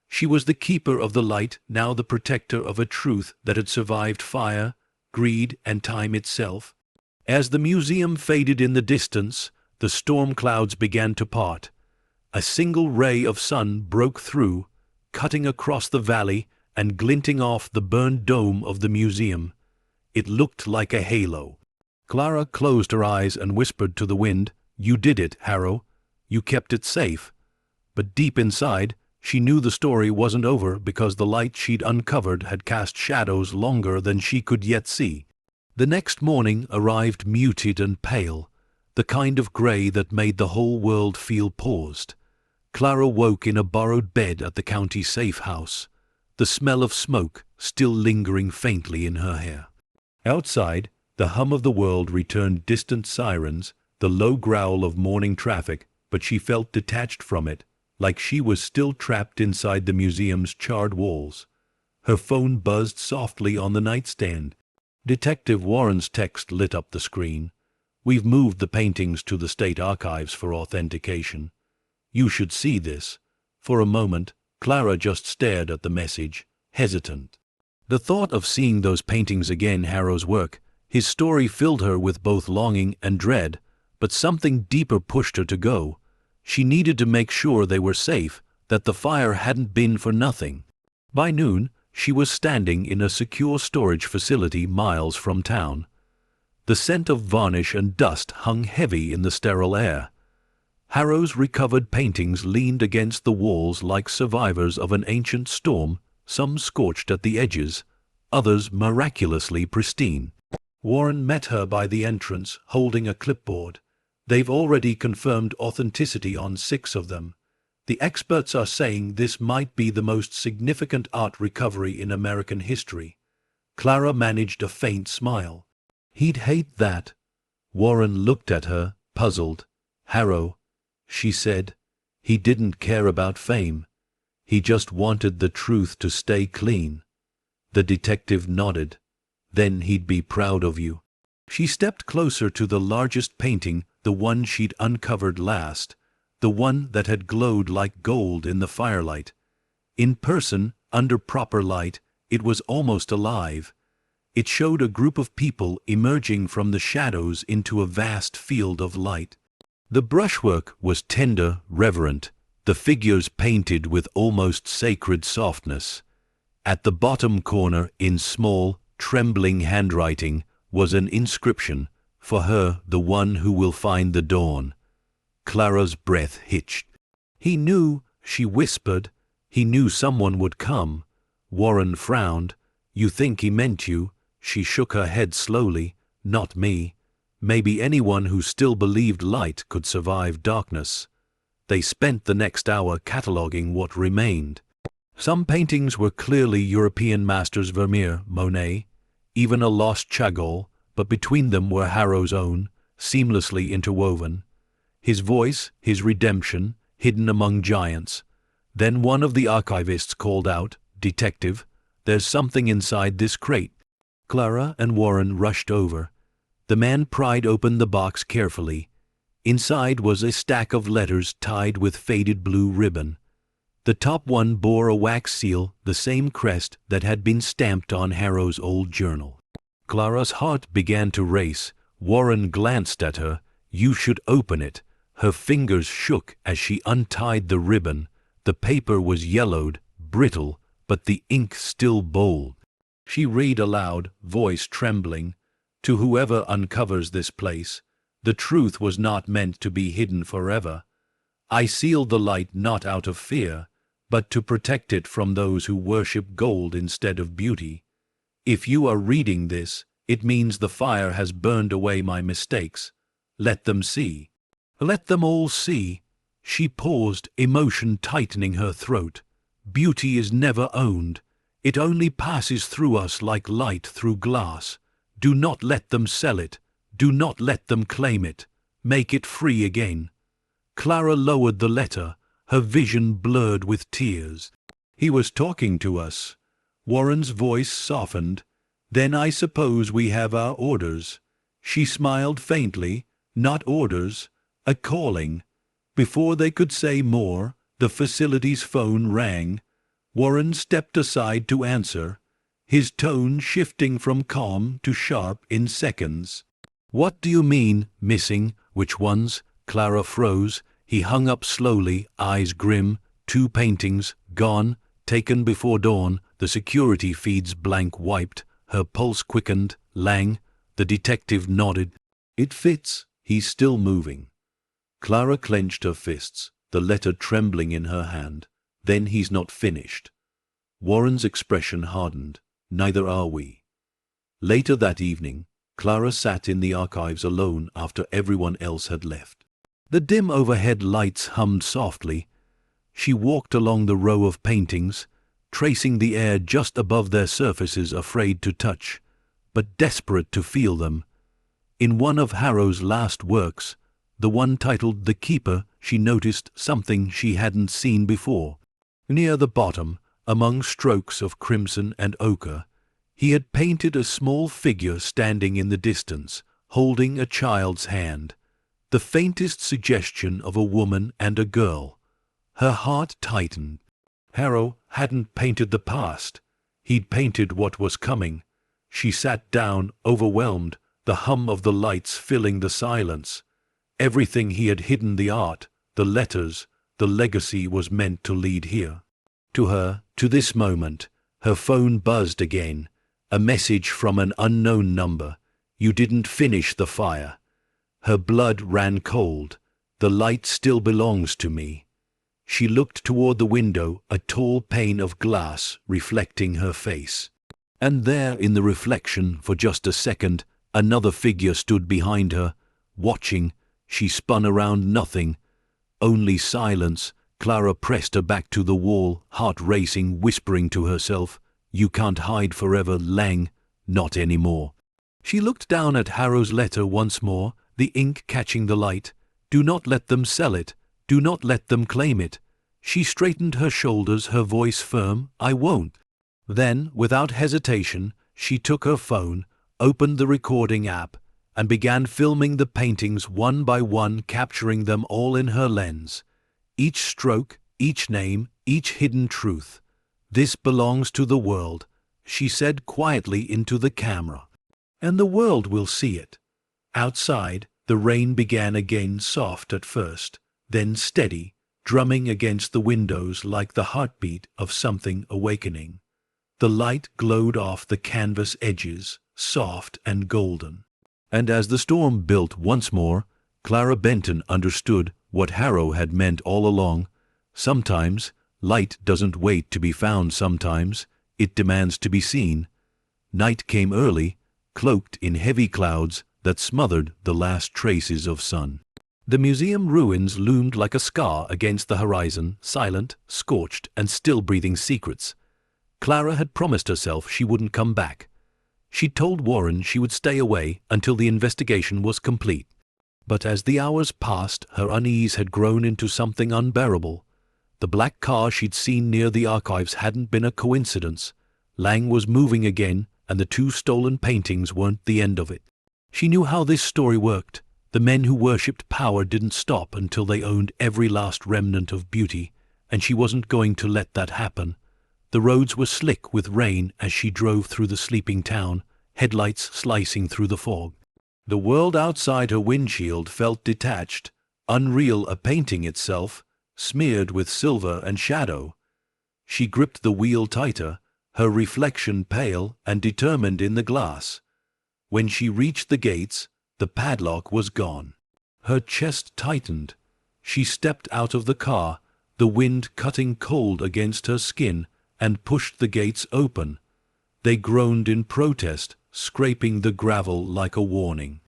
She was the keeper of the light, now the protector of a truth that had survived fire, greed, and time itself. As the museum faded in the distance, the storm clouds began to part. A single ray of sun broke through, cutting across the valley and glinting off the burned dome of the museum. It looked like a halo. Clara closed her eyes and whispered to the wind, "You did it, Harrow. You kept it safe." But deep inside, she knew the story wasn't over because the light she'd uncovered had cast shadows longer than she could yet see. The next morning arrived muted and pale, the kind of grey that made the whole world feel paused. Clara woke in a borrowed bed at the county safe house, the smell of smoke still lingering faintly in her hair. Outside, the hum of the world returned, distant sirens, the low growl of morning traffic, but she felt detached from it, like she was still trapped inside the museum's charred walls. Her phone buzzed softly on the nightstand. Detective Warren's text lit up the screen. "We've moved the paintings to the state archives for authentication. You should see this." For a moment, Clara just stared at the message, hesitant. The thought of seeing those paintings again, Harrow's work, his story, filled her with both longing and dread, but something deeper pushed her to go. She needed to make sure they were safe, that the fire hadn't been for nothing. By noon, she was standing in a secure storage facility miles from town. The scent of varnish and dust hung heavy in the sterile air. Harrow's recovered paintings leaned against the walls like survivors of an ancient storm, some scorched at the edges, others miraculously pristine. Warren met her by the entrance, holding a clipboard. "They've already confirmed authenticity on 6 of them. The experts are saying this might be the most significant art recovery in American history." Clara managed a faint smile. "He'd hate that." Warren looked at her, puzzled. "Harrow," she said, "he didn't care about fame. He just wanted the truth to stay clean." The detective nodded. "Then he'd be proud of you." She stepped closer to the largest painting, the one she'd uncovered last, the one that had glowed like gold in the firelight. In person, under proper light, it was almost alive. It showed a group of people emerging from the shadows into a vast field of light. The brushwork was tender, reverent, the figures painted with almost sacred softness. At the bottom corner, in small, trembling handwriting, was an inscription, "For her, the one who will find the dawn." Clara's breath hitched. "He knew," she whispered. "He knew someone would come." Warren frowned. "You think he meant you?" She shook her head slowly. "Not me. Maybe anyone who still believed light could survive darkness." They spent the next hour cataloging what remained. Some paintings were clearly European masters, Vermeer, Monet, even a lost Chagall, but between them were Harrow's own, seamlessly interwoven. His voice, his redemption, hidden among giants. Then one of the archivists called out, "Detective, there's something inside this crate." Clara and Warren rushed over. The man pried open the box carefully. Inside was a stack of letters tied with faded blue ribbon. The top one bore a wax seal, the same crest that had been stamped on Harrow's old journal. Clara's heart began to race. Warren glanced at her. "You should open it." Her fingers shook as she untied the ribbon. The paper was yellowed, brittle, but the ink still bold. She read aloud, voice trembling, "To whoever uncovers this place, the truth was not meant to be hidden forever. I sealed the light not out of fear, but to protect it from those who worship gold instead of beauty. If you are reading this, it means the fire has burned away my mistakes. Let them see. Let them all see." She paused, emotion tightening her throat. "Beauty is never owned. It only passes through us like light through glass. Do not let them sell it. Do not let them claim it. Make it free again." Clara lowered the letter, her vision blurred with tears. "He was talking to us." Warren's voice softened. "Then I suppose we have our orders." She smiled faintly. "Not orders. A calling." Before they could say more, the facility's phone rang. Warren stepped aside to answer, his tone shifting from calm to sharp in seconds. "What do you mean, missing? Which ones?" Clara froze. He hung up slowly, eyes grim. "2 paintings, gone, taken before dawn." The security feeds blank wiped. Her pulse quickened. "Lang?" The detective nodded. "It fits." "He's still moving." Clara clenched her fists, the letter trembling in her hand. "Then he's not finished." Warren's expression hardened. "Neither are we." Later that evening, Clara sat in the archives alone after everyone else had left. The dim overhead lights hummed softly. She walked along the row of paintings, tracing the air just above their surfaces, afraid to touch, but desperate to feel them. In one of Harrow's last works, the one titled The Keeper, she noticed something she hadn't seen before. Near the bottom, Among strokes of crimson and ochre, he had painted a small figure standing in the distance, holding a child's hand, the faintest suggestion of a woman and a girl. Her heart tightened. Harrow hadn't painted the past. He'd painted what was coming. She sat down, overwhelmed, the hum of the lights filling the silence. Everything he had hidden, the art, the letters, the legacy, was meant to lead here. To her, to this moment, her phone buzzed again. A message from an unknown number. "You didn't finish the fire." Her blood ran cold. "The light still belongs to me." She looked toward the window, a tall pane of glass reflecting her face. And there, in the reflection, for just a second, another figure stood behind her, watching. She spun around. Nothing. Only silence. Clara pressed her back to the wall, heart racing, whispering to herself, "You can't hide forever, Lang. Not anymore." She looked down at Harrow's letter once more, the ink catching the light. "Do not let them sell it. Do not let them claim it." She straightened her shoulders, her voice firm. "I won't." Then, without hesitation, she took her phone, opened the recording app, and began filming the paintings one by one, capturing them all in her lens. Each stroke, each name, each hidden truth. "This belongs to the world," she said quietly into the camera. "And the world will see it." Outside, the rain began again, soft at first, then steady, drumming against the windows like the heartbeat of something awakening. The light glowed off the canvas edges, soft and golden. And as the storm built once more, Clara Benton understood what Harrow had meant all along. Sometimes light doesn't wait to be found. Sometimes it demands to be seen. Night came early, cloaked in heavy clouds that smothered the last traces of sun. The museum ruins loomed like a scar against the horizon, silent, scorched, and still breathing secrets. Clara had promised herself she wouldn't come back. She'd told Warren she would stay away until the investigation was complete. But as the hours passed, her unease had grown into something unbearable. The black car she'd seen near the archives hadn't been a coincidence. Lang was moving again, and the 2 stolen paintings weren't the end of it. She knew how this story worked. The men who worshipped power didn't stop until they owned every last remnant of beauty, and she wasn't going to let that happen. The roads were slick with rain as she drove through the sleeping town, headlights slicing through the fog. The world outside her windshield felt detached, unreal, a painting itself, smeared with silver and shadow. She gripped the wheel tighter, her reflection pale and determined in the glass. When she reached the gates, the padlock was gone. Her chest tightened. She stepped out of the car, the wind cutting cold against her skin, and pushed the gates open. They groaned in protest, scraping the gravel like a warning.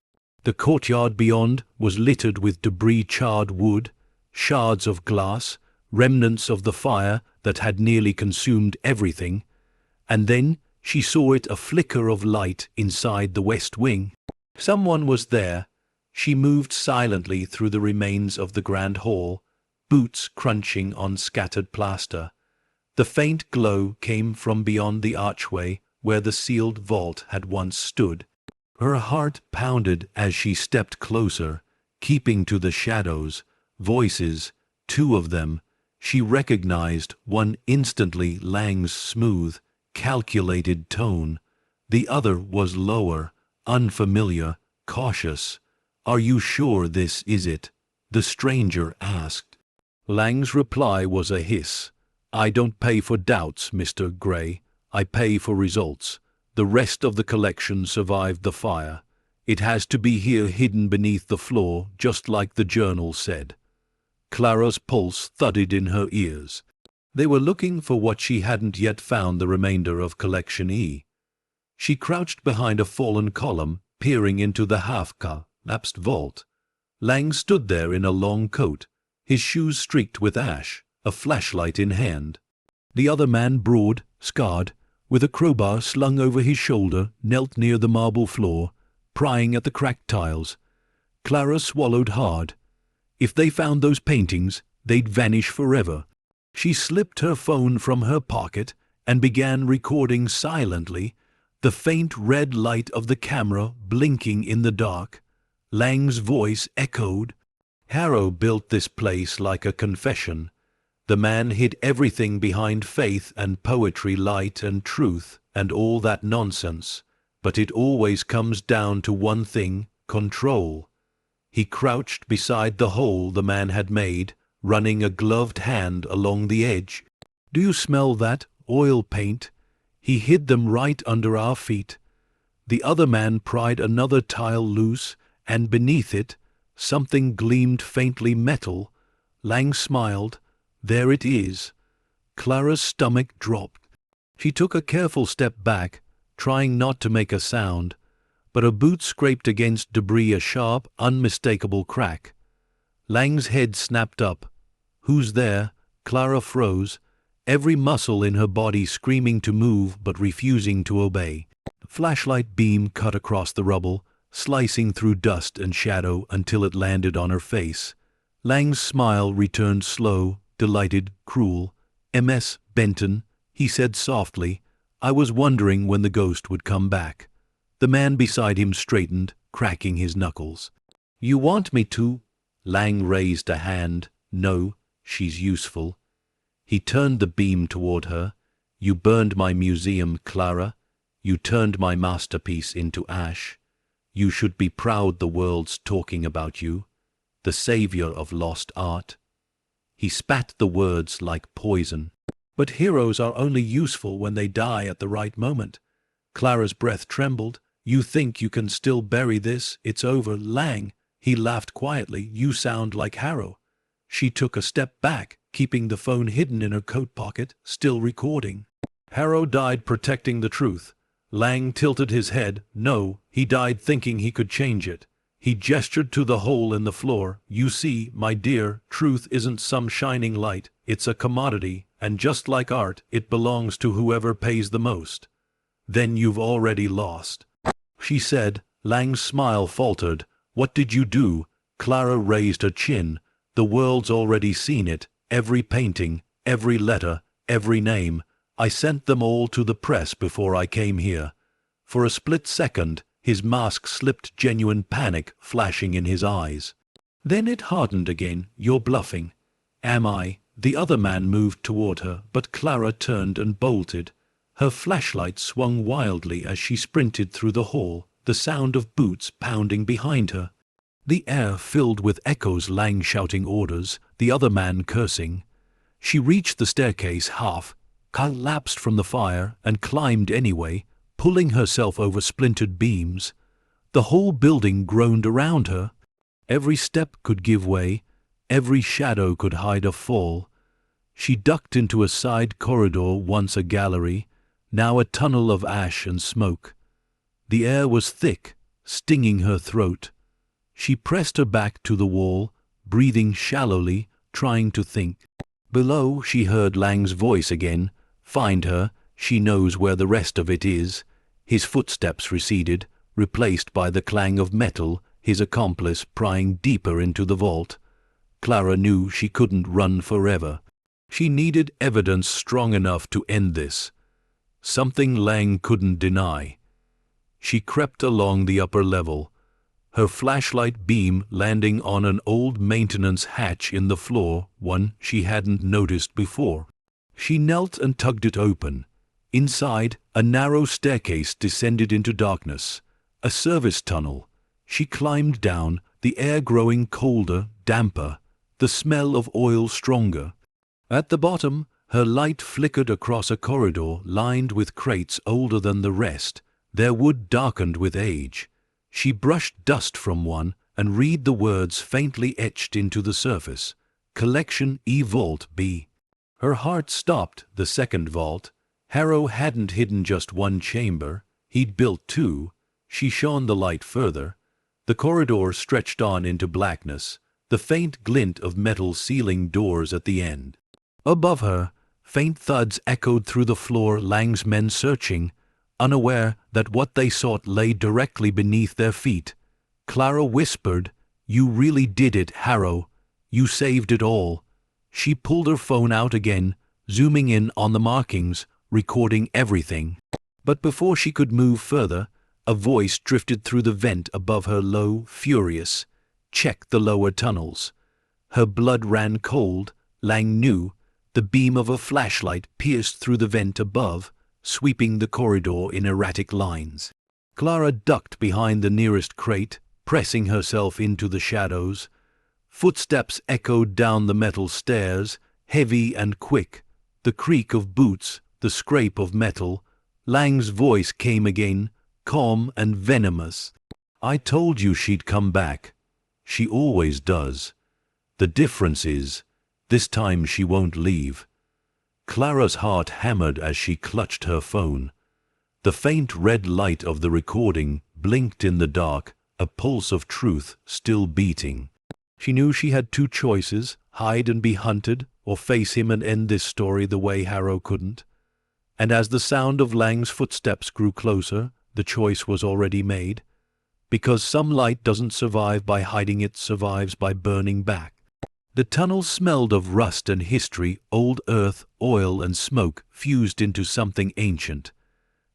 The courtyard beyond was littered with debris, charred wood, shards of glass, remnants of the fire that had nearly consumed everything. And then she saw it, a flicker of light inside the west wing. Someone was there. She moved silently through the remains of the grand hall, boots crunching on scattered plaster. The faint glow came from beyond the archway where the sealed vault had once stood. Her heart pounded as she stepped closer, keeping to the shadows. Voices, 2 of them. She recognized one instantly, Lang's smooth, calculated tone. The other was lower, unfamiliar, cautious. "Are you sure this is it?" the stranger asked. Lang's reply was a hiss. "I don't pay for doubts, Mr. Gray. I pay for results. The rest of the collection survived the fire. It has to be here, hidden beneath the floor, just like the journal said." Clara's pulse thudded in her ears. They were looking for what she hadn't yet found, the remainder of Collection E. She crouched behind a fallen column, peering into the half-collapsed vault. Lang stood there in a long coat, his shoes streaked with ash, a flashlight in hand. The other man, broad, scarred, with a crowbar slung over his shoulder, knelt near the marble floor, prying at the cracked tiles. Clara swallowed hard. If they found those paintings, they'd vanish forever. She slipped her phone from her pocket and began recording silently, the faint red light of the camera blinking in the dark. Lang's voice echoed. Harrow built this place like a confession. The man hid everything behind faith and poetry, light and truth, and all that nonsense. But it always comes down to one thing: control. He crouched beside the hole the man had made, running a gloved hand along the edge. "Do you smell that? Oil paint. He hid them right under our feet." The other man pried another tile loose, and beneath it, something gleamed faintly metal. Lang smiled. "There it is." Clara's stomach dropped. She took a careful step back, trying not to make a sound, but her boot scraped against debris, a sharp, unmistakable crack. Lang's head snapped up. "Who's there?" Clara froze, every muscle in her body screaming to move but refusing to obey. The flashlight beam cut across the rubble, slicing through dust and shadow until it landed on her face. Lang's smile returned, slow, delighted, cruel. "Ms. Benton," he said softly, "I was wondering when the ghost would come back." The man beside him straightened, cracking his knuckles. "You want me to?" Lang raised a hand. "No, she's useful." He turned the beam toward her. "You burned my museum, Clara. You turned my masterpiece into ash. You should be proud the world's talking about you, the savior of lost art." He spat the words like poison. "But heroes are only useful when they die at the right moment." Clara's breath trembled. "You think you can still bury this? It's over, Lang." He laughed quietly. "You sound like Harrow." She took a step back, keeping the phone hidden in her coat pocket, still recording. "Harrow died protecting the truth." Lang tilted his head. "No, he died thinking he could change it." He gestured to the hole in the floor. "You see, my dear, truth isn't some shining light. It's a commodity, and just like art, it belongs to whoever pays the most." "Then you've already lost," she said. Lang's smile faltered. "What did you do?" Clara raised her chin. "The world's already seen it. Every painting, every letter, every name. I sent them all to the press before I came here." For a split second, his mask slipped, genuine panic flashing in his eyes. Then it hardened again. "You're bluffing." "Am I?" The other man moved toward her, but Clara turned and bolted. Her flashlight swung wildly as she sprinted through the hall, the sound of boots pounding behind her. The air filled with echoes, Lang shouting orders, the other man cursing. She reached the staircase, half collapsed from the fire, and climbed anyway, pulling herself over splintered beams. The whole building groaned around her. Every step could give way, every shadow could hide a fall. She ducked into a side corridor, once a gallery, now a tunnel of ash and smoke. The air was thick, stinging her throat. She pressed her back to the wall, breathing shallowly, trying to think. Below, she heard Lang's voice again. "Find her. She knows where the rest of it is." His footsteps receded, replaced by the clang of metal, his accomplice prying deeper into the vault. Clara knew she couldn't run forever. She needed evidence strong enough to end this. Something Lang couldn't deny. She crept along the upper level, her flashlight beam landing on an old maintenance hatch in the floor, one she hadn't noticed before. She knelt and tugged it open. Inside, a narrow staircase descended into darkness. A service tunnel. She climbed down, the air growing colder, damper, the smell of oil stronger. At the bottom, her light flickered across a corridor lined with crates older than the rest, their wood darkened with age. She brushed dust from one and read the words faintly etched into the surface. "Collection E Vault B." Her heart stopped. The second vault. Harrow hadn't hidden just one chamber. He'd built two. She shone the light further. The corridor stretched on into blackness, the faint glint of metal ceiling doors at the end. Above her, faint thuds echoed through the floor, Lang's men searching, unaware that what they sought lay directly beneath their feet. Clara whispered, "You really did it, Harrow. You saved it all." She pulled her phone out again, zooming in on the markings, recording everything. But before she could move further, a voice drifted through the vent above her, low, furious. "Check the lower tunnels." Her blood ran cold. Lang knew. The beam of a flashlight pierced through the vent above, sweeping the corridor in erratic lines. Clara ducked behind the nearest crate, pressing herself into the shadows. Footsteps echoed down the metal stairs, heavy and quick. The creak of boots, the scrape of metal. Lang's voice came again, calm and venomous. "I told you she'd come back. She always does. The difference is, this time she won't leave." Clara's heart hammered as she clutched her phone. The faint red light of the recording blinked in the dark, a pulse of truth still beating. She knew she had two choices: hide and be hunted, or face him and end this story the way Harrow couldn't. And as the sound of Lang's footsteps grew closer, the choice was already made. Because some light doesn't survive by hiding, it survives by burning back. The tunnel smelled of rust and history, old earth, oil and smoke fused into something ancient.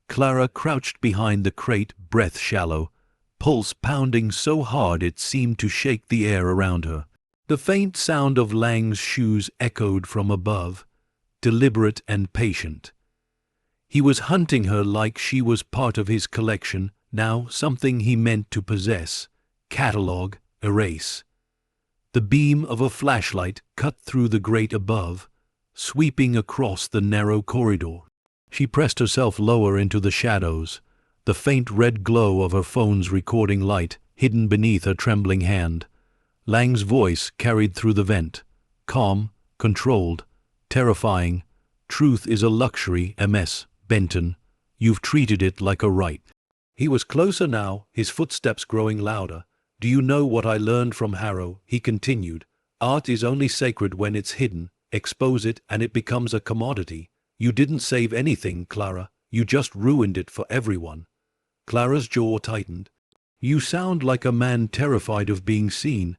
Clara crouched behind the crate, breath shallow, pulse pounding so hard it seemed to shake the air around her. The faint sound of Lang's shoes echoed from above, deliberate and patient. He was hunting her like she was part of his collection, now something he meant to possess, catalog, erase. The beam of a flashlight cut through the grate above, sweeping across the narrow corridor. She pressed herself lower into the shadows, the faint red glow of her phone's recording light hidden beneath her trembling hand. Lang's voice carried through the vent, calm, controlled, terrifying. "Truth is a luxury, MS Benton. You've treated it like a right." He was closer now, his footsteps growing louder. "Do you know what I learned from Harrow?" he continued. "Art is only sacred when it's hidden. Expose it and it becomes a commodity. You didn't save anything, Clara. You just ruined it for everyone." Clara's jaw tightened. "You sound like a man terrified of being seen."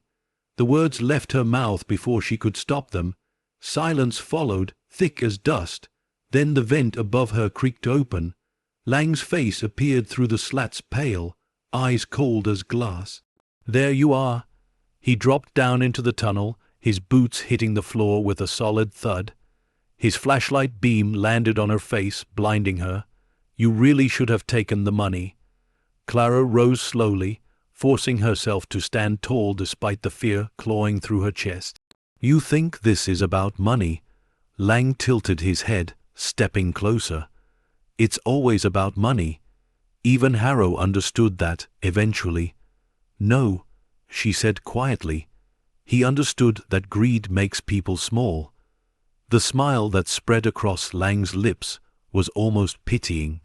The words left her mouth before she could stop them. Silence followed, thick as dust. Then the vent above her creaked open. Lang's face appeared through the slats, pale, eyes cold as glass. "There you are." He dropped down into the tunnel, his boots hitting the floor with a solid thud. His flashlight beam landed on her face, blinding her. "You really should have taken the money." Clara rose slowly, forcing herself to stand tall despite the fear clawing through her chest. "You think this is about money?" Lang tilted his head, stepping closer. "It's always about money. Even Harrow understood that, eventually." "No," she said quietly. "He understood that greed makes people small." The smile that spread across Lang's lips was almost pitying.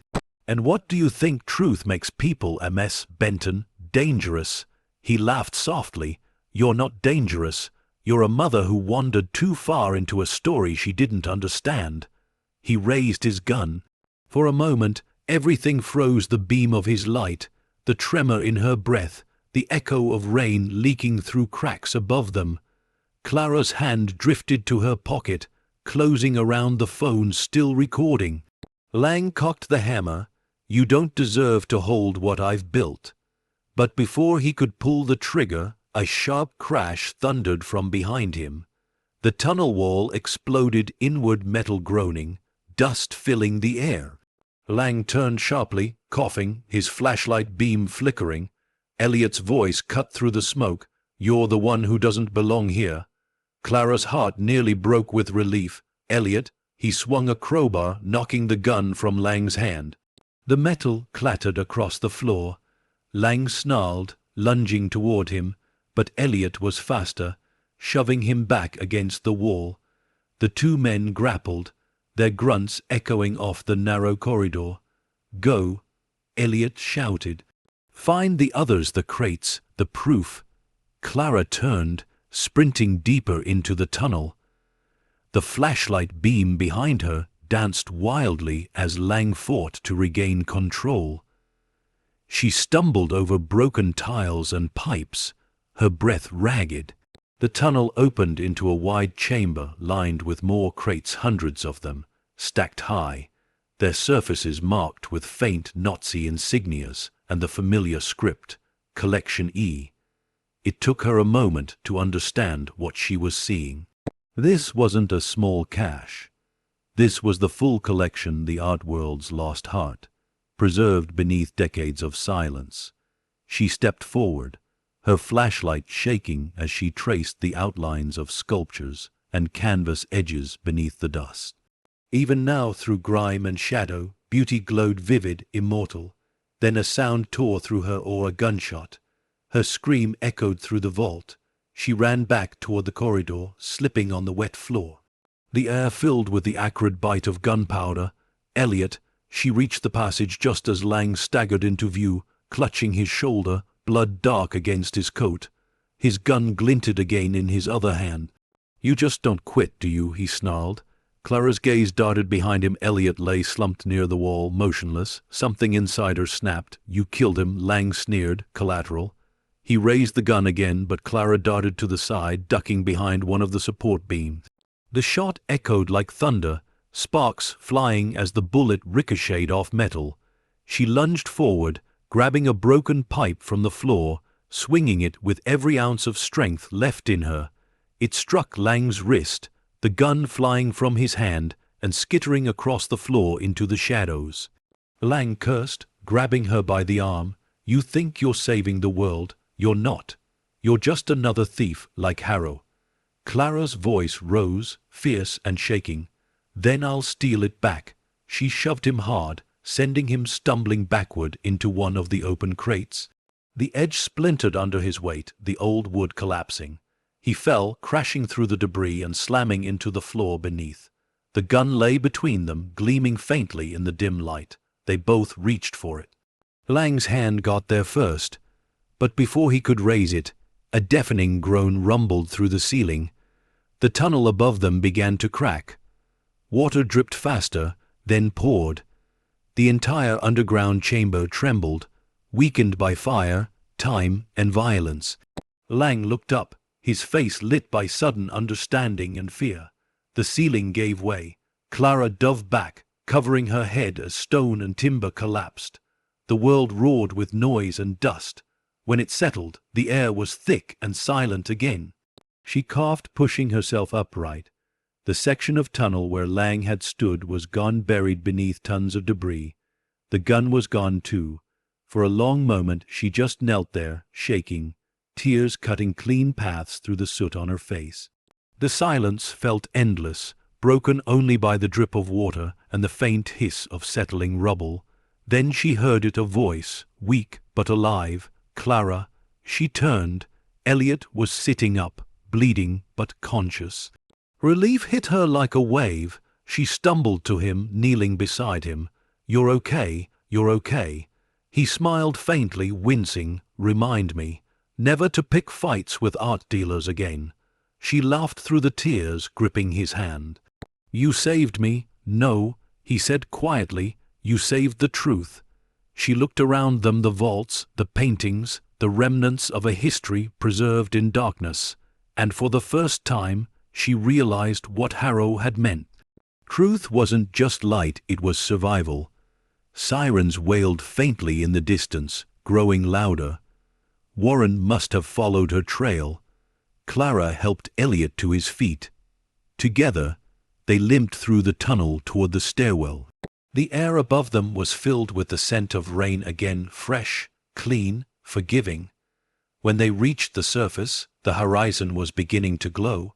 "And what do you think truth makes people, MS Benton? Dangerous." He laughed softly. "You're not dangerous. You're a mother who wandered too far into a story she didn't understand." He raised his gun. For a moment, everything froze: the beam of his light, the tremor in her breath, the echo of rain leaking through cracks above them. Clara's hand drifted to her pocket, closing around the phone still recording. Lang cocked the hammer. "You don't deserve to hold what I've built." But before he could pull the trigger, a sharp crash thundered from behind him. The tunnel wall exploded inward, metal groaning, dust filling the air. Lang turned sharply, coughing, his flashlight beam flickering. Elliot's voice cut through the smoke. "You're the one who doesn't belong here." Clara's heart nearly broke with relief. "Elliot!" He swung a crowbar, knocking the gun from Lang's hand. The metal clattered across the floor. Lang snarled, lunging toward him, but Elliot was faster, shoving him back against the wall. The two men grappled, their grunts echoing off the narrow corridor. "Go," Elliot shouted. "Find the others, the crates, the proof." Clara turned, sprinting deeper into the tunnel. The flashlight beam behind her danced wildly as Lang fought to regain control. She stumbled over broken tiles and pipes, her breath ragged. The tunnel opened into a wide chamber lined with more crates, hundreds of them, stacked high, their surfaces marked with faint Nazi insignias and the familiar script, Collection E. It took her a moment to understand what she was seeing. This wasn't a small cache. This was the full collection, the art world's lost heart, preserved beneath decades of silence. She stepped forward, her flashlight shaking as she traced the outlines of sculptures and canvas edges beneath the dust. Even now, through grime and shadow, beauty glowed vivid, immortal. Then a sound tore through her, or a gunshot. Her scream echoed through the vault. She ran back toward the corridor, slipping on the wet floor. The air filled with the acrid bite of gunpowder. Elliot, she reached the passage just as Lang staggered into view, clutching his shoulder, blood dark against his coat. His gun glinted again in his other hand. "You just don't quit, do you?" he snarled. Clara's gaze darted behind him. Elliot lay slumped near the wall, motionless. Something inside her snapped. "You killed him," Lang sneered. "Collateral." He raised the gun again, but Clara darted to the side, ducking behind one of the support beams. The shot echoed like thunder, sparks flying as the bullet ricocheted off metal. She lunged forward, grabbing a broken pipe from the floor, swinging it with every ounce of strength left in her. It struck Lang's wrist, the gun flying from his hand and skittering across the floor into the shadows. Lang cursed, grabbing her by the arm. "You think you're saving the world. You're not. You're just another thief like Harrow." Clara's voice rose, fierce and shaking. "Then I'll steal it back." She shoved him hard, sending him stumbling backward into one of the open crates. The edge splintered under his weight, the old wood collapsing. He fell, crashing through the debris and slamming into the floor beneath. The gun lay between them, gleaming faintly in the dim light. They both reached for it. Lang's hand got there first, but before he could raise it, a deafening groan rumbled through the ceiling. The tunnel above them began to crack. Water dripped faster, then poured. The entire underground chamber trembled, weakened by fire, time, and violence. Lang looked up, his face lit by sudden understanding and fear. The ceiling gave way. Clara dove back, covering her head as stone and timber collapsed. The world roared with noise and dust. When it settled, the air was thick and silent again. She coughed, pushing herself upright. The section of tunnel where Lang had stood was gone, buried beneath tons of debris. The gun was gone too. For a long moment she just knelt there, shaking, tears cutting clean paths through the soot on her face. The silence felt endless, broken only by the drip of water and the faint hiss of settling rubble. Then she heard it, a voice, weak but alive. "Clara." She turned. Elliot was sitting up, bleeding but conscious. Relief hit her like a wave. She stumbled to him, kneeling beside him. "You're okay, you're okay." He smiled faintly, wincing. "Remind me never to pick fights with art dealers again." She laughed through the tears, gripping his hand. "You saved me." "No," he said quietly, "you saved the truth." She looked around them, the vaults, the paintings, the remnants of a history preserved in darkness, and for the first time she realized what Harrow had meant. Truth wasn't just light, it was survival. Sirens wailed faintly in the distance, growing louder. Warren must have followed her trail. Clara helped Elliot to his feet. Together, they limped through the tunnel toward the stairwell. The air above them was filled with the scent of rain again, fresh, clean, forgiving. When they reached the surface, the horizon was beginning to glow.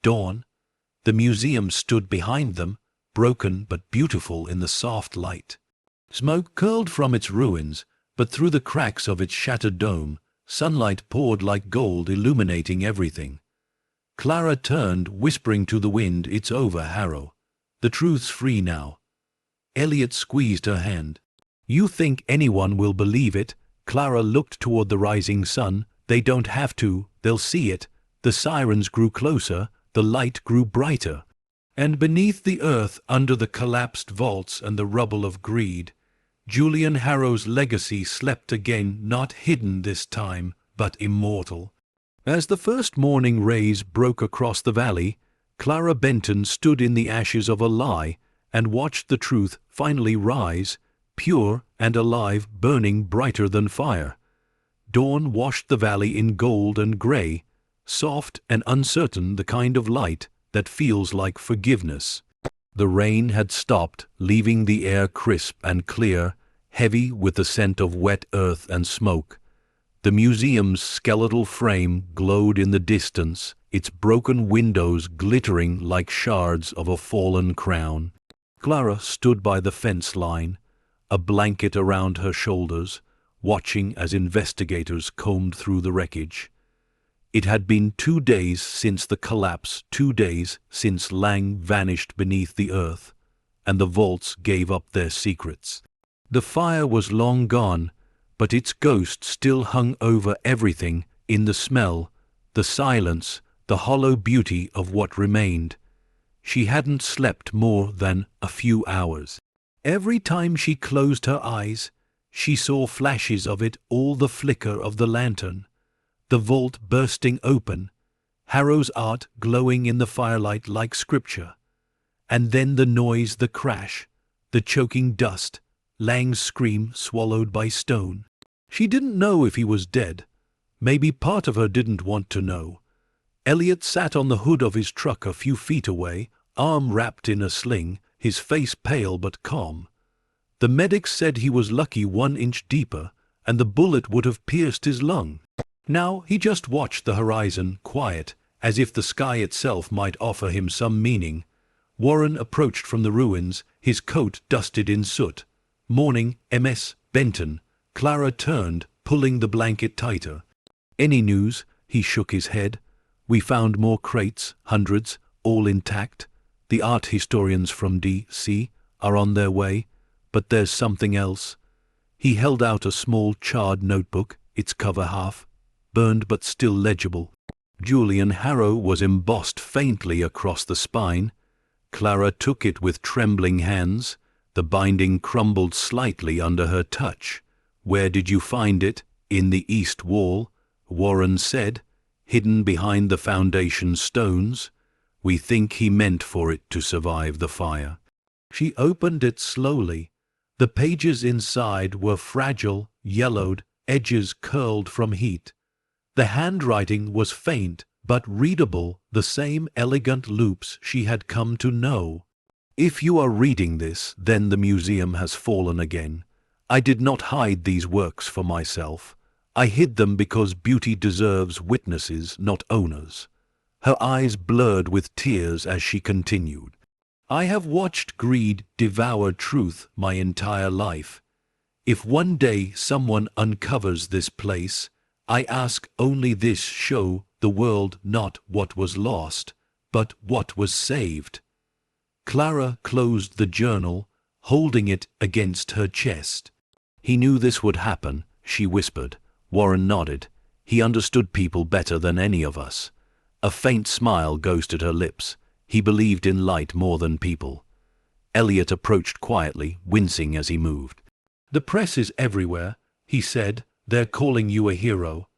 Dawn. The museum stood behind them, broken but beautiful in the soft light. Smoke curled from its ruins, but through the cracks of its shattered dome, sunlight poured like gold, illuminating everything. Clara turned, whispering to the wind, "It's over, Harrow. The truth's free now." Elliot squeezed her hand. "You think anyone will believe it?" Clara looked toward the rising sun. "They don't have to, they'll see it." The sirens grew closer, the light grew brighter. And beneath the earth, under the collapsed vaults and the rubble of greed, Julian Harrow's legacy slept again, not hidden this time, but immortal. As the first morning rays broke across the valley, Clara Benton stood in the ashes of a lie and watched the truth finally rise, pure and alive, burning brighter than fire. Dawn washed the valley in gold and gray, soft and uncertain, the kind of light that feels like forgiveness. The rain had stopped, leaving the air crisp and clear, heavy with the scent of wet earth and smoke. The museum's skeletal frame glowed in the distance, its broken windows glittering like shards of a fallen crown. Clara stood by the fence line, a blanket around her shoulders, watching as investigators combed through the wreckage. It had been 2 days since the collapse, 2 days since Lang vanished beneath the earth, and the vaults gave up their secrets. The fire was long gone, but its ghost still hung over everything, in the smell, the silence, the hollow beauty of what remained. She hadn't slept more than a few hours. Every time she closed her eyes, she saw flashes of it, all the flicker of the lantern, the vault bursting open, Harrow's art glowing in the firelight like scripture, and then the noise, the crash, the choking dust, Lang's scream swallowed by stone. She didn't know if he was dead. Maybe part of her didn't want to know. Elliot sat on the hood of his truck a few feet away, arm wrapped in a sling, his face pale but calm. The medics said he was lucky 1 inch deeper, and the bullet would have pierced his lung. Now he just watched the horizon, quiet, as if the sky itself might offer him some meaning. Warren approached from the ruins, his coat dusted in soot. "Morning, MS. Benton." Clara turned, pulling the blanket tighter. "Any news?" He shook his head. "We found more crates, hundreds, all intact. The art historians from D.C. are on their way, but there's something else." He held out a small charred notebook, its cover half burned but still legible. Julian Harrow was embossed faintly across the spine. Clara took it with trembling hands. The binding crumbled slightly under her touch. "Where did you find it?" "In the east wall," Warren said, "hidden behind the foundation stones. We think he meant for it to survive the fire." She opened it slowly. The pages inside were fragile, yellowed, edges curled from heat. The handwriting was faint, but readable, the same elegant loops she had come to know. "If you are reading this, then the museum has fallen again. I did not hide these works for myself. I hid them because beauty deserves witnesses, not owners." Her eyes blurred with tears as she continued. "I have watched greed devour truth my entire life. If one day someone uncovers this place, I ask only this: show the world not what was lost, but what was saved." Clara closed the journal, holding it against her chest. "He knew this would happen," she whispered. Warren nodded. He understood people better than any of us. A faint smile ghosted her lips. He believed in light more than people. Elliot approached quietly, wincing as he moved. "The press is everywhere," he said. "They're calling you a hero."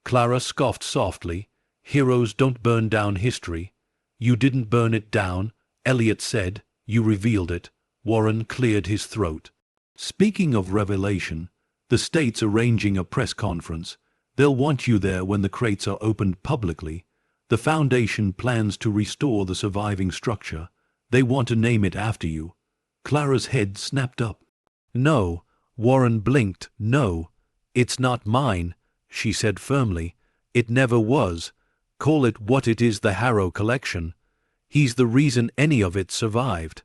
Clara scoffed softly. "Heroes don't burn down history." "You didn't burn it down," Elliot said. "You revealed it." Warren cleared his throat. "Speaking of revelation, the state's arranging a press conference. They'll want you there when the crates are opened publicly. The Foundation plans to restore the surviving structure. They want to name it after you." Clara's head snapped up. "No." Warren blinked. "No. It's not mine," she said firmly. "It never was. Call it what it is, the Harrow Collection. He's the reason any of it survived."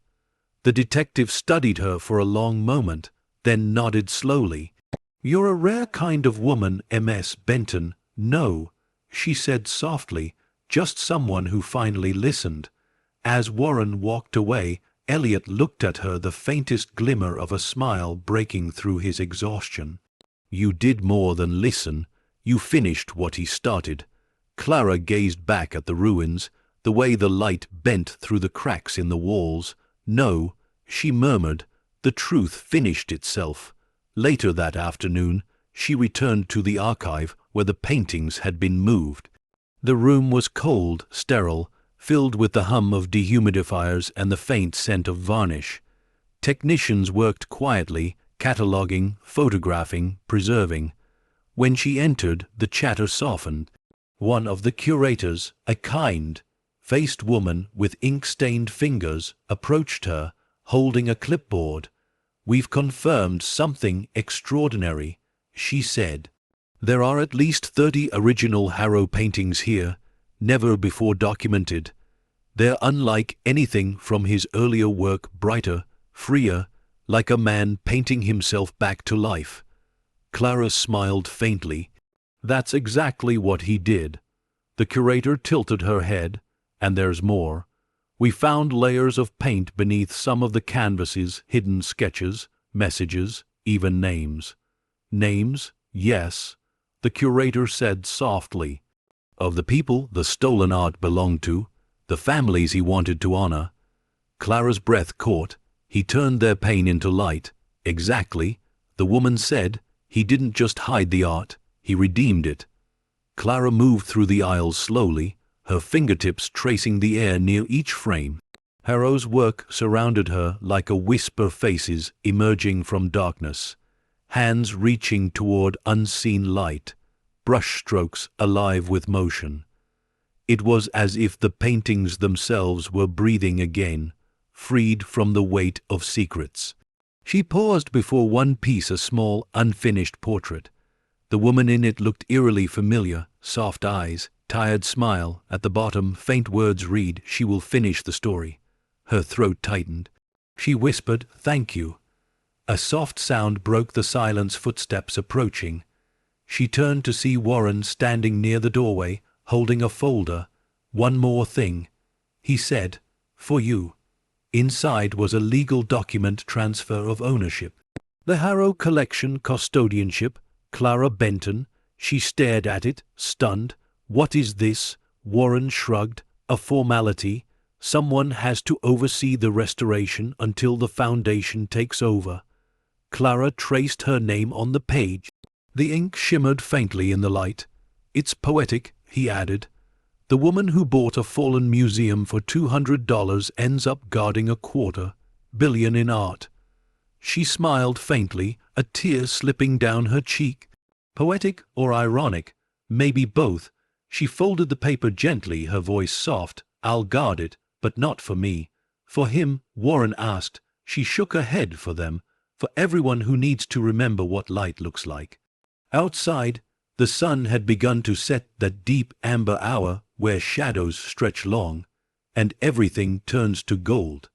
The detective studied her for a long moment, then nodded slowly. "You're a rare kind of woman, MS. Benton." "No," she said softly, "just someone who finally listened." As Warren walked away, Elliot looked at her, the faintest glimmer of a smile breaking through his exhaustion. "You did more than listen. You finished what he started." Clara gazed back at the ruins, the way the light bent through the cracks in the walls. "No," she murmured, "the truth finished itself." Later that afternoon, she returned to the archive where the paintings had been moved. The room was cold, sterile, filled with the hum of dehumidifiers and the faint scent of varnish. Technicians worked quietly, cataloging, photographing, preserving. When she entered, the chatter softened. One of the curators, a kind-faced woman with ink-stained fingers, approached her, holding a clipboard. "We've confirmed something extraordinary," she said. "There are at least 30 original Harrow paintings here, never before documented. They're unlike anything from his earlier work, brighter, freer, like a man painting himself back to life." Clara smiled faintly. "That's exactly what he did." The curator tilted her head. "And there's more. We found layers of paint beneath some of the canvases, hidden sketches, messages, even names." "Names? Yes," the curator said softly. "Of the people the stolen art belonged to, the families he wanted to honor." Clara's breath caught. "He turned their pain into light." "Exactly," the woman said. "He didn't just hide the art, he redeemed it." Clara moved through the aisles slowly, her fingertips tracing the air near each frame. Harrow's work surrounded her like a wisp of faces emerging from darkness, hands reaching toward unseen light, brushstrokes alive with motion. It was as if the paintings themselves were breathing again, freed from the weight of secrets. She paused before one piece, a small, unfinished portrait. The woman in it looked eerily familiar, soft eyes, tired smile, at the bottom faint words read, "She will finish the story." Her throat tightened. She whispered, "Thank you." A soft sound broke the silence, footsteps approaching. She turned to see Warren standing near the doorway, holding a folder. "One more thing," he said, "for you." Inside was a legal document, transfer of ownership. The Harrow Collection custodianship. Clara Benton. She stared at it, stunned. "What is this?" Warren shrugged. "A formality. Someone has to oversee the restoration until the foundation takes over." Clara traced her name on the page. The ink shimmered faintly in the light. "It's poetic," he added. "The woman who bought a fallen museum for $200 ends up guarding $250 billion in art." She smiled faintly, a tear slipping down her cheek. "Poetic or ironic? Maybe both." She folded the paper gently, her voice soft. "I'll guard it, but not for me." "For him?" Warren asked. She shook her head. "For them. For everyone who needs to remember what light looks like." Outside, the sun had begun to set, that deep amber hour where shadows stretch long, and everything turns to gold.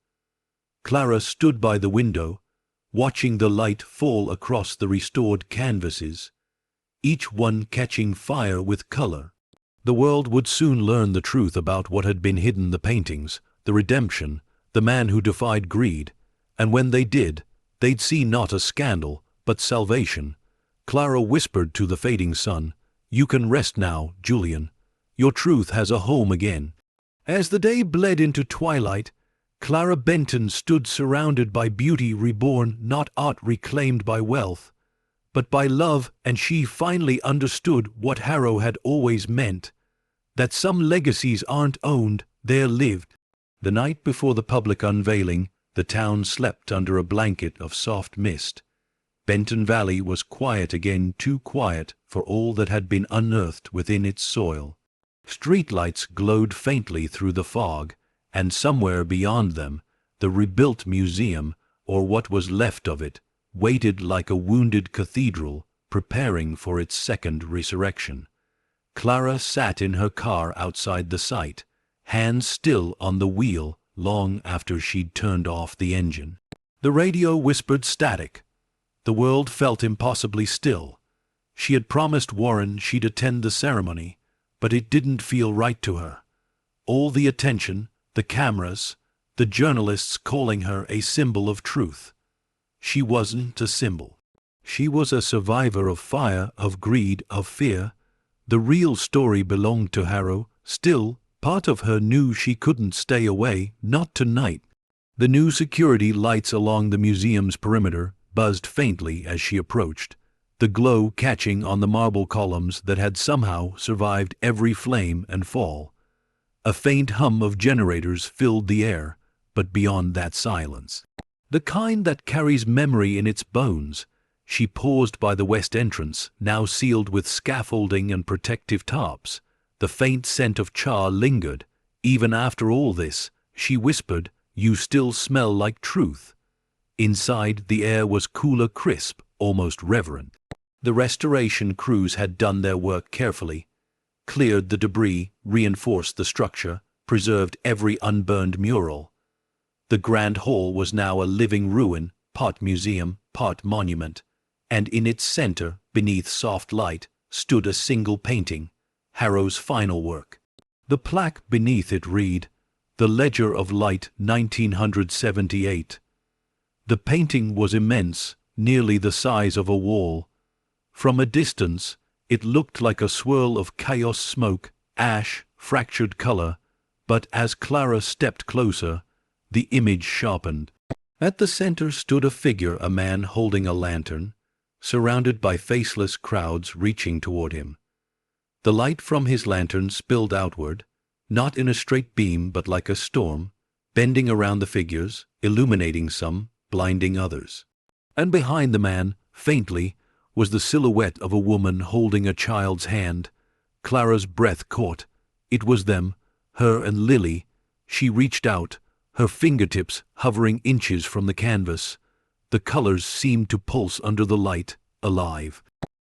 Clara stood by the window, watching the light fall across the restored canvases, each one catching fire with color. The world would soon learn the truth about what had been hidden: the paintings, the redemption, the man who defied greed. And when they did, they'd see not a scandal, but salvation. Clara whispered to the fading sun, "You can rest now, Julian. Your truth has a home again." As the day bled into twilight, Clara Benton stood surrounded by beauty reborn, not art reclaimed by wealth, but by love, and she finally understood what Harrow had always meant, that some legacies aren't owned, they're lived. The night before the public unveiling, the town slept under a blanket of soft mist. Benton Valley was quiet again, too quiet for all that had been unearthed within its soil. Streetlights glowed faintly through the fog, and somewhere beyond them, the rebuilt museum, or what was left of it, waited like a wounded cathedral, preparing for its second resurrection. Clara sat in her car outside the site, hands still on the wheel, long after she'd turned off the engine. The radio whispered static. The world felt impossibly still. She had promised Warren she'd attend the ceremony, but it didn't feel right to her. All the attention, the cameras, the journalists calling her a symbol of truth. She wasn't a symbol. She was a survivor of fire, of greed, of fear. The real story belonged to Harrow. Still, part of her knew she couldn't stay away, not tonight. The new security lights along the museum's perimeter buzzed faintly as she approached. the glow catching on the marble columns that had somehow survived every flame and fall. A faint hum of generators filled the air, but beyond that silence, the kind that carries memory in its bones. She paused by the west entrance, now sealed with scaffolding and protective tarps. The faint scent of char lingered. Even after all this, she whispered, "You still smell like truth." Inside, the air was cooler, crisp, almost reverent. The restoration crews had done their work carefully, cleared the debris, reinforced the structure, preserved every unburned mural. The grand hall was now a living ruin, part museum, part monument, and in its center, beneath soft light, stood a single painting, Harrow's final work. The plaque beneath it read, "The Ledger of Light, 1978. The painting was immense, nearly the size of a wall. From a distance, it looked like a swirl of chaos smoke, ash, fractured color, but as Clara stepped closer, the image sharpened. At the center stood a figure, a man holding a lantern, surrounded by faceless crowds reaching toward him. The light from his lantern spilled outward, not in a straight beam but like a storm, bending around the figures, illuminating some, blinding others. And behind the man, faintly, was the silhouette of a woman holding a child's hand. Clara's breath caught. It was them, her and Lily. She reached out, her fingertips hovering inches from the canvas. The colors seemed to pulse under the light, alive.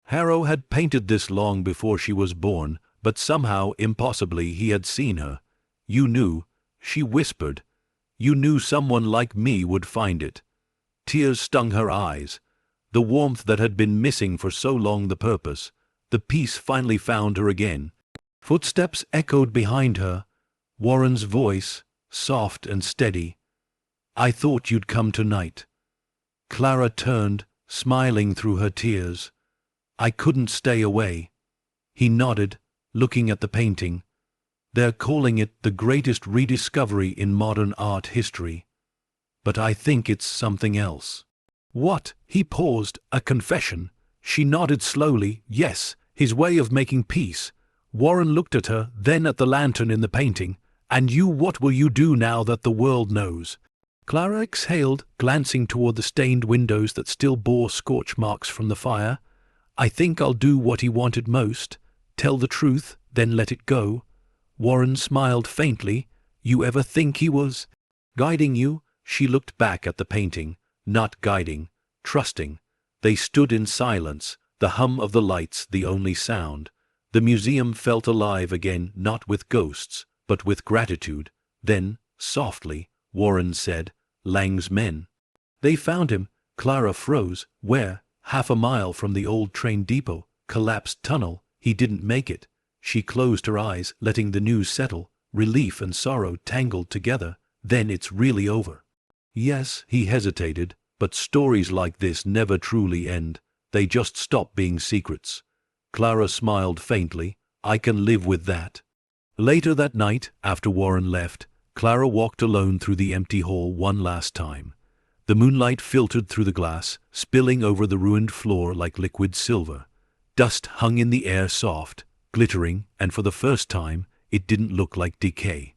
Harrow had painted this long before she was born, but somehow, impossibly, he had seen her. "You knew," she whispered. "You knew someone like me would find it." Tears stung her eyes. The warmth that had been missing for so long, the purpose, the peace finally found her again. Footsteps echoed behind her. Warren's voice, soft and steady. "I thought you'd come tonight." Clara turned, smiling through her tears. "I couldn't stay away." He nodded, looking at the painting. "They're calling it the greatest rediscovery in modern art history. But I think it's something else." "What?" He paused. "A confession?" She nodded slowly. "Yes, his way of making peace." Warren looked at her, then at the lantern in the painting. "And you, what will you do now that the world knows?" Clara exhaled, glancing toward the stained windows that still bore scorch marks from the fire. "I think I'll do what he wanted most. Tell the truth, then let it go." Warren smiled faintly. "You ever think he was guiding you?" She looked back at the painting. Not guiding, trusting. They stood in silence, the hum of the lights the only sound. The museum felt alive again, not with ghosts, but with gratitude. Then, softly, Warren said, "Lang's men." "They found him." Clara froze. "Where?" "Half a mile from the old train depot. Collapsed tunnel. He didn't make it." She closed her eyes, letting the news settle. Relief and sorrow tangled together. "Then it's really over." "Yes," he hesitated, "but stories like this never truly end. They just stop being secrets." Clara smiled faintly. "I can live with that." Later that night, after Warren left, Clara walked alone through the empty hall one last time. The moonlight filtered through the glass, spilling over the ruined floor like liquid silver. Dust hung in the air, soft, glittering, and for the first time, it didn't look like decay.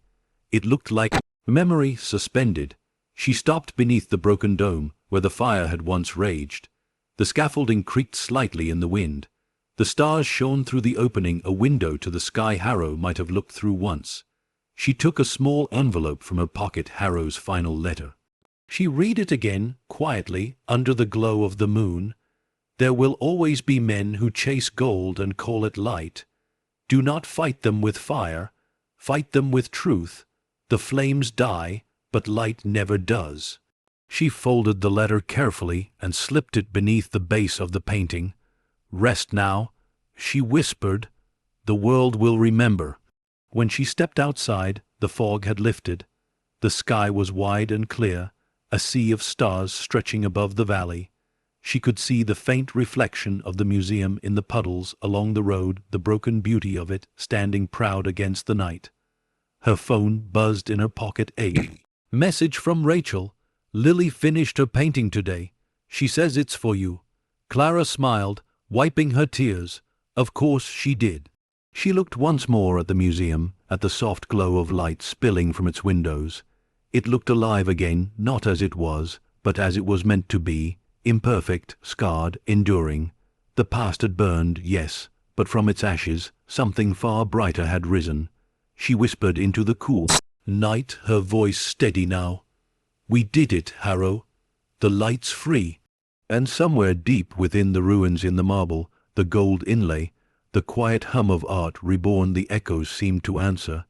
It looked like memory suspended. She stopped beneath the broken dome, where the fire had once raged. The scaffolding creaked slightly in the wind. The stars shone through the opening, a window to the sky Harrow might have looked through once. She took a small envelope from her pocket, Harrow's final letter. She read it again, quietly, under the glow of the moon. "There will always be men who chase gold and call it light. Do not fight them with fire, fight them with truth. The flames die, but light never does." She folded the letter carefully and slipped it beneath the base of the painting. "Rest now," she whispered. "The world will remember." When she stepped outside, the fog had lifted. The sky was wide and clear, a sea of stars stretching above the valley. She could see the faint reflection of the museum in the puddles along the road, the broken beauty of it standing proud against the night. Her phone buzzed in her pocket. Message from Rachel. "Lily finished her painting today. She says it's for you." Clara smiled. wiping her tears. Of course she did. She looked once more at the museum, at the soft glow of light spilling from its windows. It looked alive again, not as it was, but as it was meant to be, imperfect, scarred, enduring. The past had burned, yes, but from its ashes something far brighter had risen. She whispered into the cool night, her voice steady now. "We did it, Harrow. The light's free." And somewhere deep within the ruins in the marble, the gold inlay, the quiet hum of art reborn, the echoes seemed to answer.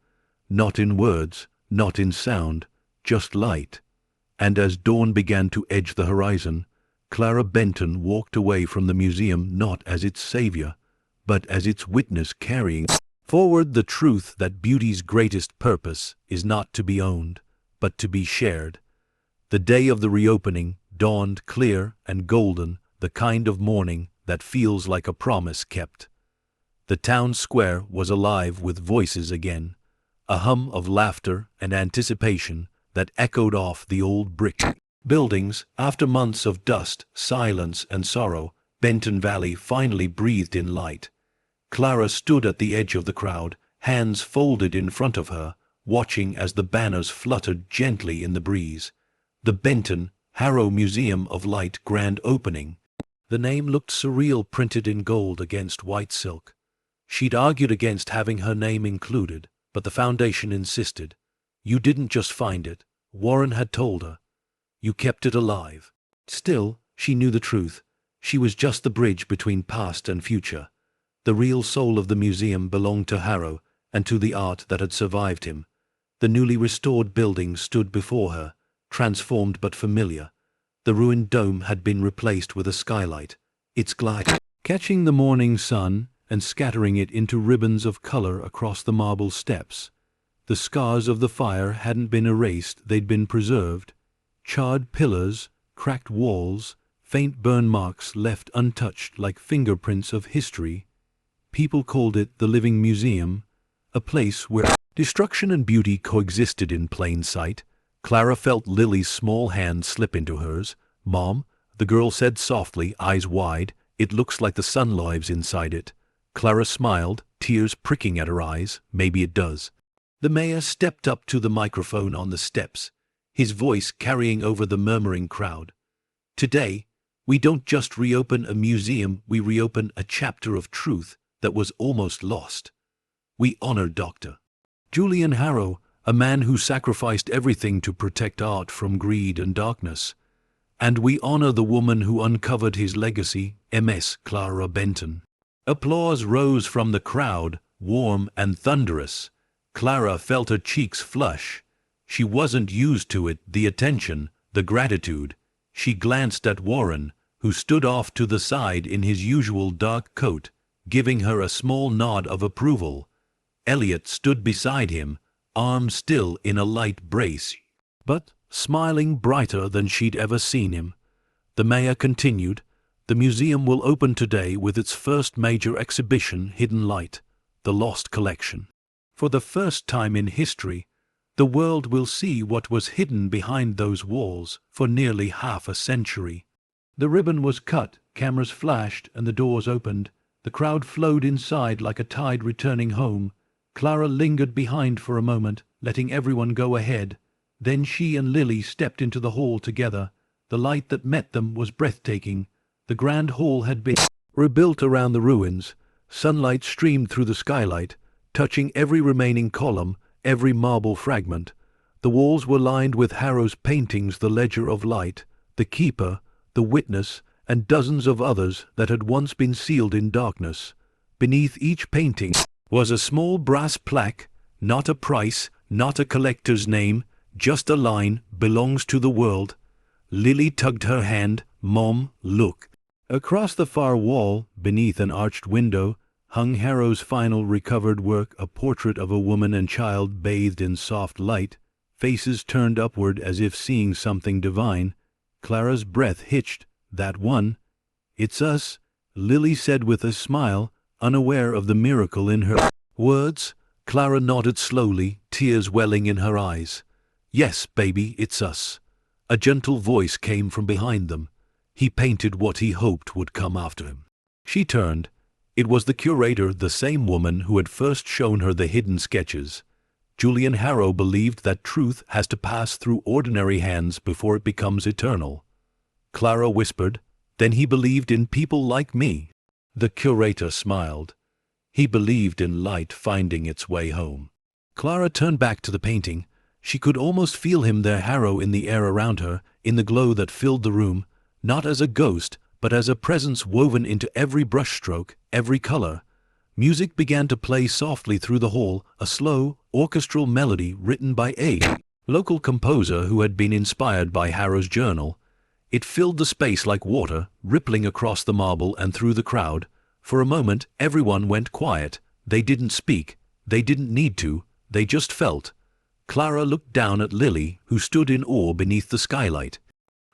Not in words, not in sound, just light. And as dawn began to edge the horizon, Clara Benton walked away from the museum not as its savior, but as its witness, carrying forward the truth that beauty's greatest purpose is not to be owned, but to be shared. The day of the reopening dawned clear and golden, the kind of morning that feels like a promise kept. The town square was alive with voices again, a hum of laughter and anticipation that echoed off the old brick buildings. After months of dust, silence, and sorrow, Benton Valley finally breathed in light. Clara stood at the edge of the crowd, hands folded in front of her, watching as the banners fluttered gently in the breeze. The Benton Harrow Museum of Light grand opening. The name looked surreal, printed in gold against white silk. She'd argued against having her name included, but the foundation insisted. You didn't just find it, Warren had told her. You kept it alive. Still, she knew the truth. She was just the bridge between past and future. The real soul of the museum belonged to Harrow and to the art that had survived him. The newly restored building stood before her, transformed but familiar. The ruined dome had been replaced with a skylight, its glide catching the morning sun and scattering it into ribbons of color across the marble steps. The scars of the fire hadn't been erased, they'd been preserved. Charred pillars, cracked walls, faint burn marks left untouched like fingerprints of history. People called it the Living Museum, a place where destruction and beauty coexisted in plain sight. Clara felt Lily's small hand slip into hers. "Mom," the girl said softly, eyes wide, "it looks like the sun lives inside it." Clara smiled, tears pricking at her eyes. "Maybe it does." The mayor stepped up to the microphone on the steps, his voice carrying over the murmuring crowd. "Today, we don't just reopen a museum, we reopen a chapter of truth that was almost lost. We honor Dr. Julian Harrow, a man who sacrificed everything to protect art from greed and darkness. And we honor the woman who uncovered his legacy, Ms. Clara Benton." Applause rose from the crowd, warm and thunderous. Clara felt her cheeks flush. She wasn't used to it, the attention, the gratitude. She glanced at Warren, who stood off to the side in his usual dark coat, giving her a small nod of approval. Elliot stood beside him, arms still in a light brace, but smiling brighter than she'd ever seen him. The mayor continued, "The museum will open today with its first major exhibition, Hidden Light, the Lost Collection. For the first time in history, the world will see what was hidden behind those walls for nearly half a century." The ribbon was cut, cameras flashed, and the doors opened. The crowd flowed inside like a tide returning home. Clara lingered behind for a moment, letting everyone go ahead. Then she and Lily stepped into the hall together. The light that met them was breathtaking. The grand hall had been rebuilt around the ruins. Sunlight streamed through the skylight, touching every remaining column, every marble fragment. The walls were lined with Harrow's paintings, the Ledger of Light, the Keeper, the Witness, and dozens of others that had once been sealed in darkness. Beneath each painting was a small brass plaque, not a price, not a collector's name, just a line, "Belongs to the world." Lily tugged her hand. "Mom, look." Across the far wall, beneath an arched window, hung Harrow's final recovered work, a portrait of a woman and child bathed in soft light, faces turned upward as if seeing something divine. Clara's breath hitched. "That one?" "It's us," Lily said with a smile, unaware of the miracle in her words. Clara nodded slowly, tears welling in her eyes. "Yes, baby, it's us." A gentle voice came from behind them. "He painted what he hoped would come after him." She turned. It was the curator, the same woman who had first shown her the hidden sketches. Julian Harrow believed that truth has to pass through ordinary hands before it becomes eternal. Clara whispered, "Then he believed in people like me." The curator smiled. He believed in light finding its way home. Clara turned back to the painting. She could almost feel him there, Harrow, in the air around her, in the glow that filled the room, not as a ghost, but as a presence woven into every brushstroke, every color. Music began to play softly through the hall, a slow, orchestral melody written by a local composer who had been inspired by Harrow's journal. It filled the space like water, rippling across the marble and through the crowd. For a moment, everyone went quiet. They didn't speak. They didn't need to. They just felt. Clara looked down at Lily, who stood in awe beneath the skylight.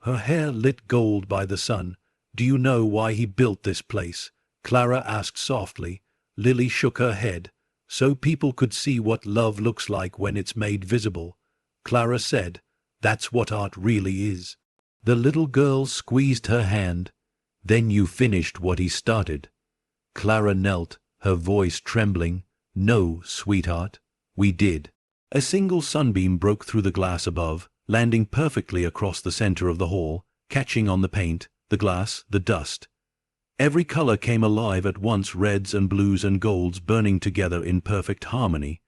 Her hair lit gold by the sun. "Do you know why he built this place?" Clara asked softly. Lily shook her head. "So people could see what love looks like when it's made visible." Clara said, "That's what art really is." The little girl squeezed her hand. "Then you finished what he started." Clara knelt, her voice trembling. "No, sweetheart, we did." A single sunbeam broke through the glass above, landing perfectly across the center of the hall, catching on the paint, the glass, the dust. Every color came alive at once, reds and blues and golds burning together in perfect harmony.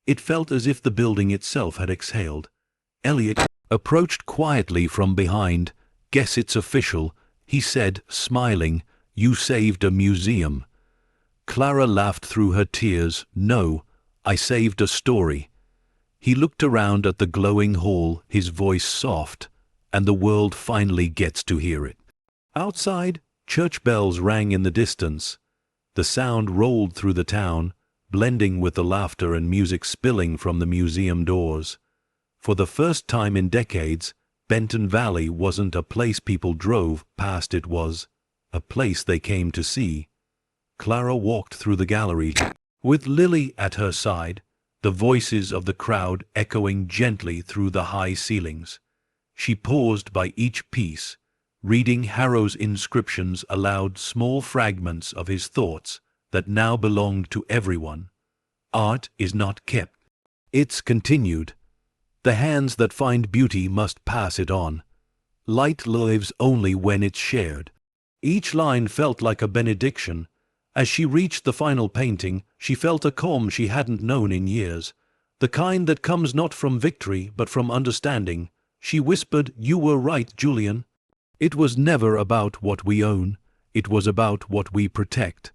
It felt as if the building itself had exhaled. Elliot approached quietly from behind. "Guess it's official," he said, smiling. "You saved a museum." Clara laughed through her tears. "No, I saved a story." He looked around at the glowing hall, his voice soft, "And the world finally gets to hear it." Outside, church bells rang in the distance. The sound rolled through the town, blending with the laughter and music spilling from the museum doors. For the first time in decades, Benton Valley wasn't a place people drove past, it was a place they came to see. Clara walked through the gallery, with Lily at her side, the voices of the crowd echoing gently through the high ceilings. She paused by each piece, reading Harrow's inscriptions aloud, small fragments of his thoughts that now belonged to everyone. Art is not kept. It's continued. The hands that find beauty must pass it on. Light lives only when it's shared. Each line felt like a benediction. As she reached the final painting, she felt a calm she hadn't known in years, the kind that comes not from victory but from understanding. She whispered, "You were right, Julian. It was never about what we own. It was about what we protect."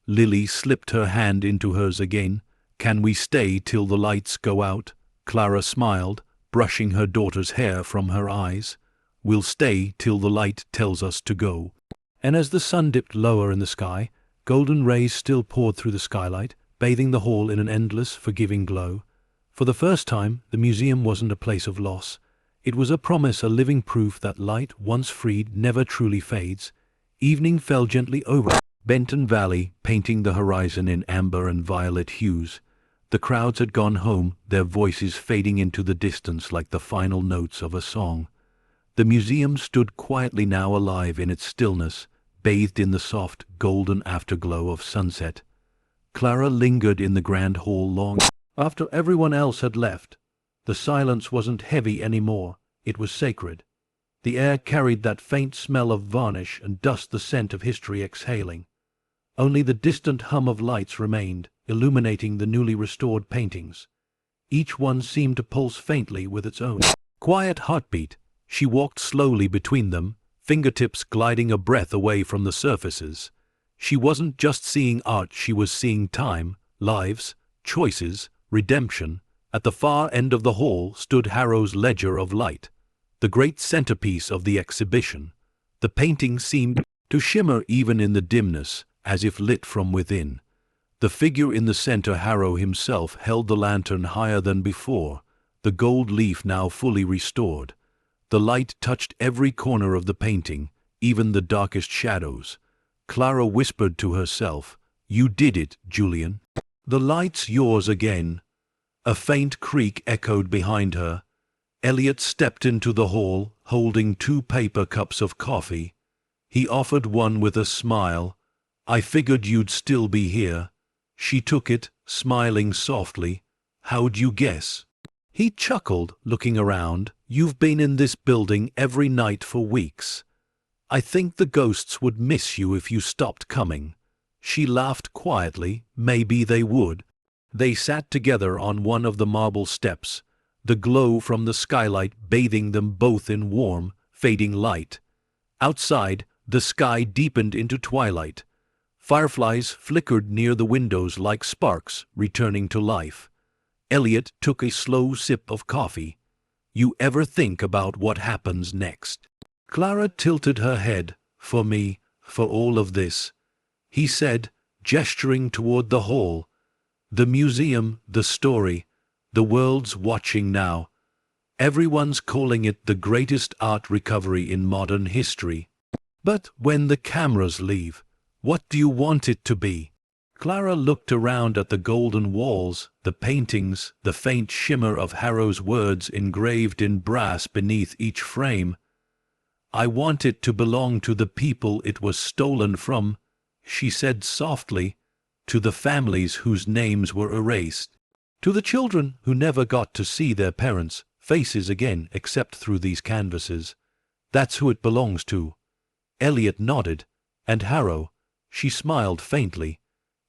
Lily slipped her hand into hers again. "Can we stay till the lights go out?" Clara smiled, brushing her daughter's hair from her eyes. "We'll stay till the light tells us to go." And as the sun dipped lower in the sky, golden rays still poured through the skylight, bathing the hall in an endless, forgiving glow. For the first time, the museum wasn't a place of loss. It was a promise, a living proof that light, once freed, never truly fades. Evening fell gently over Benton Valley, painting the horizon in amber and violet hues. The crowds had gone home, their voices fading into the distance like the final notes of a song. The museum stood quietly now, alive in its stillness, bathed in the soft, golden afterglow of sunset. Clara lingered in the grand hall long after everyone else had left. The silence wasn't heavy anymore. It was sacred. The air carried that faint smell of varnish and dust, the scent of history exhaling. Only the distant hum of lights remained, illuminating the newly restored paintings. Each one seemed to pulse faintly with its own quiet heartbeat. She walked slowly between them, fingertips gliding a breath away from the surfaces. She wasn't just seeing art, she was seeing time, lives, choices, redemption. At the far end of the hall stood Harrow's Ledger of Light, the great centerpiece of the exhibition. The painting seemed to shimmer even in the dimness, as if lit from within. The figure in the center, Harrow himself, held the lantern higher than before, the gold leaf now fully restored. The light touched every corner of the painting, even the darkest shadows. Clara whispered to herself, "You did it, Julian. The light's yours again." A faint creak echoed behind her. Elliot stepped into the hall, holding 2 paper cups of coffee. He offered one with a smile. I figured you'd still be here. She took it, smiling softly. How'd you guess? He chuckled, looking around. You've been in this building every night for weeks. I think the ghosts would miss you if you stopped coming. She laughed quietly. Maybe they would. They sat together on one of the marble steps, the glow from the skylight bathing them both in warm, fading light. Outside, the sky deepened into twilight. Fireflies flickered near the windows like sparks returning to life. Elliot took a slow sip of coffee. You ever think about what happens next? Clara tilted her head. For me, for all of this, he said, gesturing toward the hall. The museum, the story, the world's watching now. Everyone's calling it the greatest art recovery in modern history. But when the cameras leave, what do you want it to be? Clara looked around at the golden walls, the paintings, the faint shimmer of Harrow's words engraved in brass beneath each frame. I want it to belong to the people it was stolen from, she said softly, to the families whose names were erased, to the children who never got to see their parents' faces again except through these canvases. That's who it belongs to. Elliot nodded, and Harrow, she smiled faintly.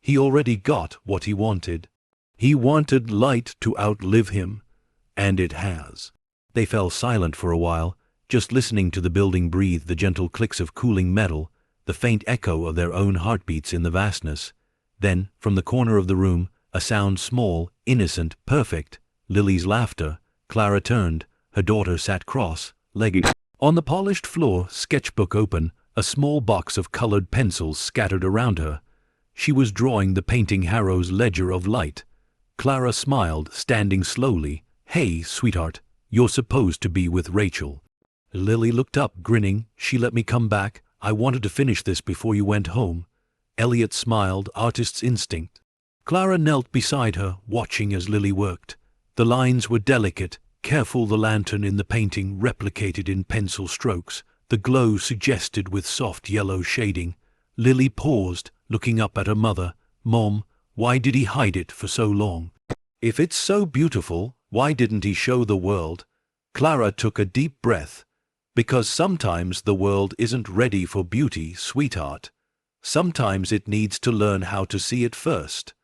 He already got what he wanted. He wanted light to outlive him, and it has. They fell silent for a while, just listening to the building breathe the gentle clicks of cooling metal, the faint echo of their own heartbeats in the vastness. Then, from the corner of the room, a sound small, innocent, perfect, Lily's laughter. Clara turned. Her daughter sat cross-legged. On the polished floor, sketchbook open, a small box of colored pencils scattered around her. She was drawing the painting Harrow's Ledger of Light. Clara smiled, standing slowly. Hey, sweetheart, you're supposed to be with Rachel. Lily looked up, grinning. She let me come back. I wanted to finish this before you went home. Elliot smiled, artist's instinct. Clara knelt beside her, watching as Lily worked. The lines were delicate, careful, the lantern in the painting replicated in pencil strokes, the glow suggested with soft yellow shading. Lily paused, looking up at her mother. Mom, why did he hide it for so long? If it's so beautiful, why didn't he show the world? Clara took a deep breath. Because sometimes the world isn't ready for beauty, sweetheart. Sometimes it needs to learn how to see it first.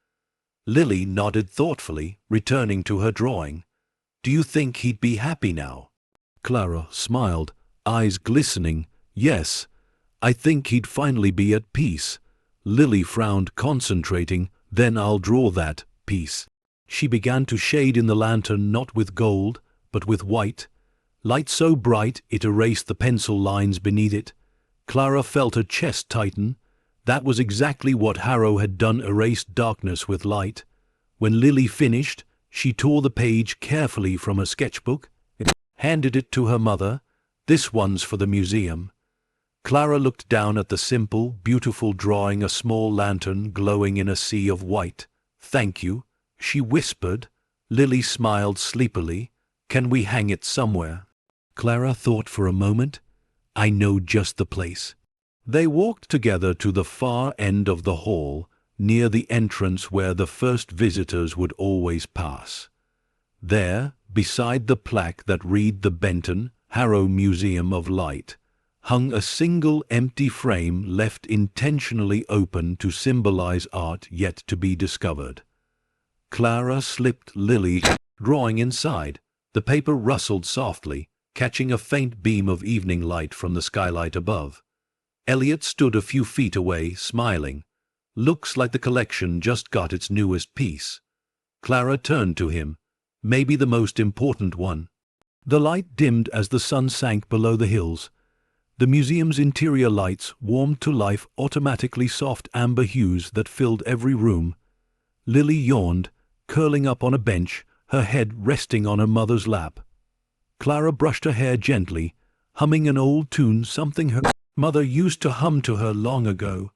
Lily nodded thoughtfully, returning to her drawing. Do you think he'd be happy now? Clara smiled, eyes glistening. Yes, I think he'd finally be at peace. Lily frowned, concentrating. Then I'll draw that piece. She began to shade in the lantern, not with gold, but with white. Light so bright it erased the pencil lines beneath it. Clara felt her chest tighten. That was exactly what Harrow had done, erased darkness with light. When Lily finished, she tore the page carefully from her sketchbook and handed it to her mother. This one's for the museum. Clara looked down at the simple, beautiful drawing, a small lantern glowing in a sea of white. Thank you, she whispered. Lily smiled sleepily. Can we hang it somewhere? Clara thought for a moment. I know just the place. They walked together to the far end of the hall, near the entrance where the first visitors would always pass. There, beside the plaque that read the Benton Harrow Museum of Light, hung a single empty frame left intentionally open to symbolize art yet to be discovered. Clara slipped Lily's drawing inside. The paper rustled softly, catching a faint beam of evening light from the skylight above. Elliot stood a few feet away, smiling. Looks like the collection just got its newest piece. Clara turned to him. Maybe the most important one. The light dimmed as the sun sank below the hills. The museum's interior lights warmed to life, automatically soft amber hues that filled every room. Lily yawned, curling up on a bench, her head resting on her mother's lap. Clara brushed her hair gently, humming an old tune, something her mother used to hum to her long ago.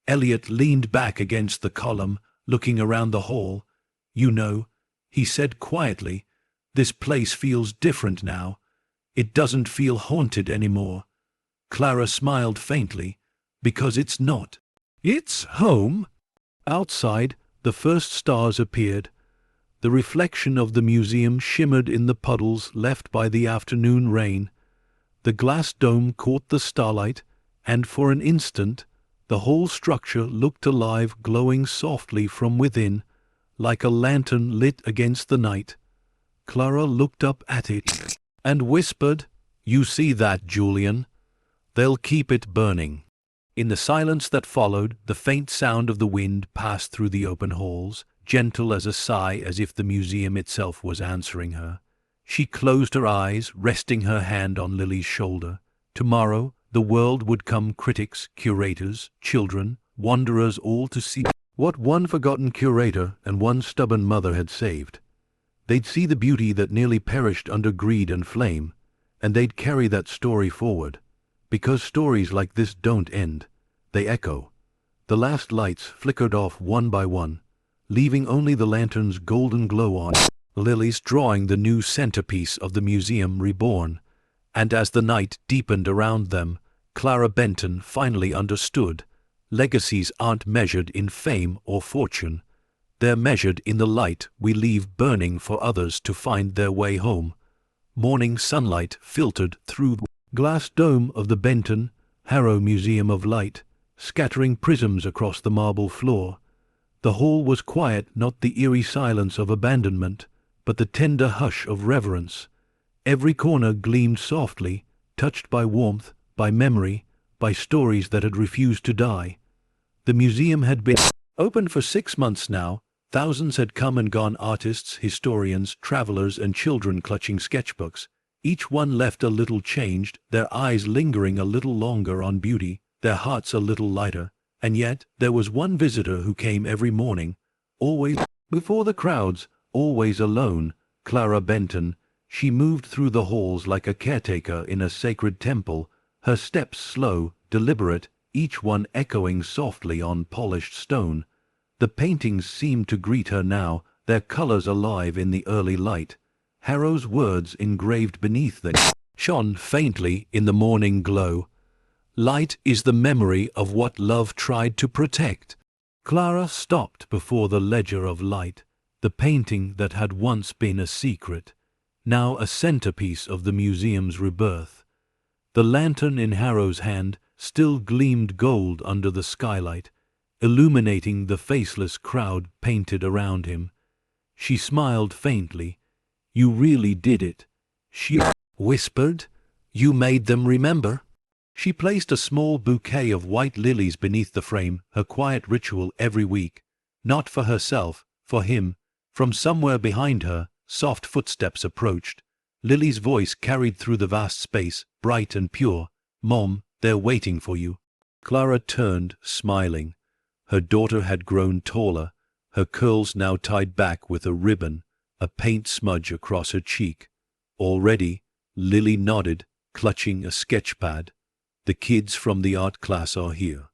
Elliot leaned back against the column, looking around the hall. You know, he said quietly, this place feels different now. It doesn't feel haunted anymore. Clara smiled faintly. Because it's not. It's home. Outside, the first stars appeared. The reflection of the museum shimmered in the puddles left by the afternoon rain. The glass dome caught the starlight, and for an instant the whole structure looked alive, glowing softly from within, like a lantern lit against the night. Clara looked up at it and whispered, "You see that, Julian? They'll keep it burning." In the silence that followed, the faint sound of the wind passed through the open halls, gentle as a sigh, as if the museum itself was answering her. She closed her eyes, resting her hand on Lily's shoulder. Tomorrow the world would come, critics, curators, children, wanderers, all to see what one forgotten curator and one stubborn mother had saved. They'd see the beauty that nearly perished under greed and flame, and they'd carry that story forward. Because stories like this don't end. They echo. The last lights flickered off one by one, leaving only the lantern's golden glow on. Lily's drawing the new centerpiece of the museum reborn, and as the night deepened around them, Clara Benton finally understood. Legacies aren't measured in fame or fortune. They're measured in the light we leave burning for others to find their way home. Morning sunlight filtered through the glass dome of the Benton Harrow Museum of Light, scattering prisms across the marble floor. The hall was quiet, not the eerie silence of abandonment, but the tender hush of reverence. Every corner gleamed softly, touched by warmth, by memory, by stories that had refused to die. The museum had been open for 6 months now. Thousands had come and gone, artists, historians, travelers, and children clutching sketchbooks. Each one left a little changed, their eyes lingering a little longer on beauty, their hearts a little lighter. And yet there was one visitor who came every morning, always before the crowds, always alone, Clara Benton. She moved through the halls like a caretaker in a sacred temple, her steps slow, deliberate, each one echoing softly on polished stone. The paintings seemed to greet her now, their colors alive in the early light. Harrow's words engraved beneath them shone faintly in the morning glow. Light is the memory of what love tried to protect. Clara stopped before the ledger of light, the painting that had once been a secret, now a centerpiece of the museum's rebirth. The lantern in Harrow's hand still gleamed gold under the skylight, illuminating the faceless crowd painted around him. She smiled faintly. "You really did it," she whispered. "You made them remember." She placed a small bouquet of white lilies beneath the frame, her quiet ritual every week. Not for herself, for him. From somewhere behind her, soft footsteps approached. Lily's voice carried through the vast space, bright and pure. "Mom, they're waiting for you." Clara turned, smiling. Her daughter had grown taller, her curls now tied back with a ribbon, a paint smudge across her cheek. "Already?" Lily nodded, clutching a sketch pad. "The kids from the art class are here.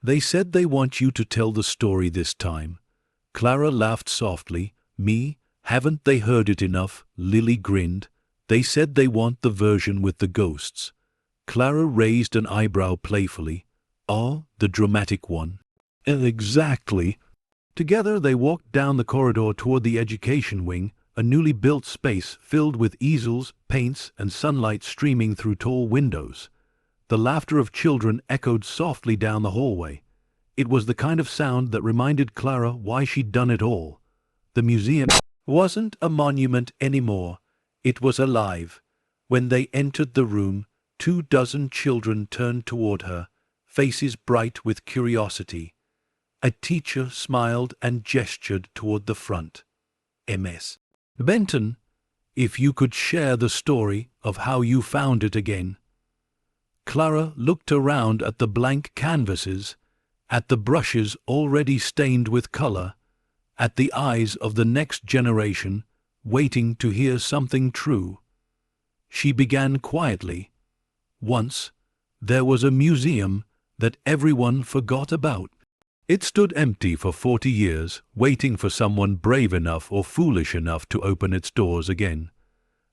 They said they want you to tell the story this time." Clara laughed softly. "Me? Haven't they heard it enough?" Lily grinned. "They said they want the version with the ghosts." Clara raised an eyebrow playfully. "Oh, the dramatic one." "Exactly." Together they walked down the corridor toward the education wing, a newly built space filled with easels, paints, and sunlight streaming through tall windows. The laughter of children echoed softly down the hallway. It was the kind of sound that reminded Clara why she'd done it all. The museum wasn't a monument anymore. It was alive. When they entered the room, 24 children turned toward her, faces bright with curiosity. A teacher smiled and gestured toward the front. "Ms. Benton, if you could share the story of how you found it again." Clara looked around at the blank canvases, at the brushes already stained with color, at the eyes of the next generation, waiting to hear something true. She began quietly. Once, there was a museum that everyone forgot about. It stood empty for 40 years, waiting for someone brave enough or foolish enough to open its doors again.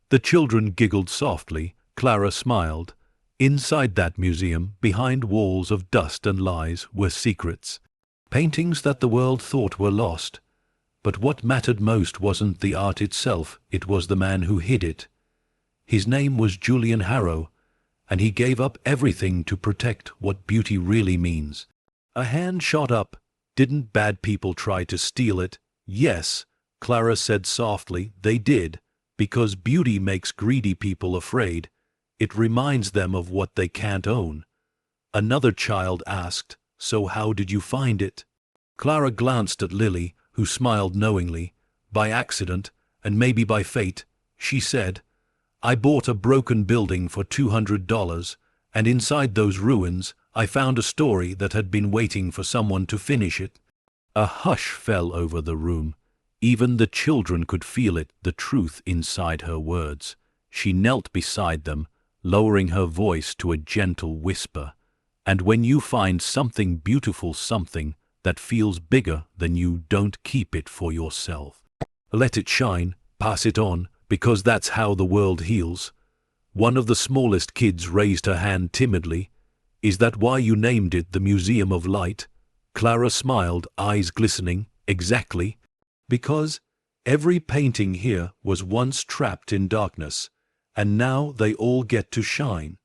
The children giggled softly. Clara smiled. Inside that museum, behind walls of dust and lies, were secrets. Paintings that the world thought were lost. But what mattered most wasn't the art itself, it was the man who hid it. His name was Julian Harrow, and he gave up everything to protect what beauty really means. A hand shot up. Didn't bad people try to steal it? Yes, Clara said softly, they did, because beauty makes greedy people afraid. It reminds them of what they can't own. Another child asked, so how did you find it? Clara glanced at Lily, who smiled knowingly. By accident, and maybe by fate, she said, I bought a broken building for $200, and inside those ruins I found a story that had been waiting for someone to finish it. A hush fell over the room. Even the children could feel it, the truth inside her words. She knelt beside them, lowering her voice to a gentle whisper. And when you find something beautiful, something that feels bigger than you, don't keep it for yourself. Let it shine, pass it on, because that's how the world heals. One of the smallest kids raised her hand timidly. Is that why you named it the Museum of Light? Clara smiled, eyes glistening. Exactly. Because every painting here was once trapped in darkness, and now they all get to shine.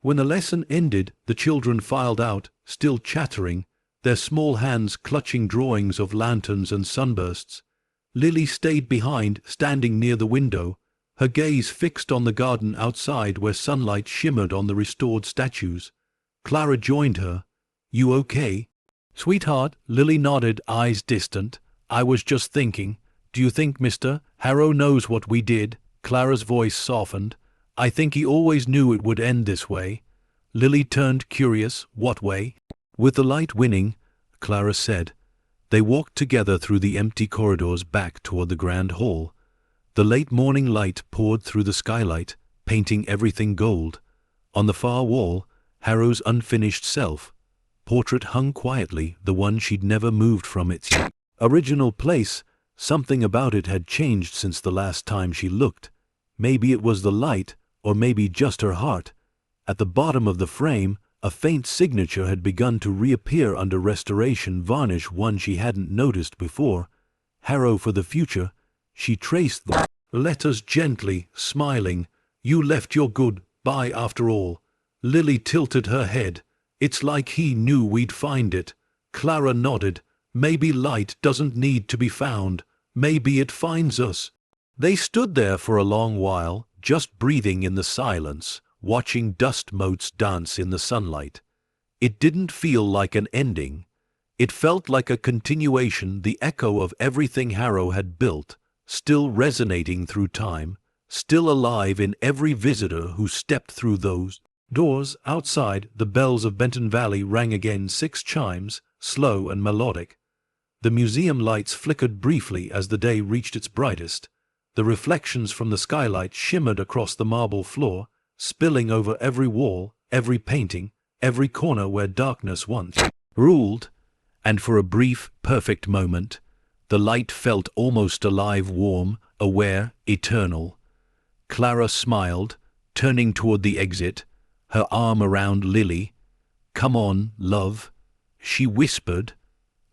When the lesson ended, the children filed out, still chattering, their small hands clutching drawings of lanterns and sunbursts. Lily stayed behind, standing near the window, her gaze fixed on the garden outside where sunlight shimmered on the restored statues. Clara joined her. You okay? Sweetheart, Lily nodded, eyes distant. I was just thinking, do you think Mr. Harrow knows what we did? Clara's voice softened. I think he always knew it would end this way. Lily turned curious. What way? With the light winning, Clara said. They walked together through the empty corridors back toward the grand hall. The late morning light poured through the skylight, painting everything gold. On the far wall, Harrow's unfinished self-portrait hung quietly, the one she'd never moved from its original place. Something about it had changed since the last time she looked. Maybe it was the light, or maybe just her heart. At the bottom of the frame, a faint signature had begun to reappear under restoration varnish, one she hadn't noticed before. Harrow for the future. She traced the letters gently, smiling. You left your goodbye after all. Lily tilted her head. It's like he knew we'd find it. Clara nodded. Maybe light doesn't need to be found. Maybe it finds us. They stood there for a long while, just breathing in the silence, watching dust motes dance in the sunlight. It didn't feel like an ending. It felt like a continuation, the echo of everything Harrow had built, still resonating through time, still alive in every visitor who stepped through those doors. Outside, the bells of Benton Valley rang again, 6 chimes, slow and melodic. The museum lights flickered briefly as the day reached its brightest. The reflections from the skylight shimmered across the marble floor, spilling over every wall, every painting, every corner where darkness once ruled. And for a brief, perfect moment, the light felt almost alive, warm, aware, eternal. Clara smiled, turning toward the exit, her arm around Lily. Come on, love, she whispered.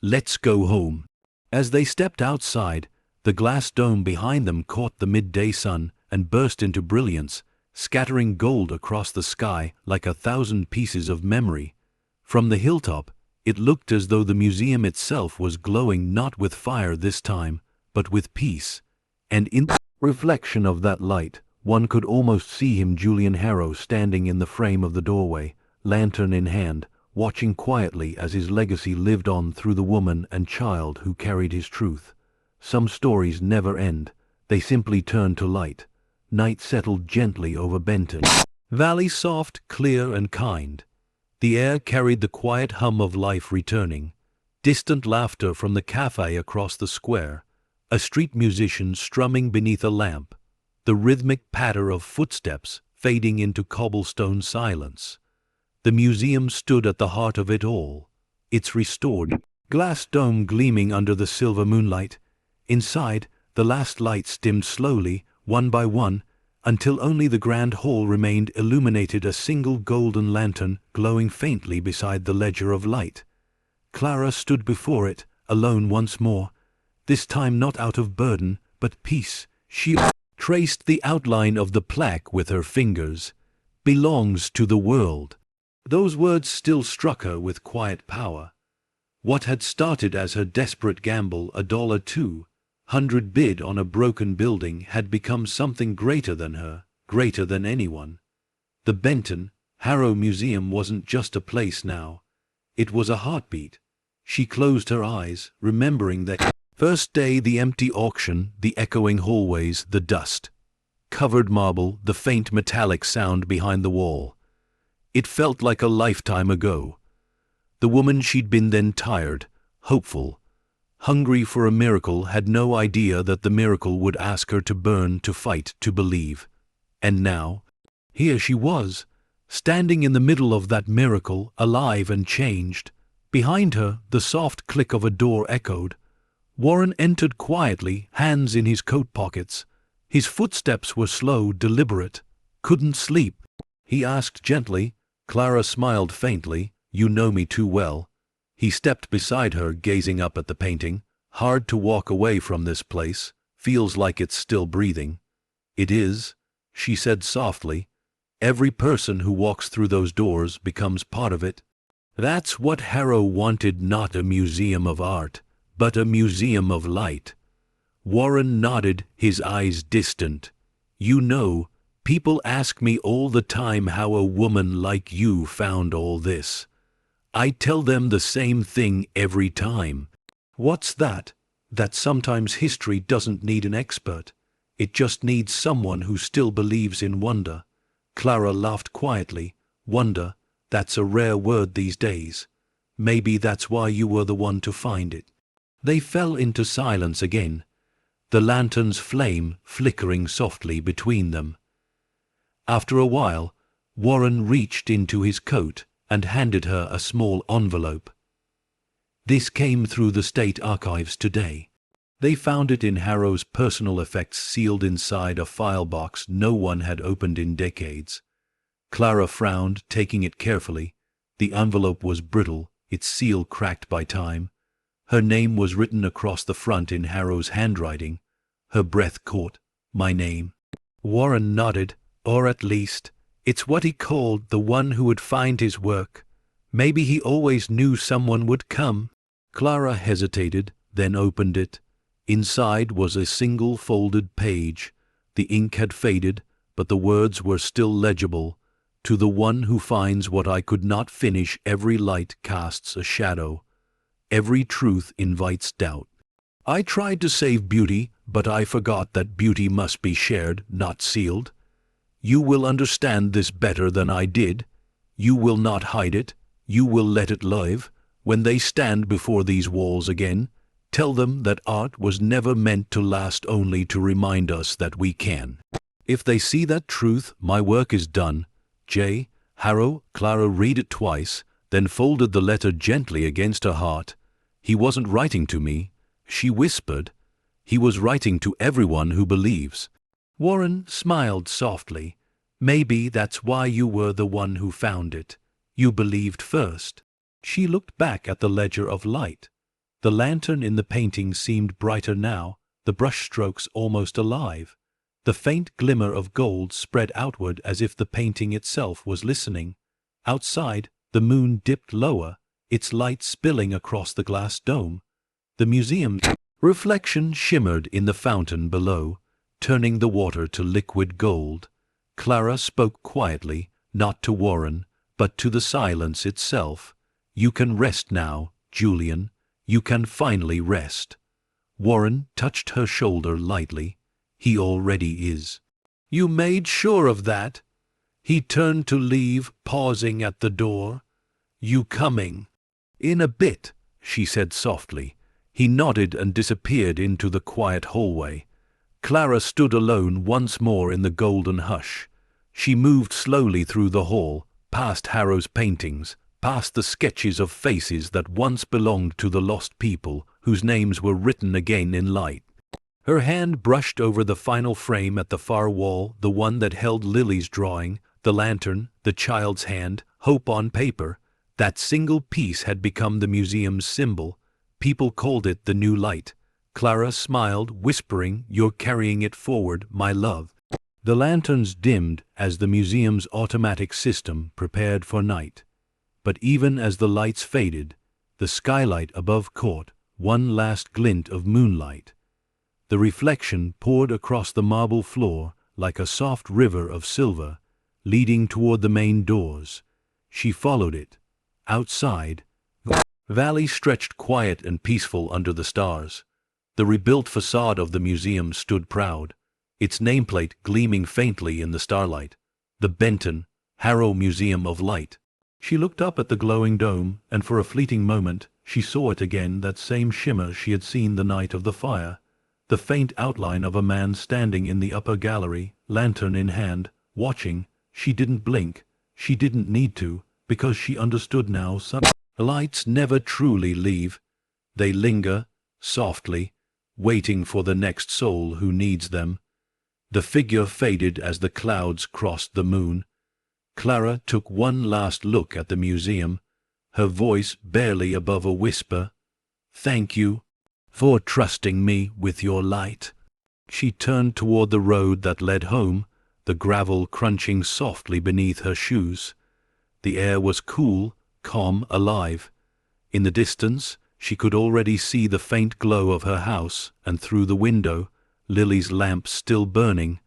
Let's go home. As they stepped outside, the glass dome behind them caught the midday sun and burst into brilliance, scattering gold across the sky like 1,000 pieces of memory. From the hilltop, it looked as though the museum itself was glowing, not with fire this time, but with peace. And in the reflection of that light, one could almost see him, Julian Harrow, standing in the frame of the doorway, lantern in hand, watching quietly as his legacy lived on through the woman and child who carried his truth. Some stories never end. They simply turn to light. Night settled gently over Benton Valley, soft, clear, and kind. The air carried the quiet hum of life returning. Distant laughter from the cafe across the square. A street musician strumming beneath a lamp. The rhythmic patter of footsteps fading into cobblestone silence. The museum stood at the heart of it all, its restored glass dome gleaming under the silver moonlight. Inside, the last lights dimmed slowly, one by one, until only the grand hall remained illuminated, a single golden lantern glowing faintly beside the ledger of light. Clara stood before it, alone once more, this time not out of burden, but peace. She traced the outline of the plaque with her fingers. "Belongs to the world." Those words still struck her with quiet power. What had started as her desperate gamble, $200 bid on a broken building, had become something greater than her, greater than anyone. The Benton Harrow Museum wasn't just a place now. It was a heartbeat. She closed her eyes, remembering that first day, the empty auction, the echoing hallways, the dust-covered marble, the faint metallic sound behind the wall. It felt like a lifetime ago. The woman she'd been then, tired, hopeful, hungry for a miracle, had no idea that the miracle would ask her to burn, to fight, to believe. And now, here she was, standing in the middle of that miracle, alive and changed. Behind her, the soft click of a door echoed. Warren entered quietly, hands in his coat pockets. His footsteps were slow, deliberate. "Couldn't sleep?" he asked gently. Clara smiled faintly. "You know me too well." He stepped beside her, gazing up at the painting. "Hard to walk away from this place. Feels like it's still breathing." "It is," she said softly. "Every person who walks through those doors becomes part of it." That's what Harrow wanted, not a museum of art, but a museum of light. Warren nodded, his eyes distant. "You know, people ask me all the time how a woman like you found all this. I tell them the same thing every time." "What's that?" "That sometimes history doesn't need an expert. It just needs someone who still believes in wonder." Clara laughed quietly. "Wonder, that's a rare word these days. Maybe that's why you were the one to find it." They fell into silence again, the lantern's flame flickering softly between them. After a while, Warren reached into his coat and handed her a small envelope. "This came through the State Archives today. They found it in Harrow's personal effects, sealed inside a file box no one had opened in decades." Clara frowned, taking it carefully. The envelope was brittle, its seal cracked by time. Her name was written across the front in Harrow's handwriting. Her breath caught. "My name?" Warren nodded. "Or at least, it's what he called the one who would find his work. Maybe he always knew someone would come." Clara hesitated, then opened it. Inside was a single folded page. The ink had faded, but the words were still legible. "To the one who finds what I could not finish, every light casts a shadow. Every truth invites doubt. I tried to save beauty, but I forgot that beauty must be shared, not sealed. You will understand this better than I did. You will not hide it. You will let it live. When they stand before these walls again, tell them that art was never meant to last, only to remind us that we can. If they see that truth, my work is done. J. Harrow." Clara read it twice, then folded the letter gently against her heart. "He wasn't writing to me," she whispered. "He was writing to everyone who believes." Warren smiled softly. "Maybe that's why you were the one who found it. You believed first." She looked back at the ledger of light. The lantern in the painting seemed brighter now, the brushstrokes almost alive. The faint glimmer of gold spread outward as if the painting itself was listening. Outside, the moon dipped lower, its light spilling across the glass dome. The museum's reflection shimmered in the fountain below, turning the water to liquid gold. Clara spoke quietly, not to Warren, but to the silence itself. "You can rest now, Julian. You can finally rest." Warren touched her shoulder lightly. "He already is." "You made sure of that?" He turned to leave, pausing at the door. "You coming?" "In a bit," she said softly. He nodded and disappeared into the quiet hallway. Clara stood alone once more in the golden hush. She moved slowly through the hall, past Harrow's paintings, past the sketches of faces that once belonged to the lost people, whose names were written again in light. Her hand brushed over the final frame at the far wall, the one that held Lily's drawing, the lantern, the child's hand, hope on paper. That single piece had become the museum's symbol. People called it the new light. Clara smiled, whispering, "You're carrying it forward, my love." The lanterns dimmed as the museum's automatic system prepared for night. But even as the lights faded, the skylight above caught one last glint of moonlight. The reflection poured across the marble floor like a soft river of silver, leading toward the main doors. She followed it. Outside, the valley stretched quiet and peaceful under the stars. The rebuilt facade of the museum stood proud, its nameplate gleaming faintly in the starlight. The Benton, Harrow Museum of Light. She looked up at the glowing dome, and for a fleeting moment she saw it again, that same shimmer she had seen the night of the fire. The faint outline of a man standing in the upper gallery, lantern in hand, watching. She didn't blink. She didn't need to, because she understood now some lights never truly leave. They linger, softly, waiting for the next soul who needs them. The figure faded as the clouds crossed the moon. Clara took one last look at the museum, her voice barely above a whisper. "Thank you for trusting me with your light." She turned toward the road that led home, the gravel crunching softly beneath her shoes. The air was cool, calm, alive. In the distance, she could already see the faint glow of her house, and through the window, Lily's lamp still burning,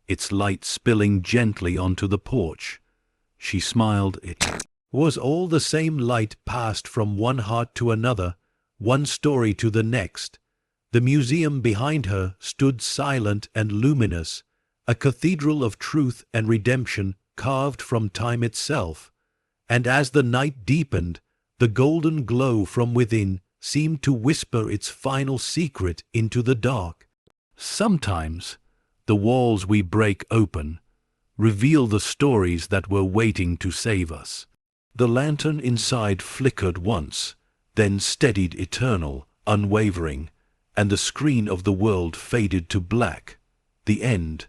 its light spilling gently onto the porch. She smiled. It was all the same light passed from one heart to another, one story to the next. The museum behind her stood silent and luminous, a cathedral of truth and redemption carved from time itself. And as the night deepened, the golden glow from within seemed to whisper its final secret into the dark. Sometimes the walls we break open reveal the stories that were waiting to save us. The lantern inside flickered once, then steadied eternal, unwavering, and the screen of the world faded to black. The end.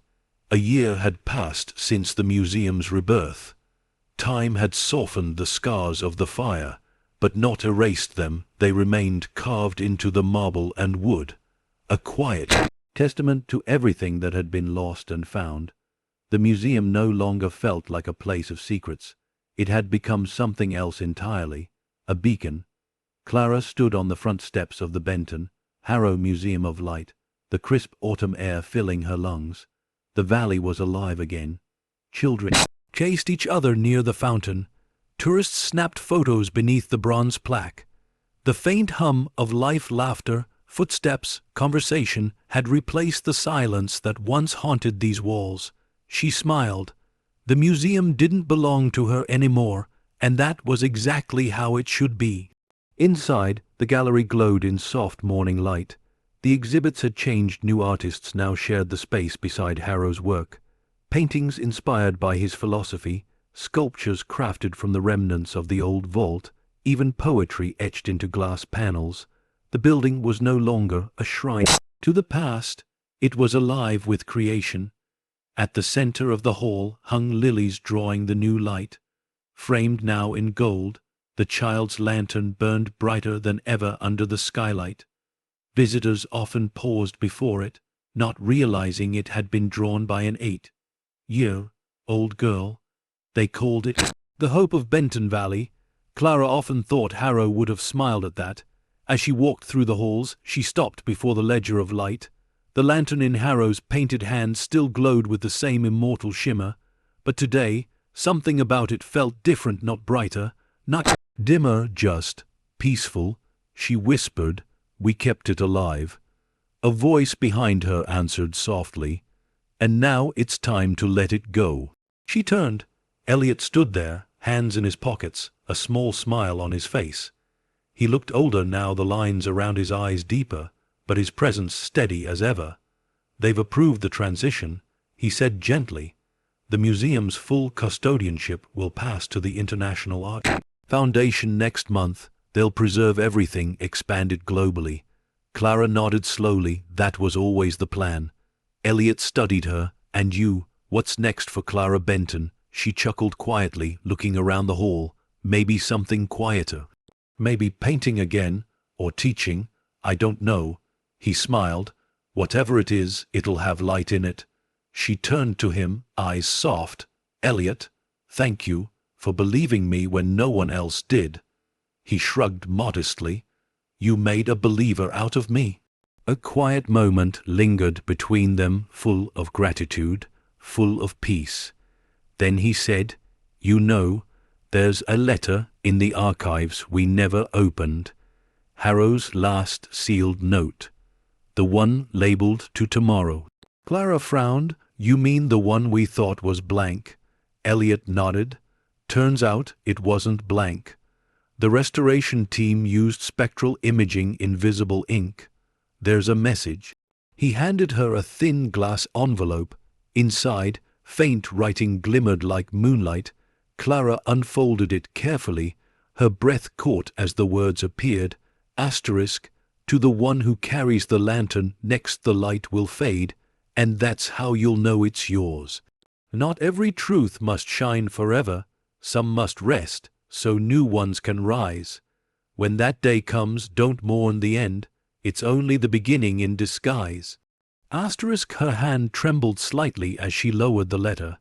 A year had passed since the museum's rebirth. Time had softened the scars of the fire, but not erased them. They remained carved into the marble and wood, a quiet testament to everything that had been lost and found. The museum no longer felt like a place of secrets. It had become something else entirely, a beacon. Clara stood on the front steps of the Benton, Harrow Museum of Light, the crisp autumn air filling her lungs. The valley was alive again. Children chased each other near the fountain. Tourists snapped photos beneath the bronze plaque. The faint hum of life, laughter, footsteps, conversation had replaced the silence that once haunted these walls. She smiled. The museum didn't belong to her anymore, and that was exactly how it should be. Inside, the gallery glowed in soft morning light. The exhibits had changed. New artists now shared the space beside Harrow's work. Paintings inspired by his philosophy, sculptures crafted from the remnants of the old vault, even poetry etched into glass panels. The building was no longer a shrine to the past. It was alive with creation. At the center of the hall hung Lily's drawing, the new light. Framed now in gold, the child's lantern burned brighter than ever under the skylight. Visitors often paused before it, not realizing it had been drawn by an 8-year-old girl. They called it the Hope of Benton Valley. Clara often thought Harrow would have smiled at that. As she walked through the halls, she stopped before the ledger of light. The lantern in Harrow's painted hand still glowed with the same immortal shimmer, but today something about it felt different, not brighter, not dimmer, just peaceful. She whispered, "We kept it alive." A voice behind her answered softly, "And now it's time to let it go." She turned. Elliot stood there, hands in his pockets, a small smile on his face. He looked older now, the lines around his eyes deeper, but his presence steady as ever. "They've approved the transition," he said gently. "The museum's full custodianship will pass to the International Art Foundation next month. They'll preserve everything, expand it globally. Clara nodded slowly. That was always the plan. Elliot studied her. And you, what's next for Clara Benton? She chuckled quietly, looking around the hall. Maybe something quieter. Maybe painting again, or teaching, I don't know. He smiled. Whatever it is, it'll have light in it. She turned to him, eyes soft. Elliot, thank you for believing me when no one else did. He shrugged modestly. You made a believer out of me. A quiet moment lingered between them, full of gratitude, full of peace. Then he said, You know, there's a letter in the archives we never opened. Harrow's last sealed note. The one labeled to tomorrow. Clara frowned. You mean the one we thought was blank? Elliot nodded. Turns out it wasn't blank. The restoration team used spectral imaging invisible ink. There's a message. He handed her a thin glass envelope. Inside, faint writing glimmered like moonlight. Clara unfolded it carefully. Her breath caught as the words appeared. Asterisk, to the one who carries the lantern next the light will fade, and that's how you'll know it's yours. Not every truth must shine forever. Some must rest, so new ones can rise. When that day comes, don't mourn the end. It's only the beginning in disguise. Asterisk, her hand trembled slightly as she lowered the letter.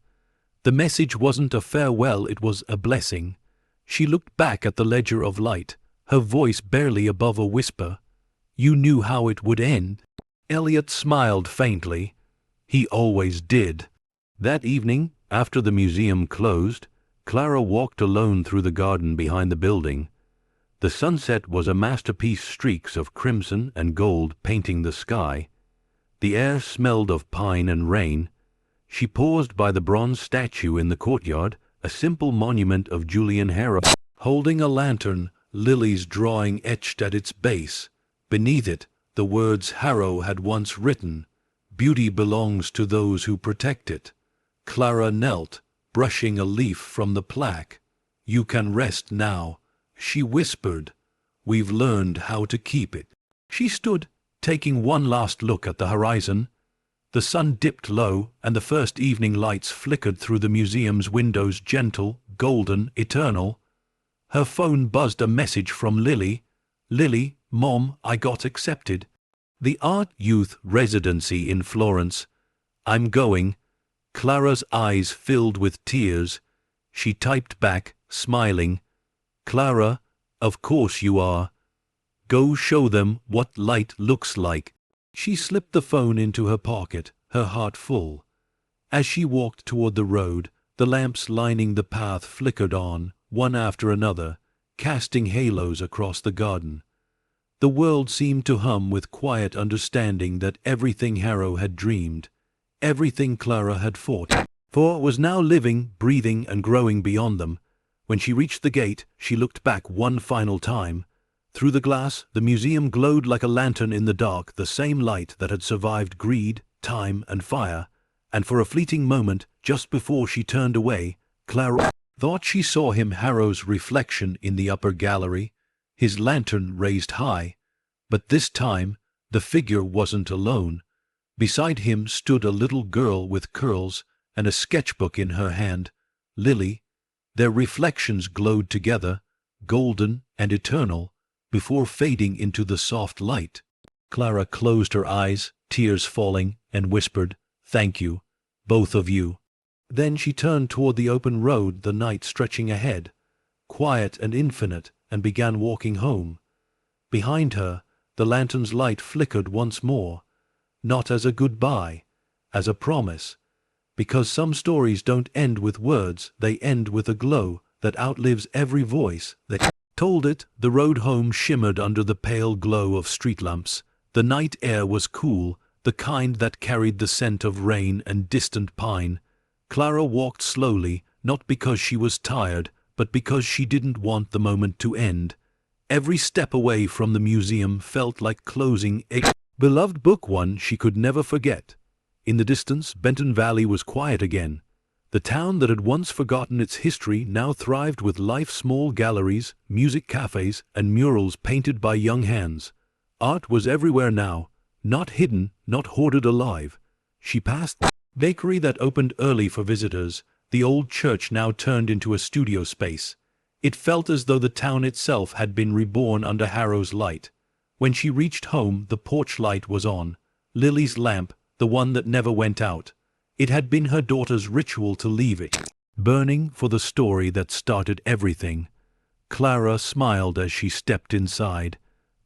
The message wasn't a farewell, it was a blessing. She looked back at the ledger of light, her voice barely above a whisper. You knew how it would end. Elliot smiled faintly. He always did. That evening, after the museum closed, Clara walked alone through the garden behind the building. The sunset was a masterpiece, streaks of crimson and gold painting the sky. The air smelled of pine and rain. She paused by the bronze statue in the courtyard, a simple monument of Julian Harrow, holding a lantern, Lily's drawing etched at its base. Beneath it, the words Harrow had once written, Beauty belongs to those who protect it. Clara knelt, brushing a leaf from the plaque. You can rest now, she whispered. We've learned how to keep it. She stood, taking one last look at the horizon. The sun dipped low, and the first evening lights flickered through the museum's windows, gentle, golden, eternal. Her phone buzzed a message from Lily. Lily, Mom, I got accepted. The Art Youth residency in Florence. I'm going. Clara's eyes filled with tears. She typed back, smiling. Clara, of course you are. Go show them what light looks like. She slipped the phone into her pocket, her heart full. As she walked toward the road, the lamps lining the path flickered on, one after another, casting halos across the garden. The world seemed to hum with quiet understanding that everything Harrow had dreamed, everything Clara had fought for, was now living, breathing, and growing beyond them. When she reached the gate, she looked back one final time. Through the glass, the museum glowed like a lantern in the dark, the same light that had survived greed, time, and fire. And for a fleeting moment, just before she turned away, Clara thought she saw him, Harrow's reflection, in the upper gallery, his lantern raised high. But this time, the figure wasn't alone. Beside him stood a little girl with curls and a sketchbook in her hand, Lily. Their reflections glowed together, golden and eternal, before fading into the soft light. Clara closed her eyes, tears falling, and whispered, Thank you, both of you. Then she turned toward the open road, the night stretching ahead, quiet and infinite, and began walking home. Behind her, the lantern's light flickered once more, not as a goodbye, as a promise, because some stories don't end with words, they end with a glow that outlives every voice that told it. The road home shimmered under the pale glow of street lamps. The night air was cool, the kind that carried the scent of rain and distant pine. Clara walked slowly, not because she was tired, but because she didn't want the moment to end. Every step away from the museum felt like closing a beloved book, one she could never forget. In the distance, Benton Valley was quiet again. The town that had once forgotten its history now thrived with life, small galleries, music cafes, and murals painted by young hands. Art was everywhere now, not hidden, not hoarded alive. She passed the bakery that opened early for visitors. The old church now turned into a studio space. It felt as though the town itself had been reborn under Harrow's light. When she reached home, the porch light was on. Lily's lamp, the one that never went out. It had been her daughter's ritual to leave it burning for the story that started everything. Clara smiled as she stepped inside.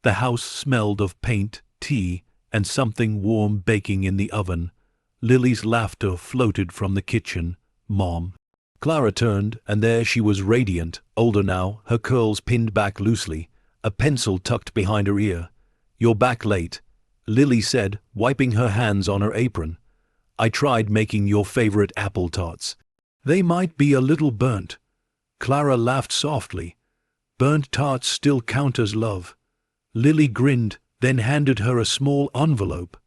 The house smelled of paint, tea, and something warm baking in the oven. Lily's laughter floated from the kitchen. "Mom." Clara turned, and there she was, radiant, older now, her curls pinned back loosely, a pencil tucked behind her ear. "You're back late," Lily said, wiping her hands on her apron. "I tried making your favorite apple tarts. They might be a little burnt." Clara laughed softly. "Burnt tarts still count as love." Lily grinned, then handed her a small envelope.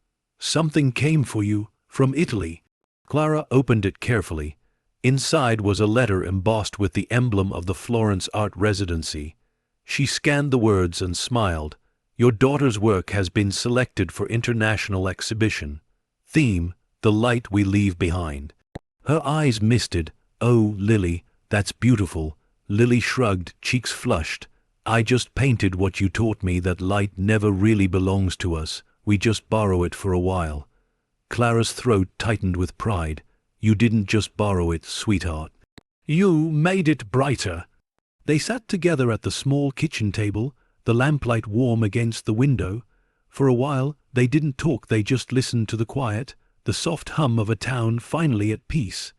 "Something came for you, from Italy." Clara opened it carefully. Inside was a letter embossed with the emblem of the Florence Art Residency. She scanned the words and smiled. "Your daughter's work has been selected for international exhibition. Theme, the light we leave behind." Her eyes misted. "Oh, Lily, that's beautiful." Lily shrugged, cheeks flushed. "I just painted what you taught me, that light never really belongs to us. We just borrow it for a while." Clara's throat tightened with pride. "You didn't just borrow it, sweetheart. You made it brighter." They sat together at the small kitchen table, the lamplight warm against the window. For a while they didn't talk, they just listened to the quiet, the soft hum of a town finally at peace.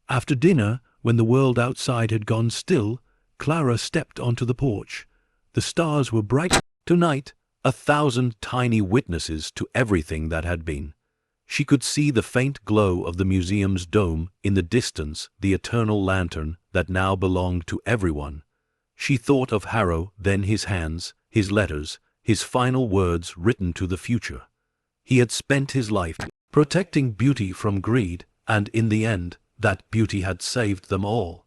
After dinner, when the world outside had gone still, Clara stepped onto the porch. The stars were bright tonight, 1,000 tiny witnesses to everything that had been. She could see the faint glow of the museum's dome in the distance, the eternal lantern that now belonged to everyone. She thought of Harrow, then his hands, his letters, his final words written to the future. He had spent his life protecting beauty from greed, and in the end, that beauty had saved them all.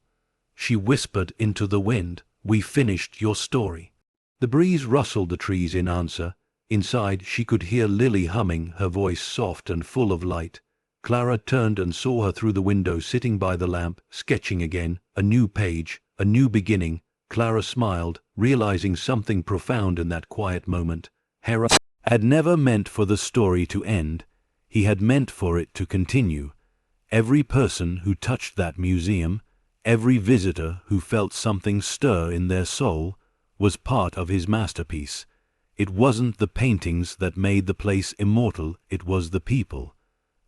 She whispered into the wind, "We finished your story." The breeze rustled the trees in answer. Inside she could hear Lily humming, her voice soft and full of light. Clara turned and saw her through the window, sitting by the lamp, sketching again, a new page, a new beginning. Clara smiled, realizing something profound in that quiet moment. Harrow had never meant for the story to end. He had meant for it to continue. Every person who touched that museum, every visitor who felt something stir in their soul, was part of his masterpiece. It wasn't the paintings that made the place immortal, it was the people.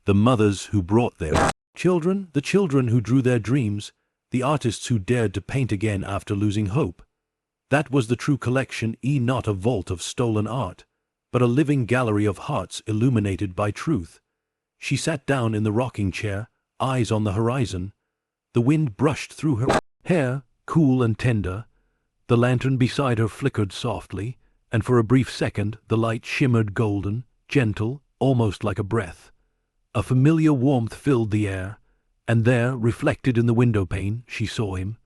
The mothers who brought their children, the children who drew their dreams, the artists who dared to paint again after losing hope. That was the true collection, not a vault of stolen art, but a living gallery of hearts illuminated by truth. She sat down in the rocking chair, eyes on the horizon. The wind brushed through her hair, cool and tender. The lantern beside her flickered softly, and for a brief second the light shimmered golden, gentle, almost like a breath. A familiar warmth filled the air, and there, reflected in the window-pane, she saw him,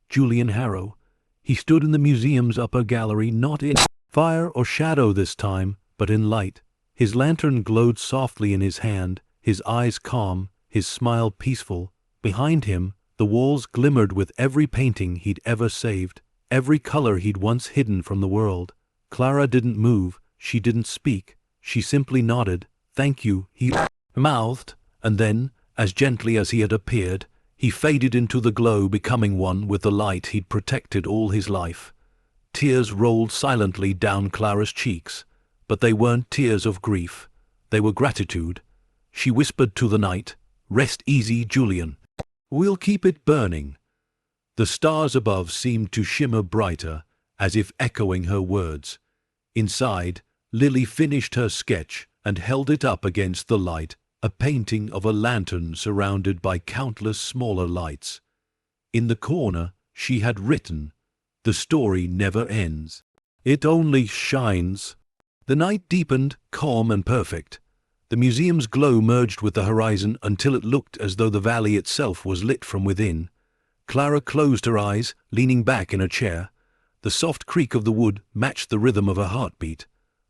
Julian Harrow. He stood in the museum's upper gallery, not in fire or shadow this time, but in light. His lantern glowed softly in his hand, his eyes calm, his smile peaceful. Behind him, the walls glimmered with every painting he'd ever saved, every color he'd once hidden from the world. Clara didn't move, she didn't speak, she simply nodded. "Thank you," he mouthed, and then, as gently as he had appeared, he faded into the glow, becoming one with the light he'd protected all his life. Tears rolled silently down Clara's cheeks, but they weren't tears of grief, they were gratitude. She whispered to the night, "Rest easy, Julian. We'll keep it burning." The stars above seemed to shimmer brighter, as if echoing her words. Inside, Lily finished her sketch and held it up against the light, a painting of a lantern surrounded by countless smaller lights. In the corner, she had written, "The story never ends. It only shines." The night deepened, calm and perfect. The museum's glow merged with the horizon until it looked as though the valley itself was lit from within. Clara closed her eyes, leaning back in her chair. The soft creak of the wood matched the rhythm of her heartbeat.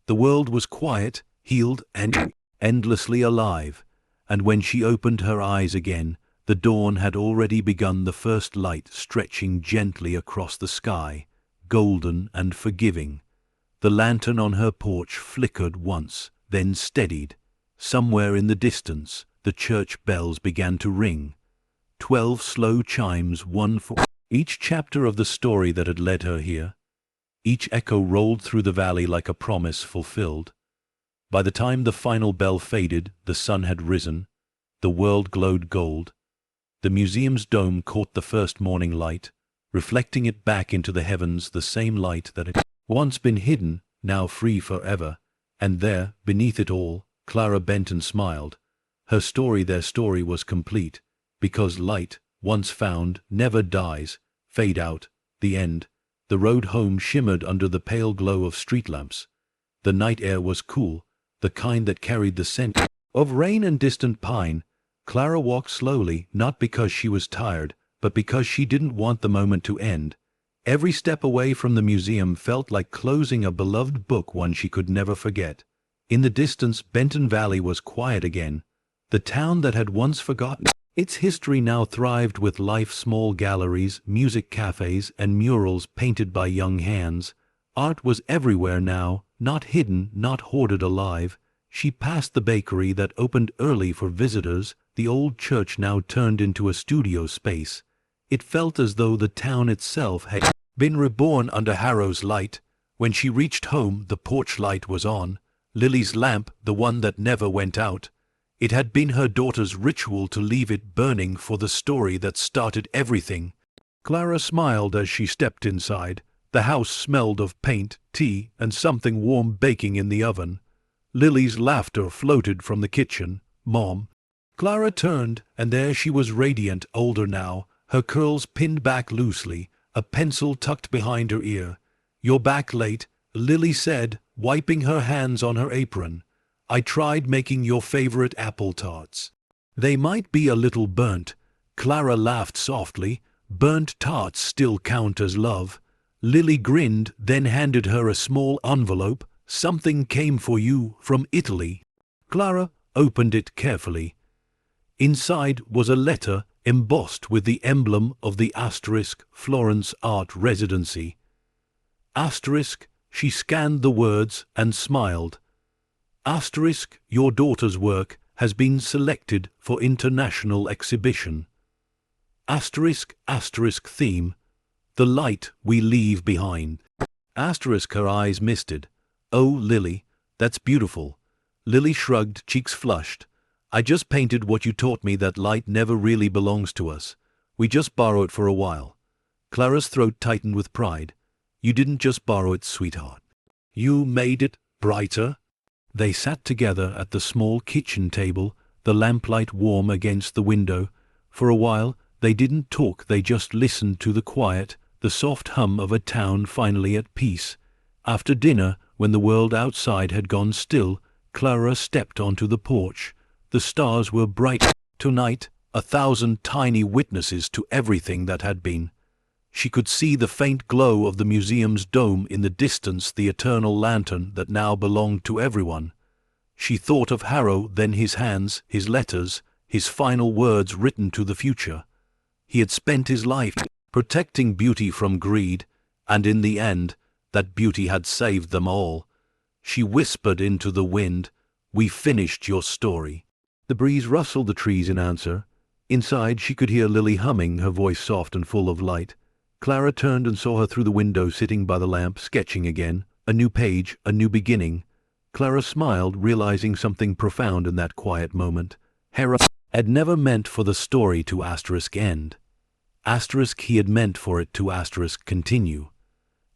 The world was quiet, healed, and endlessly alive, and when she opened her eyes again, the dawn had already begun, the first light stretching gently across the sky, golden and forgiving. The lantern on her porch flickered once, then steadied. Somewhere in the distance, the church bells began to ring. 12 slow chimes, one for each chapter of the story that had led her here. Each echo rolled through the valley like a promise fulfilled. By the time the final bell faded, the sun had risen. The world glowed gold. The museum's dome caught the first morning light, reflecting it back into the heavens, the same light that had once been hidden, now free forever. And there, beneath it all, Clara Benton smiled. Her story, their story, was complete, because light, once found, never dies. Fade out, the end. The road home shimmered under the pale glow of street lamps. The night air was cool, the kind that carried the scent of rain and distant pine. Clara walked slowly, not because she was tired, but because she didn't want the moment to end. Every step away from the museum felt like closing a beloved book, one she could never forget. In the distance, Benton Valley was quiet again. The town that had once forgotten its history now thrived with life, small galleries, music cafes, and murals painted by young hands. Art was everywhere now, not hidden, not hoarded alive. She passed the bakery that opened early for visitors, the old church now turned into a studio space. It felt as though the town itself had been reborn under Harrow's light. When she reached home, the porch light was on. Lily's lamp, the one that never went out. It had been her daughter's ritual to leave it burning for the story that started everything. Clara smiled as she stepped inside. The house smelled of paint, tea, and something warm baking in the oven. Lily's laughter floated from the kitchen. "Mom." Clara turned, and there she was, radiant, older now, her curls pinned back loosely, a pencil tucked behind her ear. "You're back late," Lily said, wiping her hands on her apron. "I tried making your favorite apple tarts. They might be a little burnt." Clara laughed softly. "Burnt tarts still count as love." Lily grinned, then handed her a small envelope. "Something came for you from Italy." Clara opened it carefully. Inside was a letter embossed with the emblem of the asterisk Florence Art Residency. Asterisk, she scanned the words and smiled. Asterisk, your daughter's work has been selected for international exhibition. Asterisk, asterisk theme, the light we leave behind. Asterisk, her eyes misted. "Oh, Lily, that's beautiful." Lily shrugged, cheeks flushed. "I just painted what you taught me, that light never really belongs to us. We just borrow it for a while." Clara's throat tightened with pride. "You didn't just borrow it, sweetheart. You made it brighter." They sat together at the small kitchen table, the lamplight warm against the window. For a while they didn't talk, they just listened to the quiet, the soft hum of a town finally at peace. After dinner, when the world outside had gone still, Clara stepped onto the porch. The stars were bright tonight, 1,000 tiny witnesses to everything that had been. She could see the faint glow of the museum's dome in the distance, the eternal lantern that now belonged to everyone. She thought of Harrow, then his hands, his letters, his final words written to the future. He had spent his life protecting beauty from greed, and in the end, that beauty had saved them all. She whispered into the wind, "We finished your story." The breeze rustled the trees in answer. Inside she could hear Lily humming, her voice soft and full of light. Clara turned and saw her through the window, sitting by the lamp, sketching again. A new page, a new beginning. Clara smiled, realizing something profound in that quiet moment. Harrow had never meant for the story to asterisk end. Asterisk, he had meant for it to asterisk continue.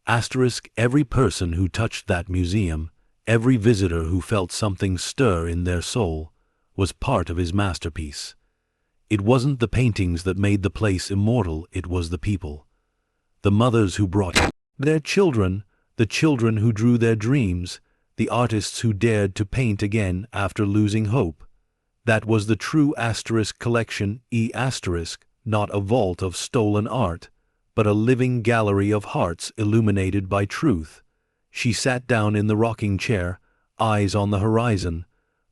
Asterisk, every person who touched that museum, every visitor who felt something stir in their soul, was part of his masterpiece. It wasn't the paintings that made the place immortal, it was the people. The mothers who brought their children, the children who drew their dreams, the artists who dared to paint again after losing hope. That was the true asterisk collection, not a vault of stolen art, but a living gallery of hearts illuminated by truth. She sat down in the rocking chair, eyes on the horizon.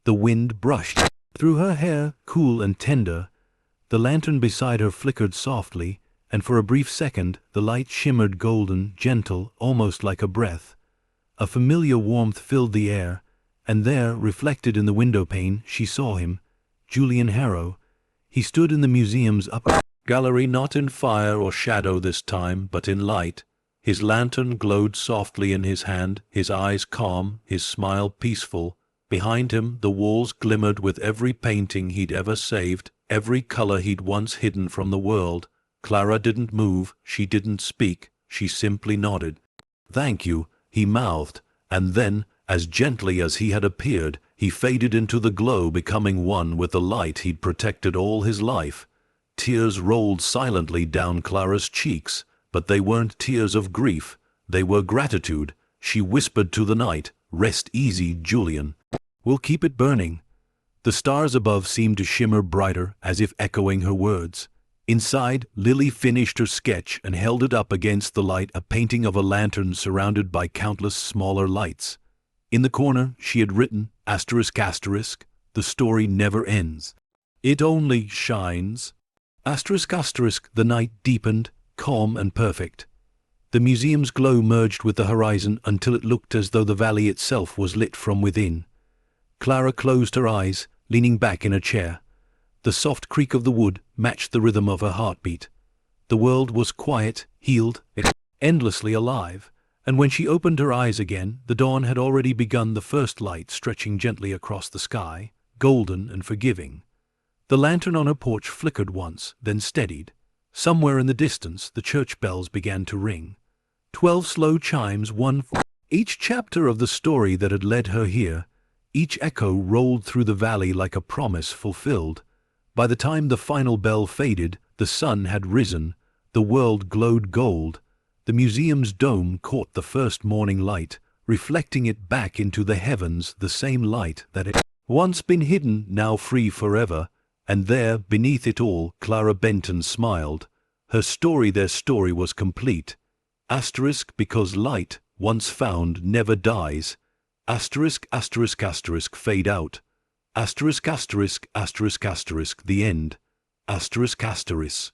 The wind brushed through her hair, cool and tender. The lantern beside her flickered softly, and for a brief second the light shimmered golden, gentle, almost like a breath. A familiar warmth filled the air, and there, reflected in the window-pane, she saw him, Julian Harrow. He stood in the museum's upper gallery, not in fire or shadow this time, but in light. His lantern glowed softly in his hand, his eyes calm, his smile peaceful. Behind him the walls glimmered with every painting he'd ever saved, every color he'd once hidden from the world. Clara didn't move, she didn't speak, she simply nodded. "Thank you," he mouthed, and then, as gently as he had appeared, he faded into the glow, becoming one with the light he'd protected all his life. Tears rolled silently down Clara's cheeks, but they weren't tears of grief, they were gratitude. She whispered to the night, "Rest easy, Julian. We'll keep it burning." The stars above seemed to shimmer brighter, as if echoing her words. Inside, Lily finished her sketch and held it up against the light, a painting of a lantern surrounded by countless smaller lights. In the corner, she had written, ***, the story never ends. It only shines. ***, the night deepened, calm and perfect. The museum's glow merged with the horizon until it looked as though the valley itself was lit from within. Clara closed her eyes, leaning back in a chair. The soft creak of the wood matched the rhythm of her heartbeat. The world was quiet, healed, endlessly alive, and when she opened her eyes again, the dawn had already begun, the first light stretching gently across the sky, golden and forgiving. The lantern on her porch flickered once, then steadied. Somewhere in the distance, the church bells began to ring. 12 slow chimes, one for each chapter of the story that had led her here. Each echo rolled through the valley like a promise fulfilled. By the time the final bell faded, the sun had risen, the world glowed gold. The museum's dome caught the first morning light, reflecting it back into the heavens, the same light that had once been hidden, now free forever. And there, beneath it all, Clara Benton smiled. Her story, their story, was complete. Asterisk, because light, once found, never dies. Asterisk, asterisk, asterisk, fade out. Asterisk, asterisk, asterisk, asterisk, the end. Asterisk, asterisk.